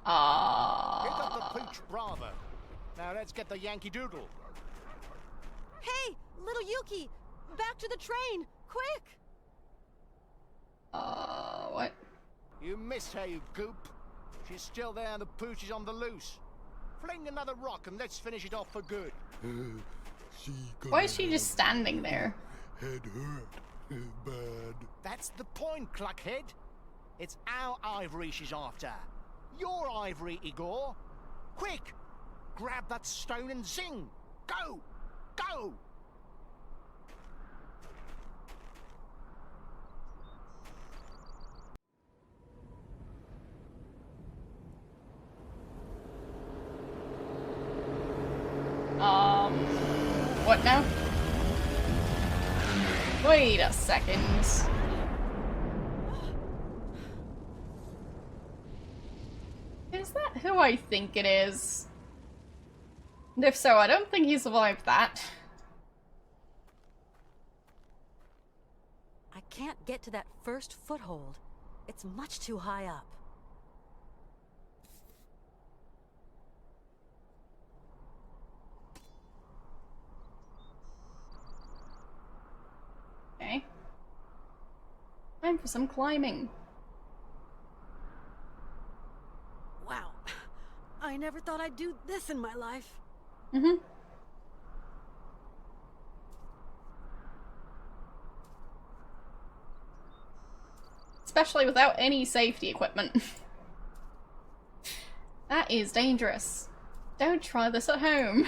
Pick up the Pooch Bravo. Now let's get the Yankee Doodle. Hey, little Yuki, back to the train, quick! What? You missed her, you goop. She's still there and the Pooch is on the loose. Fling another rock and let's finish it off for good. Why is she just standing there? Head hurt. Bad. That's the point, Cluckhead. It's our ivory she's after. Your ivory, Igor. Quick! Grab that stone and zing! Go! Go! What now? Wait a second. Is that who I think it is? And if so, I don't think he survived that. I can't get to that first foothold. It's much too high up. Okay. Time for some climbing. Wow. I never thought I'd do this in my life. Mm-hmm. Especially without any safety equipment. That is dangerous. Don't try this at home.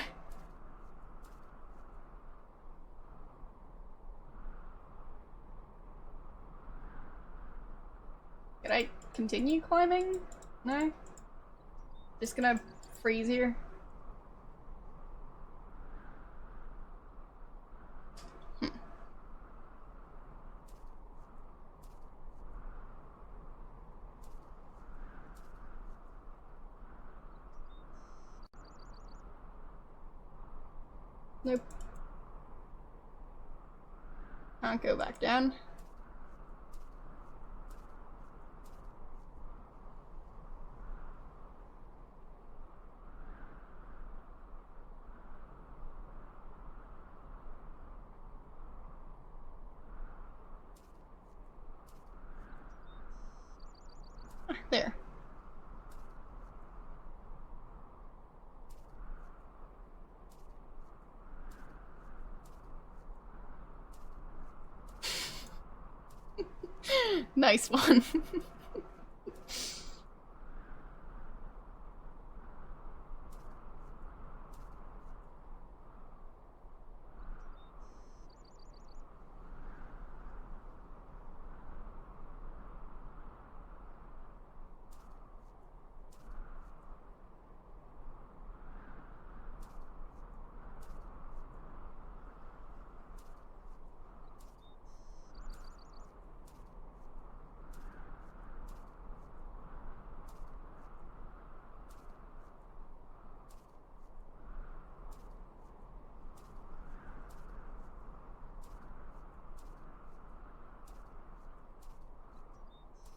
Could I continue climbing? No? Just gonna freeze here? Nope. Can't go back down. Ah, there. Nice one.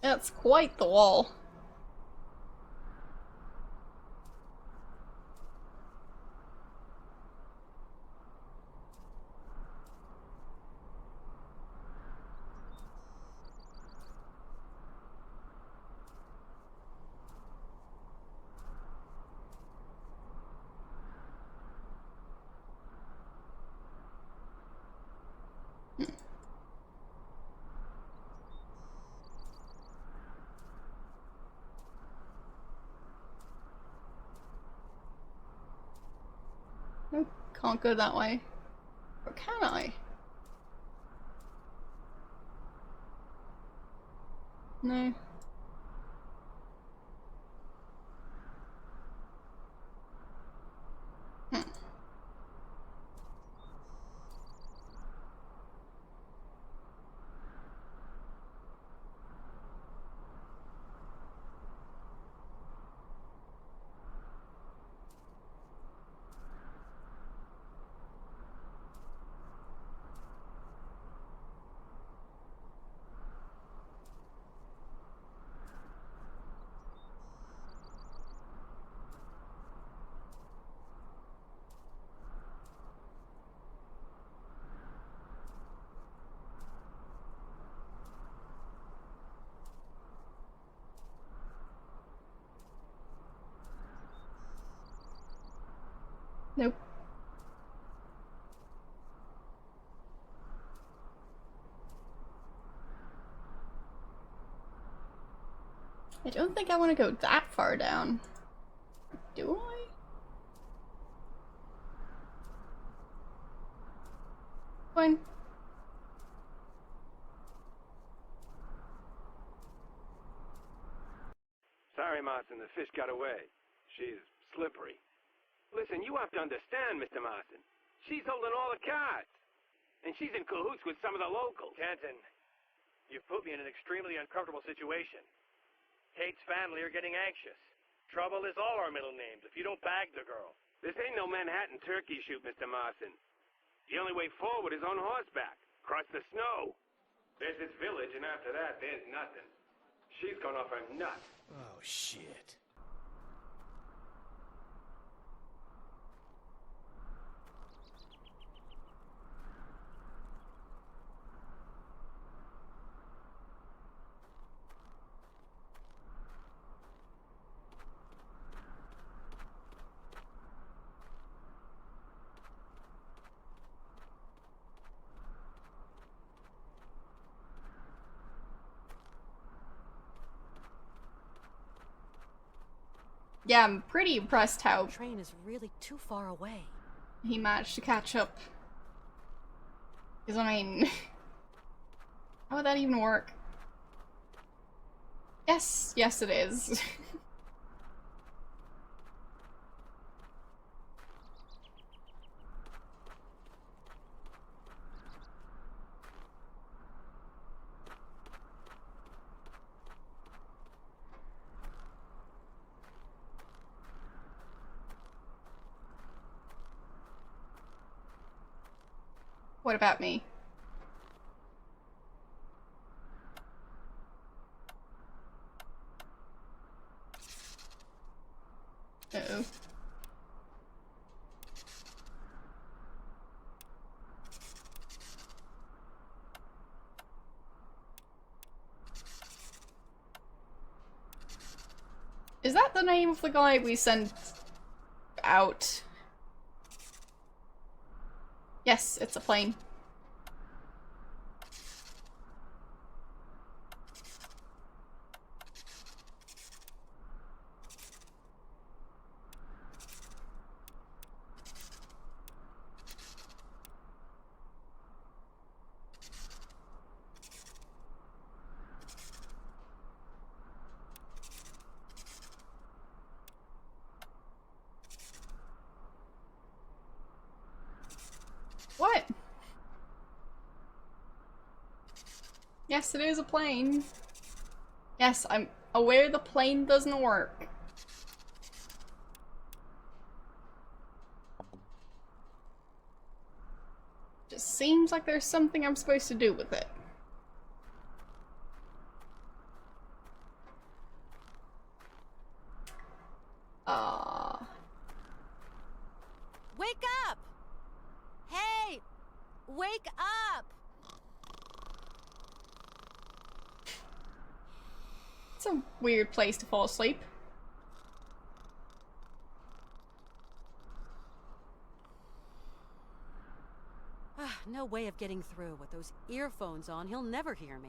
That's quite the wall. Nope, can't go that way. Or can I? No. Hmm. Nope. I don't think I want to go that far down. Do I? Fine. Sorry, Marston, the fish got away. She's slippery. Listen, you have to understand, Mr. Marston. She's holding all the cards. And she's in cahoots with some of the locals. Canton, you've put me in an extremely uncomfortable situation. Kate's family are getting anxious. Trouble is all our middle names if you don't bag the girl. This ain't no Manhattan turkey shoot, Mr. Marston. The only way forward is on horseback, across the snow. There's this village, and after that, there's nothing. She's gone off her nut. Oh, shit. Yeah, I'm pretty impressed how The train is really too far away. he managed to catch up. Because, I mean... how would that even work? Yes, yes it is. What about me? Uh-oh. Is that the name of the guy we sent out? Yes, it's a plane. What? Yes, it is a plane. Yes, I'm aware the plane doesn't work. Just seems like there's something I'm supposed to do with it. Wake up! Hey! Wake up! It's a weird place to fall asleep. No way of getting through. With those earphones on, he'll never hear me.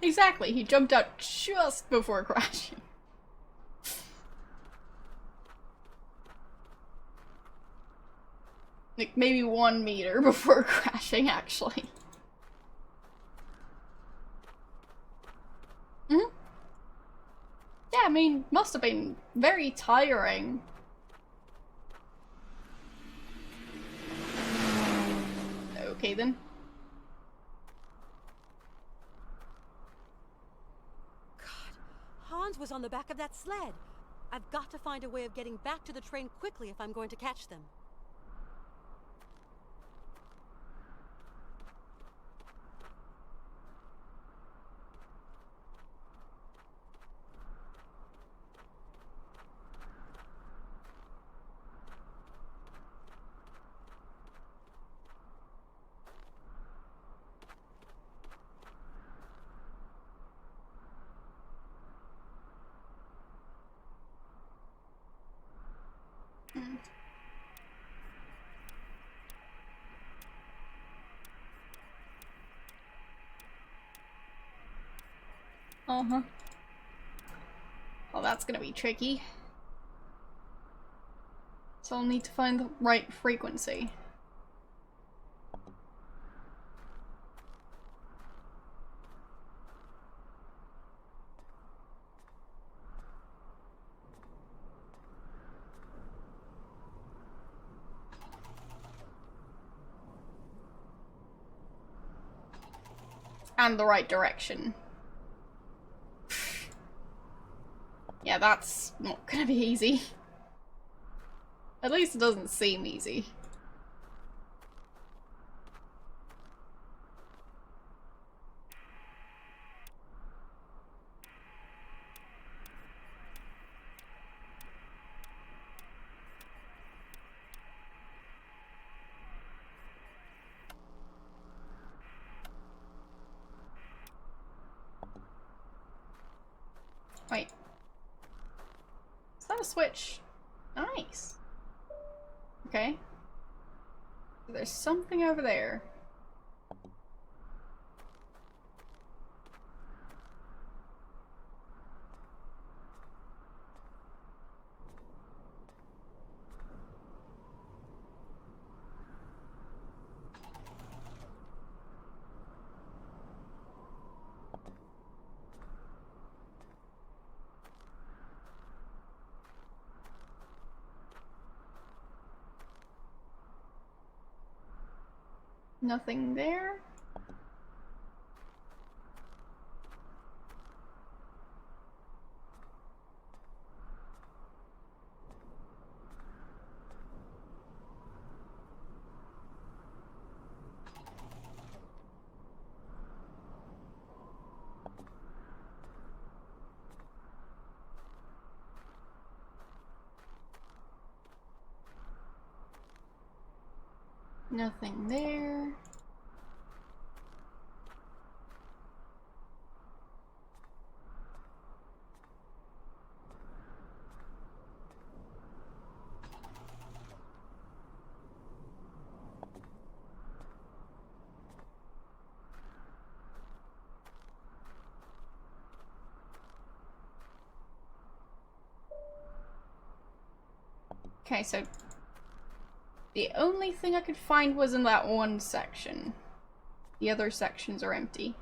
Exactly, he jumped out just before crashing. Like, maybe 1 meter before crashing, actually. Hmm? Yeah, I mean, must have been very tiring. Okay, then. Hans was on the back of that sled. I've got to find a way of getting back to the train quickly if I'm going to catch them. Uh-huh. Well, that's gonna be tricky. So I'll need to find the right frequency. And the right direction. Yeah, that's not gonna be easy. At least it doesn't seem easy. Wait. Is that a switch? Nice. Okay. There's something over there. Nothing there. Nothing there. Okay, so the only thing I could find was in that one section. The other sections are empty.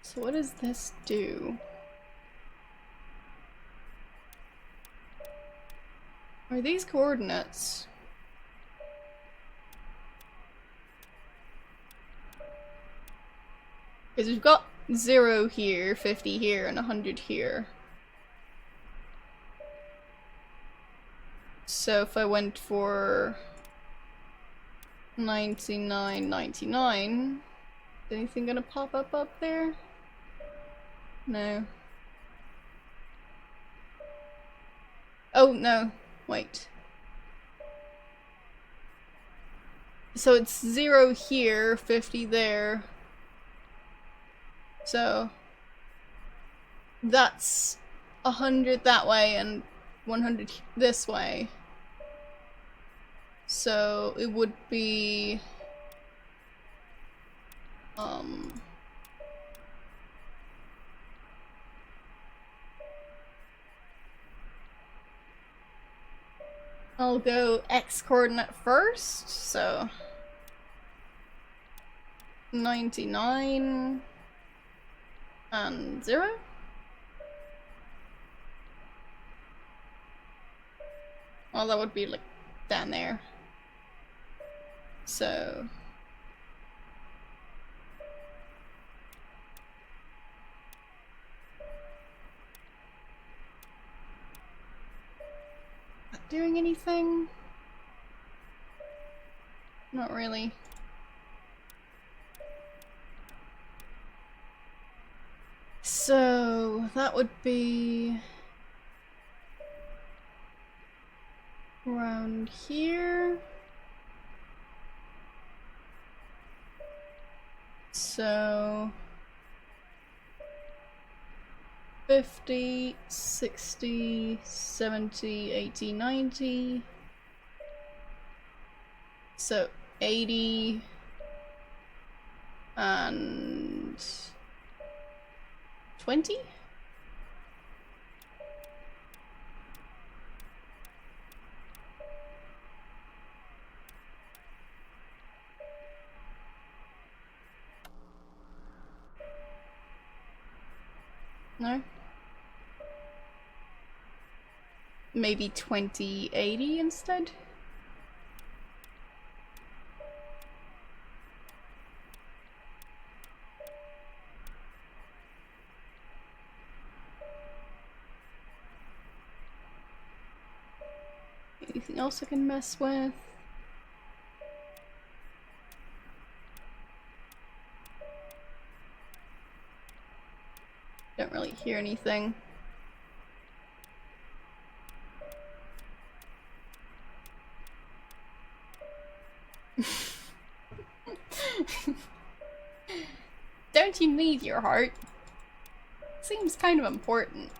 So what does this do? Are these coordinates? Because we've got 0 here, 50 here, and 100 here. So if I went for 99, 99, is anything gonna pop up there? No. Oh, no. Wait. So it's 0 here, 50 there. So that's 100 that way and 100 this way. So it would be I'll go X coordinate first, so 99 and 0. Well, that would be like down there. So not doing anything? Not really. So that would be around here. So 50, 60, 70, 80, 90. So 80 and 20? No? Maybe 2080 instead? Anything else I can mess with? Don't really hear anything. Don't you need your heart? Seems kind of important.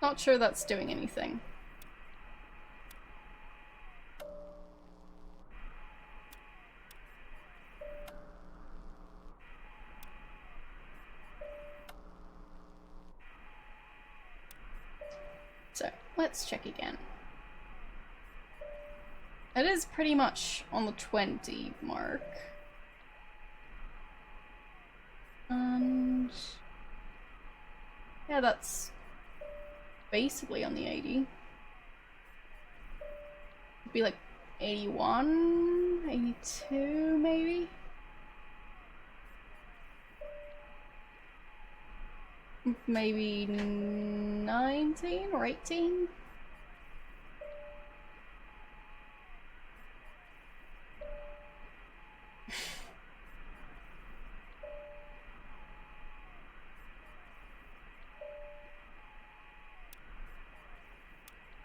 Not sure that's doing anything. So, let's check again. It is pretty much on the 20 mark. And yeah, that's basically on the 80. It'd be like 81, 82 maybe? Maybe 19 or 18?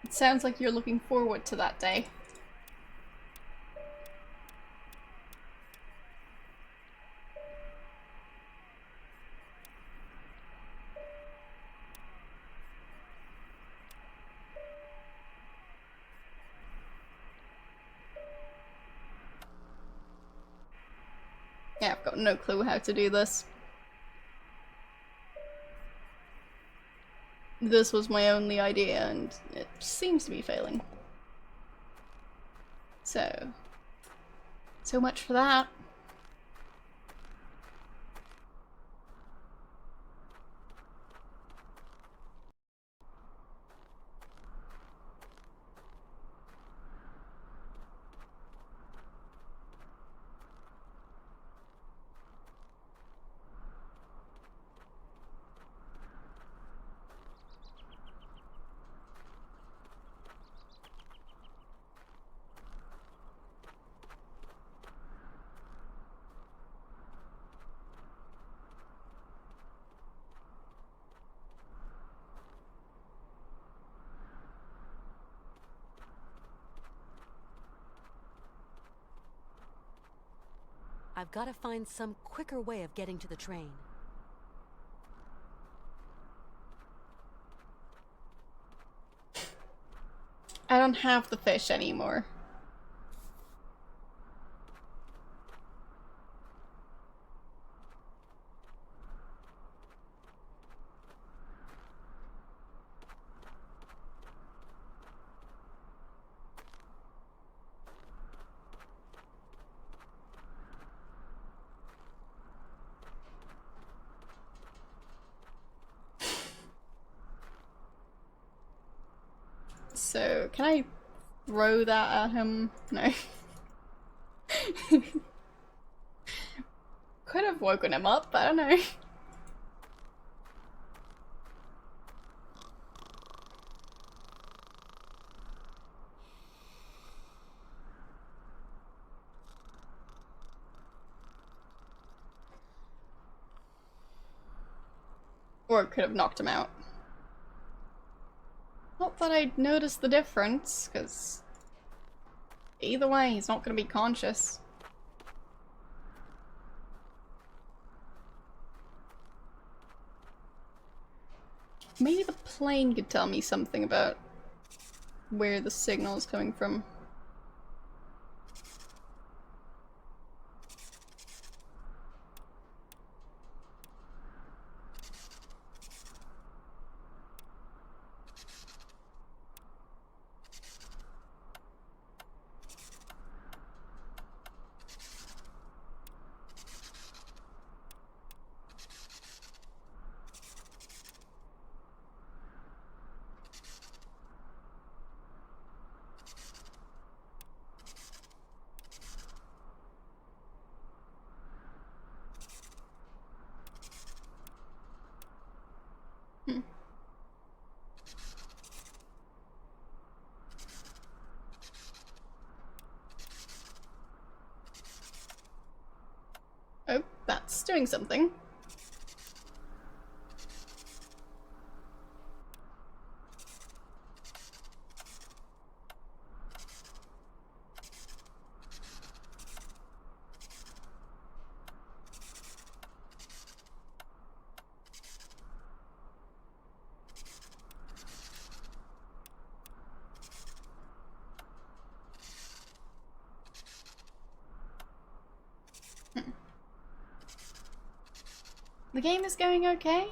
It sounds like you're looking forward to that day. Yeah, I've got no clue how to do this. This was my only idea, and it seems to be failing. So much for that. I've got to find some quicker way of getting to the train. I don't have the fish anymore. So, can I throw that at him? No. Could have woken him up, I don't know. Or it could have knocked him out. Not that I'd notice the difference, because either way, he's not going to be conscious. Maybe the plane could tell me something about where the signal is coming from. Oh, that's doing something. The game is going okay.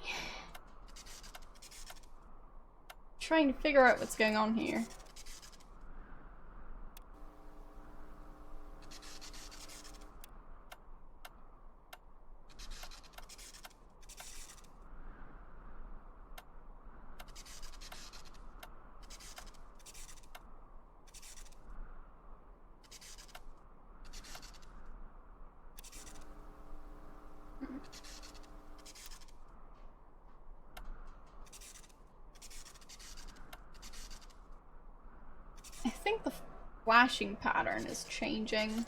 Trying to figure out what's going on here. I think the flashing pattern is changing.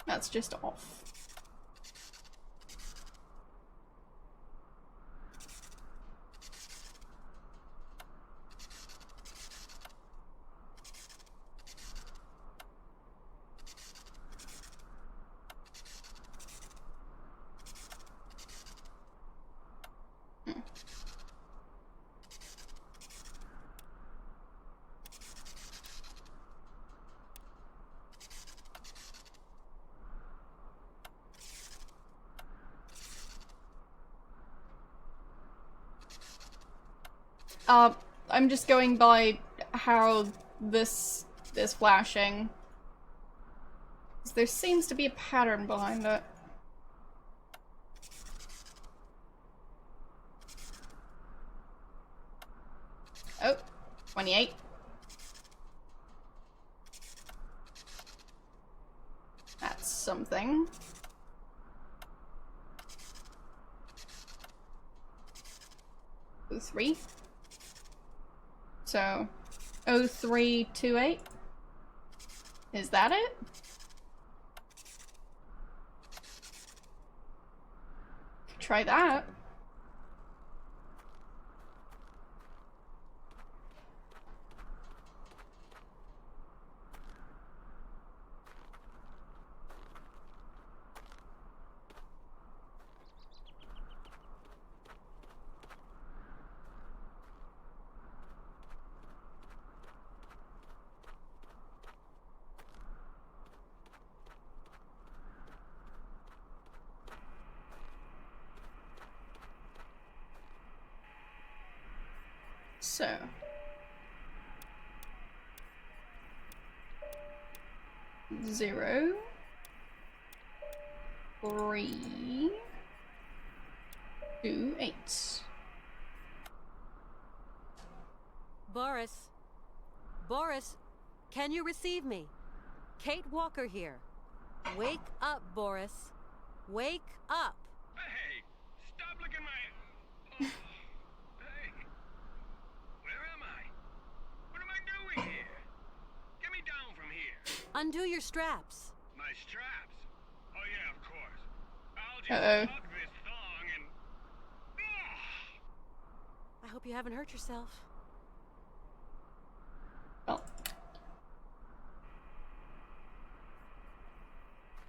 That's just off. I'm just going by how this is flashing. There seems to be a pattern behind it. Oh, 28. That's something. O3. So, 0328. Is that it? Try that. So. Zero. 3. 2, 8. Boris. Boris, can you receive me? Kate Walker here. Wake up, Boris. Wake up. Hey, stop looking my... Oh. Hey, where am I? What am I doing here? Get me down from here. Undo your straps. My straps? Oh yeah, of course. I'll just tug this thong and... I hope you haven't hurt yourself. Well.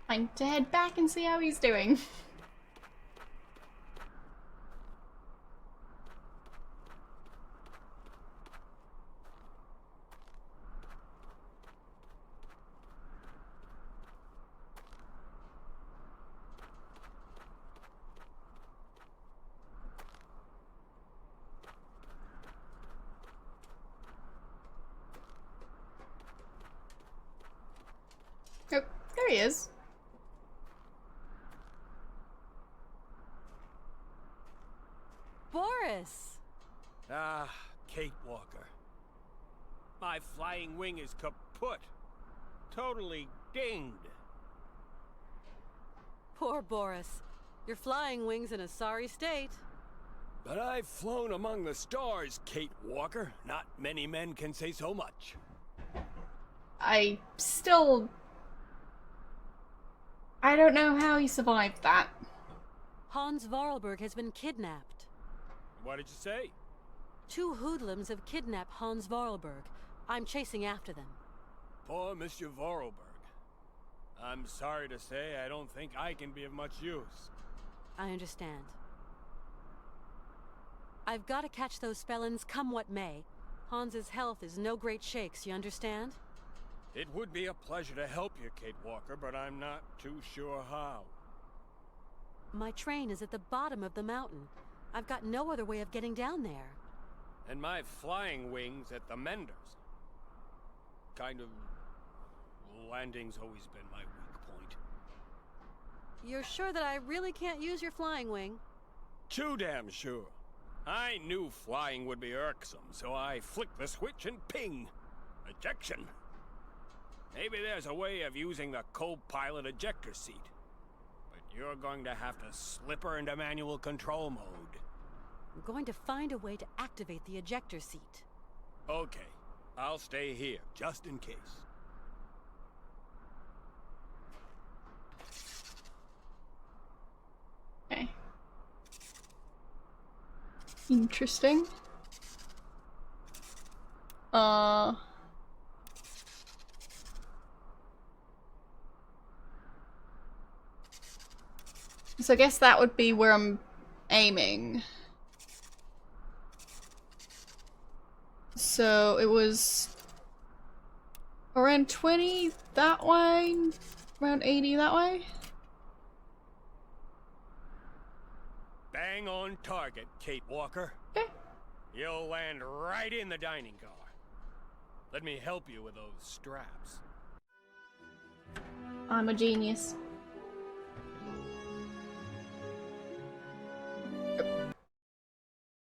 Time to head back and see how he's doing. Oh, there he is. Boris! Ah, Kate Walker. My flying wing is kaput. Totally dinged. Poor Boris. Your flying wing's in a sorry state. But I've flown among the stars, Kate Walker. Not many men can say so much. I still I don't know how he survived that. Hans Vorarlberg has been kidnapped. What did you say? 2 hoodlums have kidnapped Hans Vorarlberg. I'm chasing after them. Poor Monsieur Vorarlberg. I'm sorry to say I don't think I can be of much use. I understand. I've got to catch those felons come what may. Hans's health is no great shakes, you understand? It would be a pleasure to help you, Kate Walker, but I'm not too sure how. My train is at the bottom of the mountain. I've got no other way of getting down there. And my flying wings at the Menders. Kind of... landing's always been my weak point. You're sure that I really can't use your flying wing? Too damn sure. I knew flying would be irksome, so I flicked the switch and ping! Ejection. Maybe there's a way of using the co-pilot ejector seat. But you're going to have to slip her into manual control mode. I'm going to find a way to activate the ejector seat. Okay, I'll stay here, just in case. Okay. Interesting. So I guess that would be where I'm aiming. So it was around 20 that way, around 80 that way. Bang on target, Kate Walker. Okay. You'll land right in the dining car. Let me help you with those straps. I'm a genius.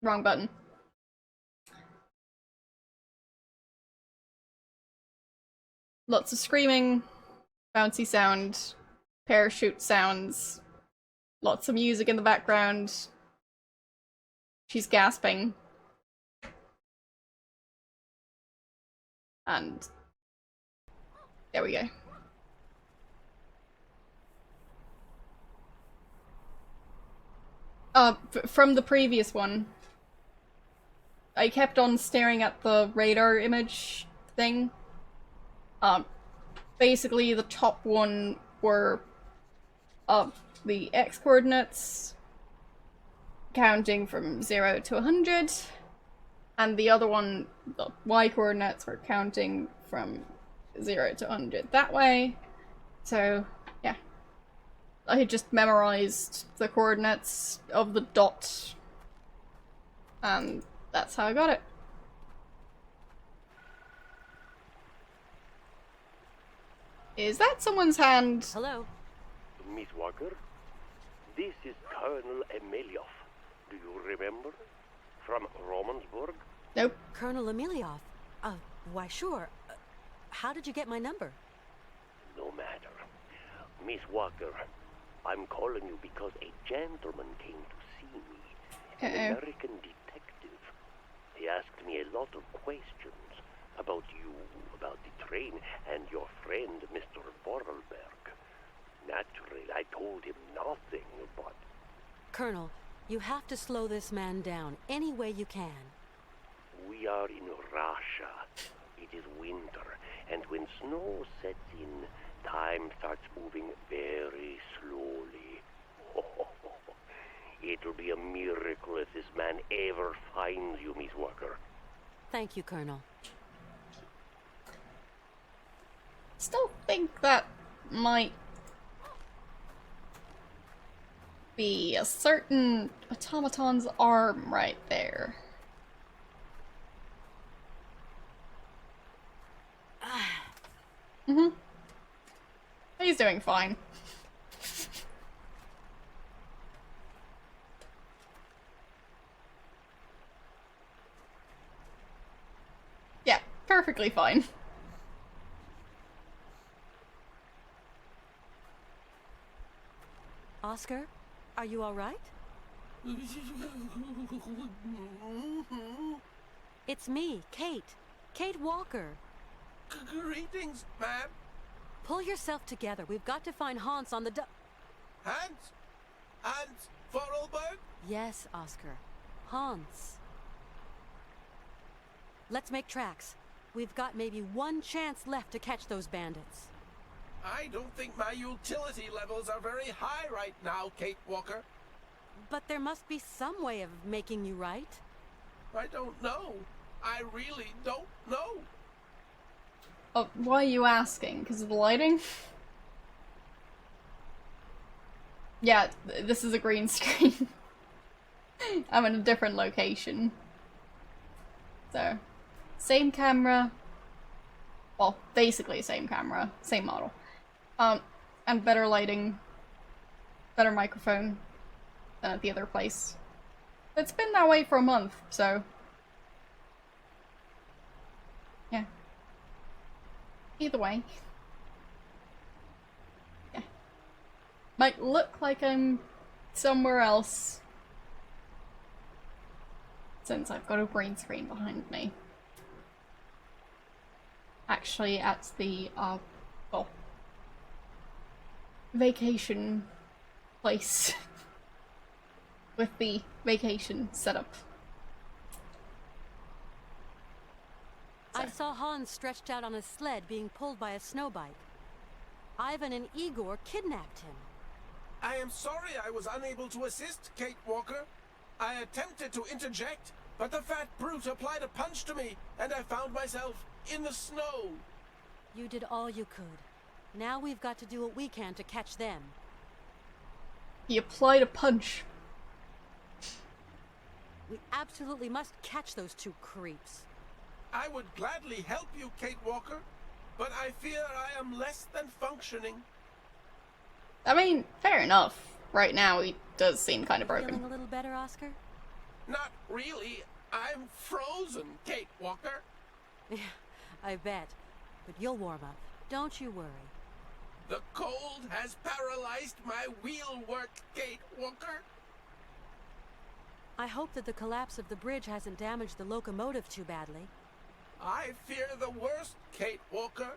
Wrong button. Lots of screaming, bouncy sound, parachute sounds, lots of music in the background. She's gasping. And there we go. From the previous one, I kept on staring at the radar image thing. Basically the top one were the X coordinates counting from 0 to 100, and the other one, the Y coordinates, were counting from 0 to 100 that way. So yeah, I had just memorized the coordinates of the dot, and that's how I got it. Is that someone's hand? Hello? Miss Walker, this is Colonel Emeliov. Do you remember? From Romansburg? Nope. Colonel Emeliov? Why sure. How did you get my number? No matter. Miss Walker, I'm calling you because a gentleman came to see me. An American detective. He asked me a lot of questions about you, about the train, and your friend, Mr. Vorarlberg. Naturally, I told him nothing, but... Colonel, you have to slow this man down any way you can. We are in Russia. It is winter, and when snow sets in, time starts moving very slowly. It'll be a miracle if this man ever finds you, Miss Walker. Thank you, Colonel. Still think that might be a certain automaton's arm right there. Mm-hmm. He's doing fine. Yeah, perfectly fine. Oscar, are you all right? It's me, Kate. Kate Walker. Greetings, ma'am. Pull yourself together. We've got to find Hans on the Hans? Hans Vorarlberg? Yes, Oscar. Hans. Let's make tracks. We've got maybe one chance left to catch those bandits. I don't think my utility levels are very high right now, Kate Walker. But there must be some way of making you right. I don't know. I really don't know. Oh, why are you asking? Because of the lighting? Yeah, this is a green screen. I'm in a different location. So, same camera. Well, basically same camera, same model. And better lighting, better microphone than at the other place. It's been that way for a month, so... yeah. Either way. Yeah. Might look like I'm somewhere else, since I've got a green screen behind me. Actually, at the, well, vacation place with the vacation setup. I saw Hans stretched out on a sled being pulled by a snowbike. Ivan and Igor kidnapped him. I am sorry I was unable to assist, Kate Walker. I attempted to interject, but the fat brute applied a punch to me, and I found myself in the snow. You did all you could. Now we've got to do what we can to catch them. He applied a punch. We absolutely must catch those two creeps. I would gladly help you, Kate Walker, but I fear I am less than functioning. I mean, fair enough. Right now, he does seem kind of broken. Feeling a little better, Oscar? Not really. I'm frozen, Kate Walker. Yeah, I bet. But you'll warm up. Don't you worry. The cold has paralyzed my wheel work, Kate Walker. I hope that the collapse of the bridge hasn't damaged the locomotive too badly. I fear the worst, Kate Walker.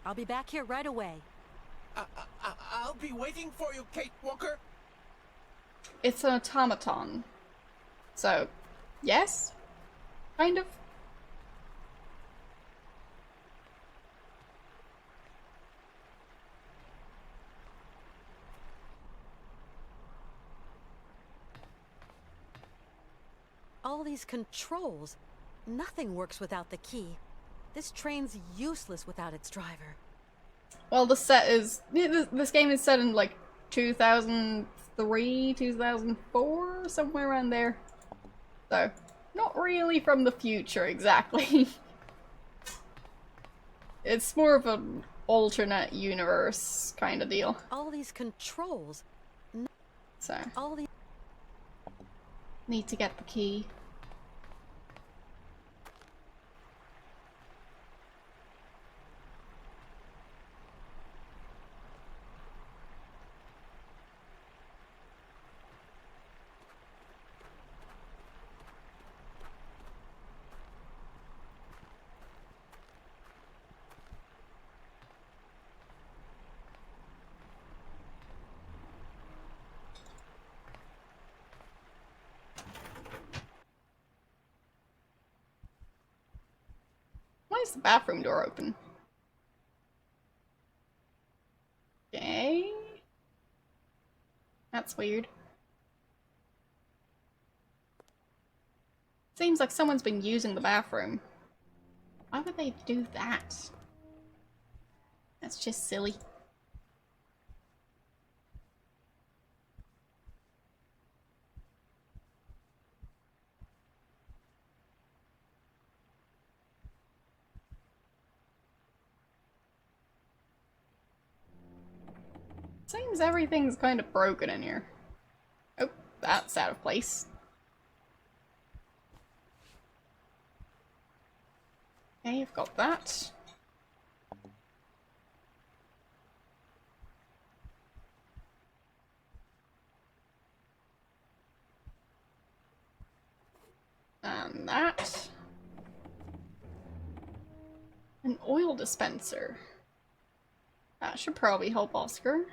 I'll be back here right away. I'll be waiting for you, Kate Walker. It's an automaton. So, yes? Kind of? All these controls. Nothing works without the key. This train's useless without its driver. Well, the set is... this game is set in, like, 2003, 2004, somewhere around there. So, not really from the future, exactly. It's more of an alternate universe kind of deal. All these controls. So, All these... need to get the key. Why is the bathroom door open? Okay. That's weird. Seems like someone's been using the bathroom. Why would they do that? That's just silly. Seems everything's kind of broken in here. Oh, that's out of place. Okay, I've got that. And that. An oil dispenser. That should probably help Oscar.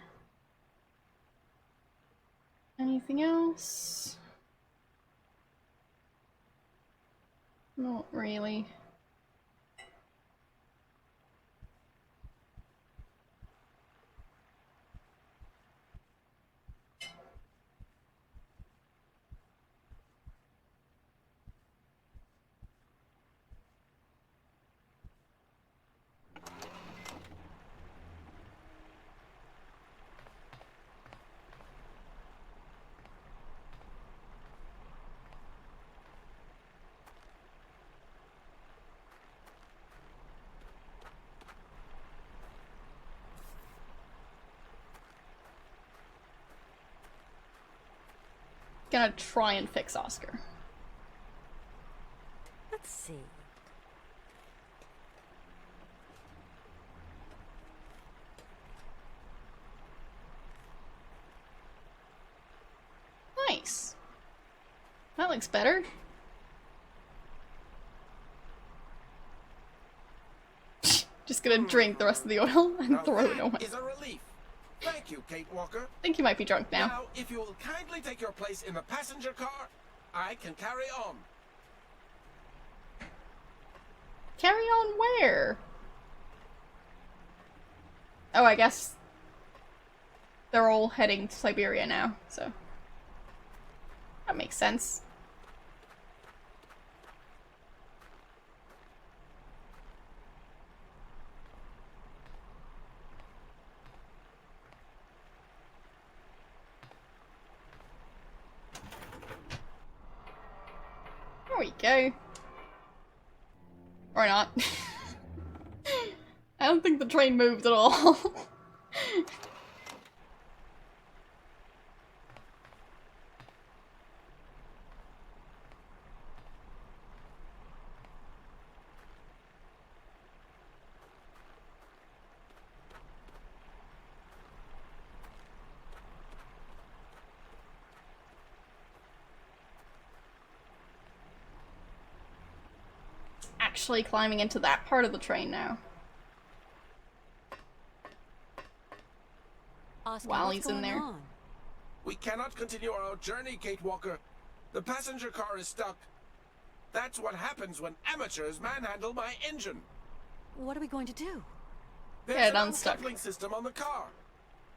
Anything else? Not really. Gonna try and fix Oscar. Let's see. Nice. That looks better. Just gonna drink the rest of the oil and Now throw it that away. is a relief. Thank you, Kate Walker. I think you might be drunk now. Now, if you will kindly take your place in the passenger car, I can carry on. Carry on where? Oh, I guess they're all heading to Siberia now, so that makes sense. There we go. Or not. I don't think the train moved at all. Actually climbing into that part of the train now. Oscar, While what's he's in going there. on? We cannot continue our journey, Kate Walker. The passenger car is stuck. That's what happens when amateurs manhandle my engine. What are we going to do? There's Get an unstuck. uncoupling system on the car.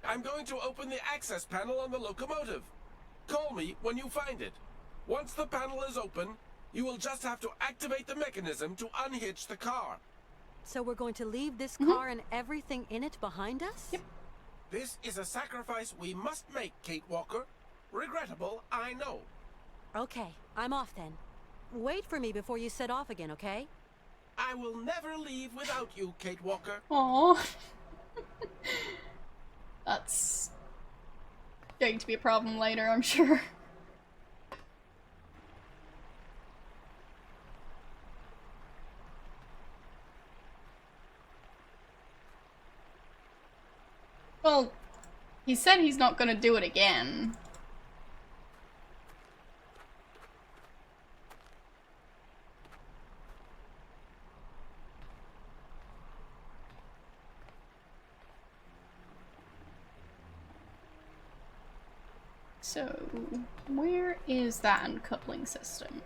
I'm going to open the access panel on the locomotive. Call me when you find it. Once the panel is open, you will just have to activate the mechanism to unhitch the car. So we're going to leave this car and everything in it behind us? Yep. This is a sacrifice we must make, Kate Walker. Regrettable, I know. Okay, I'm off then. Wait for me before you set off again, okay? I will never leave without you, Kate Walker. Aww. That's going to be a problem later, I'm sure. Well, he said he's not gonna do it again. So, where is that uncoupling system?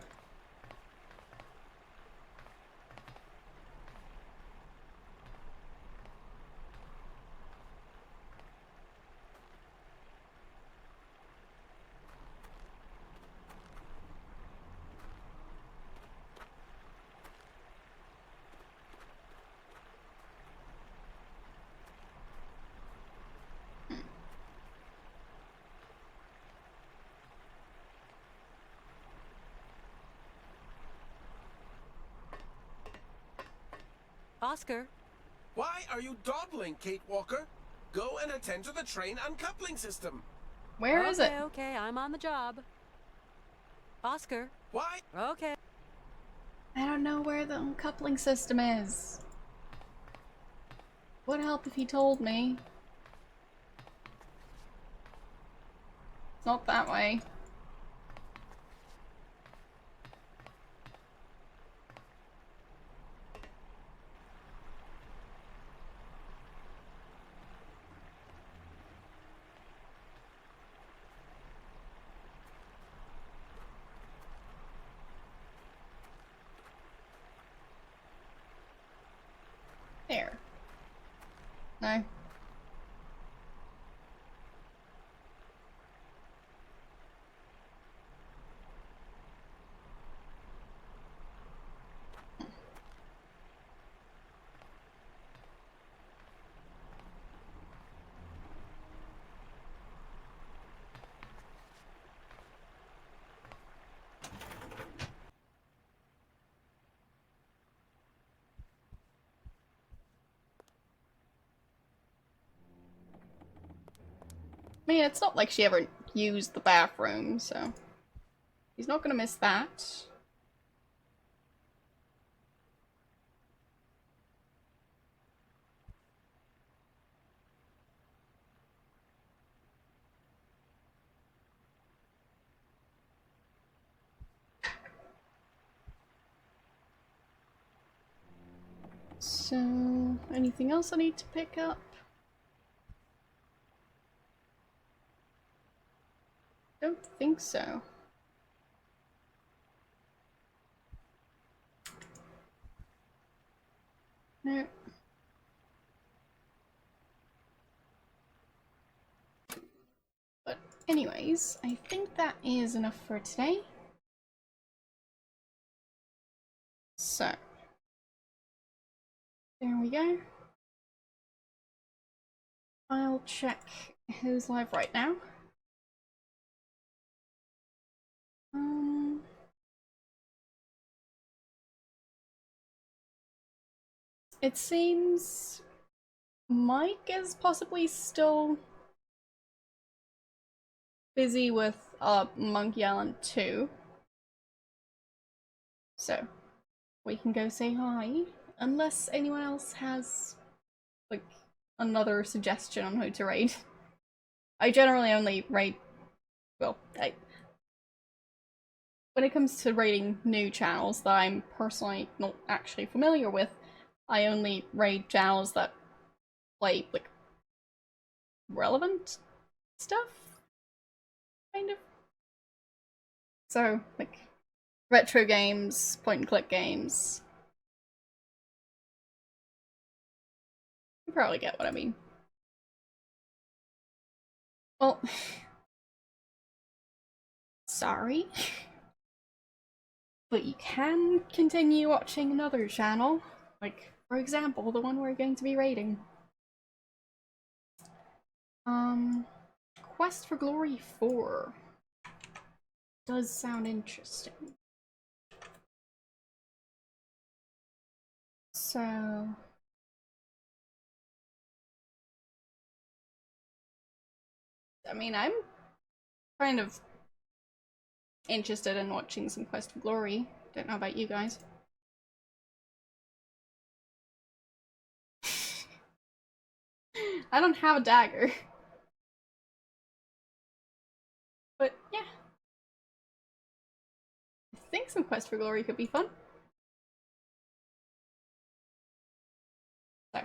Oscar? Why are you dawdling, Kate Walker? Go and attend to the train uncoupling system. Where is it? Okay, I'm on the job. Oscar? Why? Okay. I don't know where the uncoupling system is. Would help if he told me. It's not that way. There. No. I mean, it's not like she ever used the bathroom, so he's not gonna miss that. So, anything else I need to pick up? Don't think so. No. But anyways, I think that is enough for today. So, there we go. I'll check who's live right now. It seems Mike is possibly still busy with Monkey Island 2. So, we can go say hi. Unless anyone else has, like, another suggestion on who to raid. I generally only raid... Well, when it comes to raiding new channels that I'm personally not actually familiar with, I only raid channels that play, like, relevant stuff? Kind of. So, like, retro games, point-and-click games. You probably get what I mean. Well, sorry. But you can continue watching another channel. Like, for example, the one we're going to be raiding. Quest for Glory 4. Does sound interesting. So... I mean, I'm kind of interested in watching some Quest for Glory. Don't know about you guys. I don't have a dagger. But yeah. I think some Quest for Glory could be fun. So,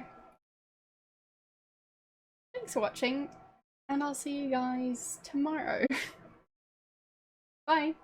thanks for watching, and I'll see you guys tomorrow. Bye!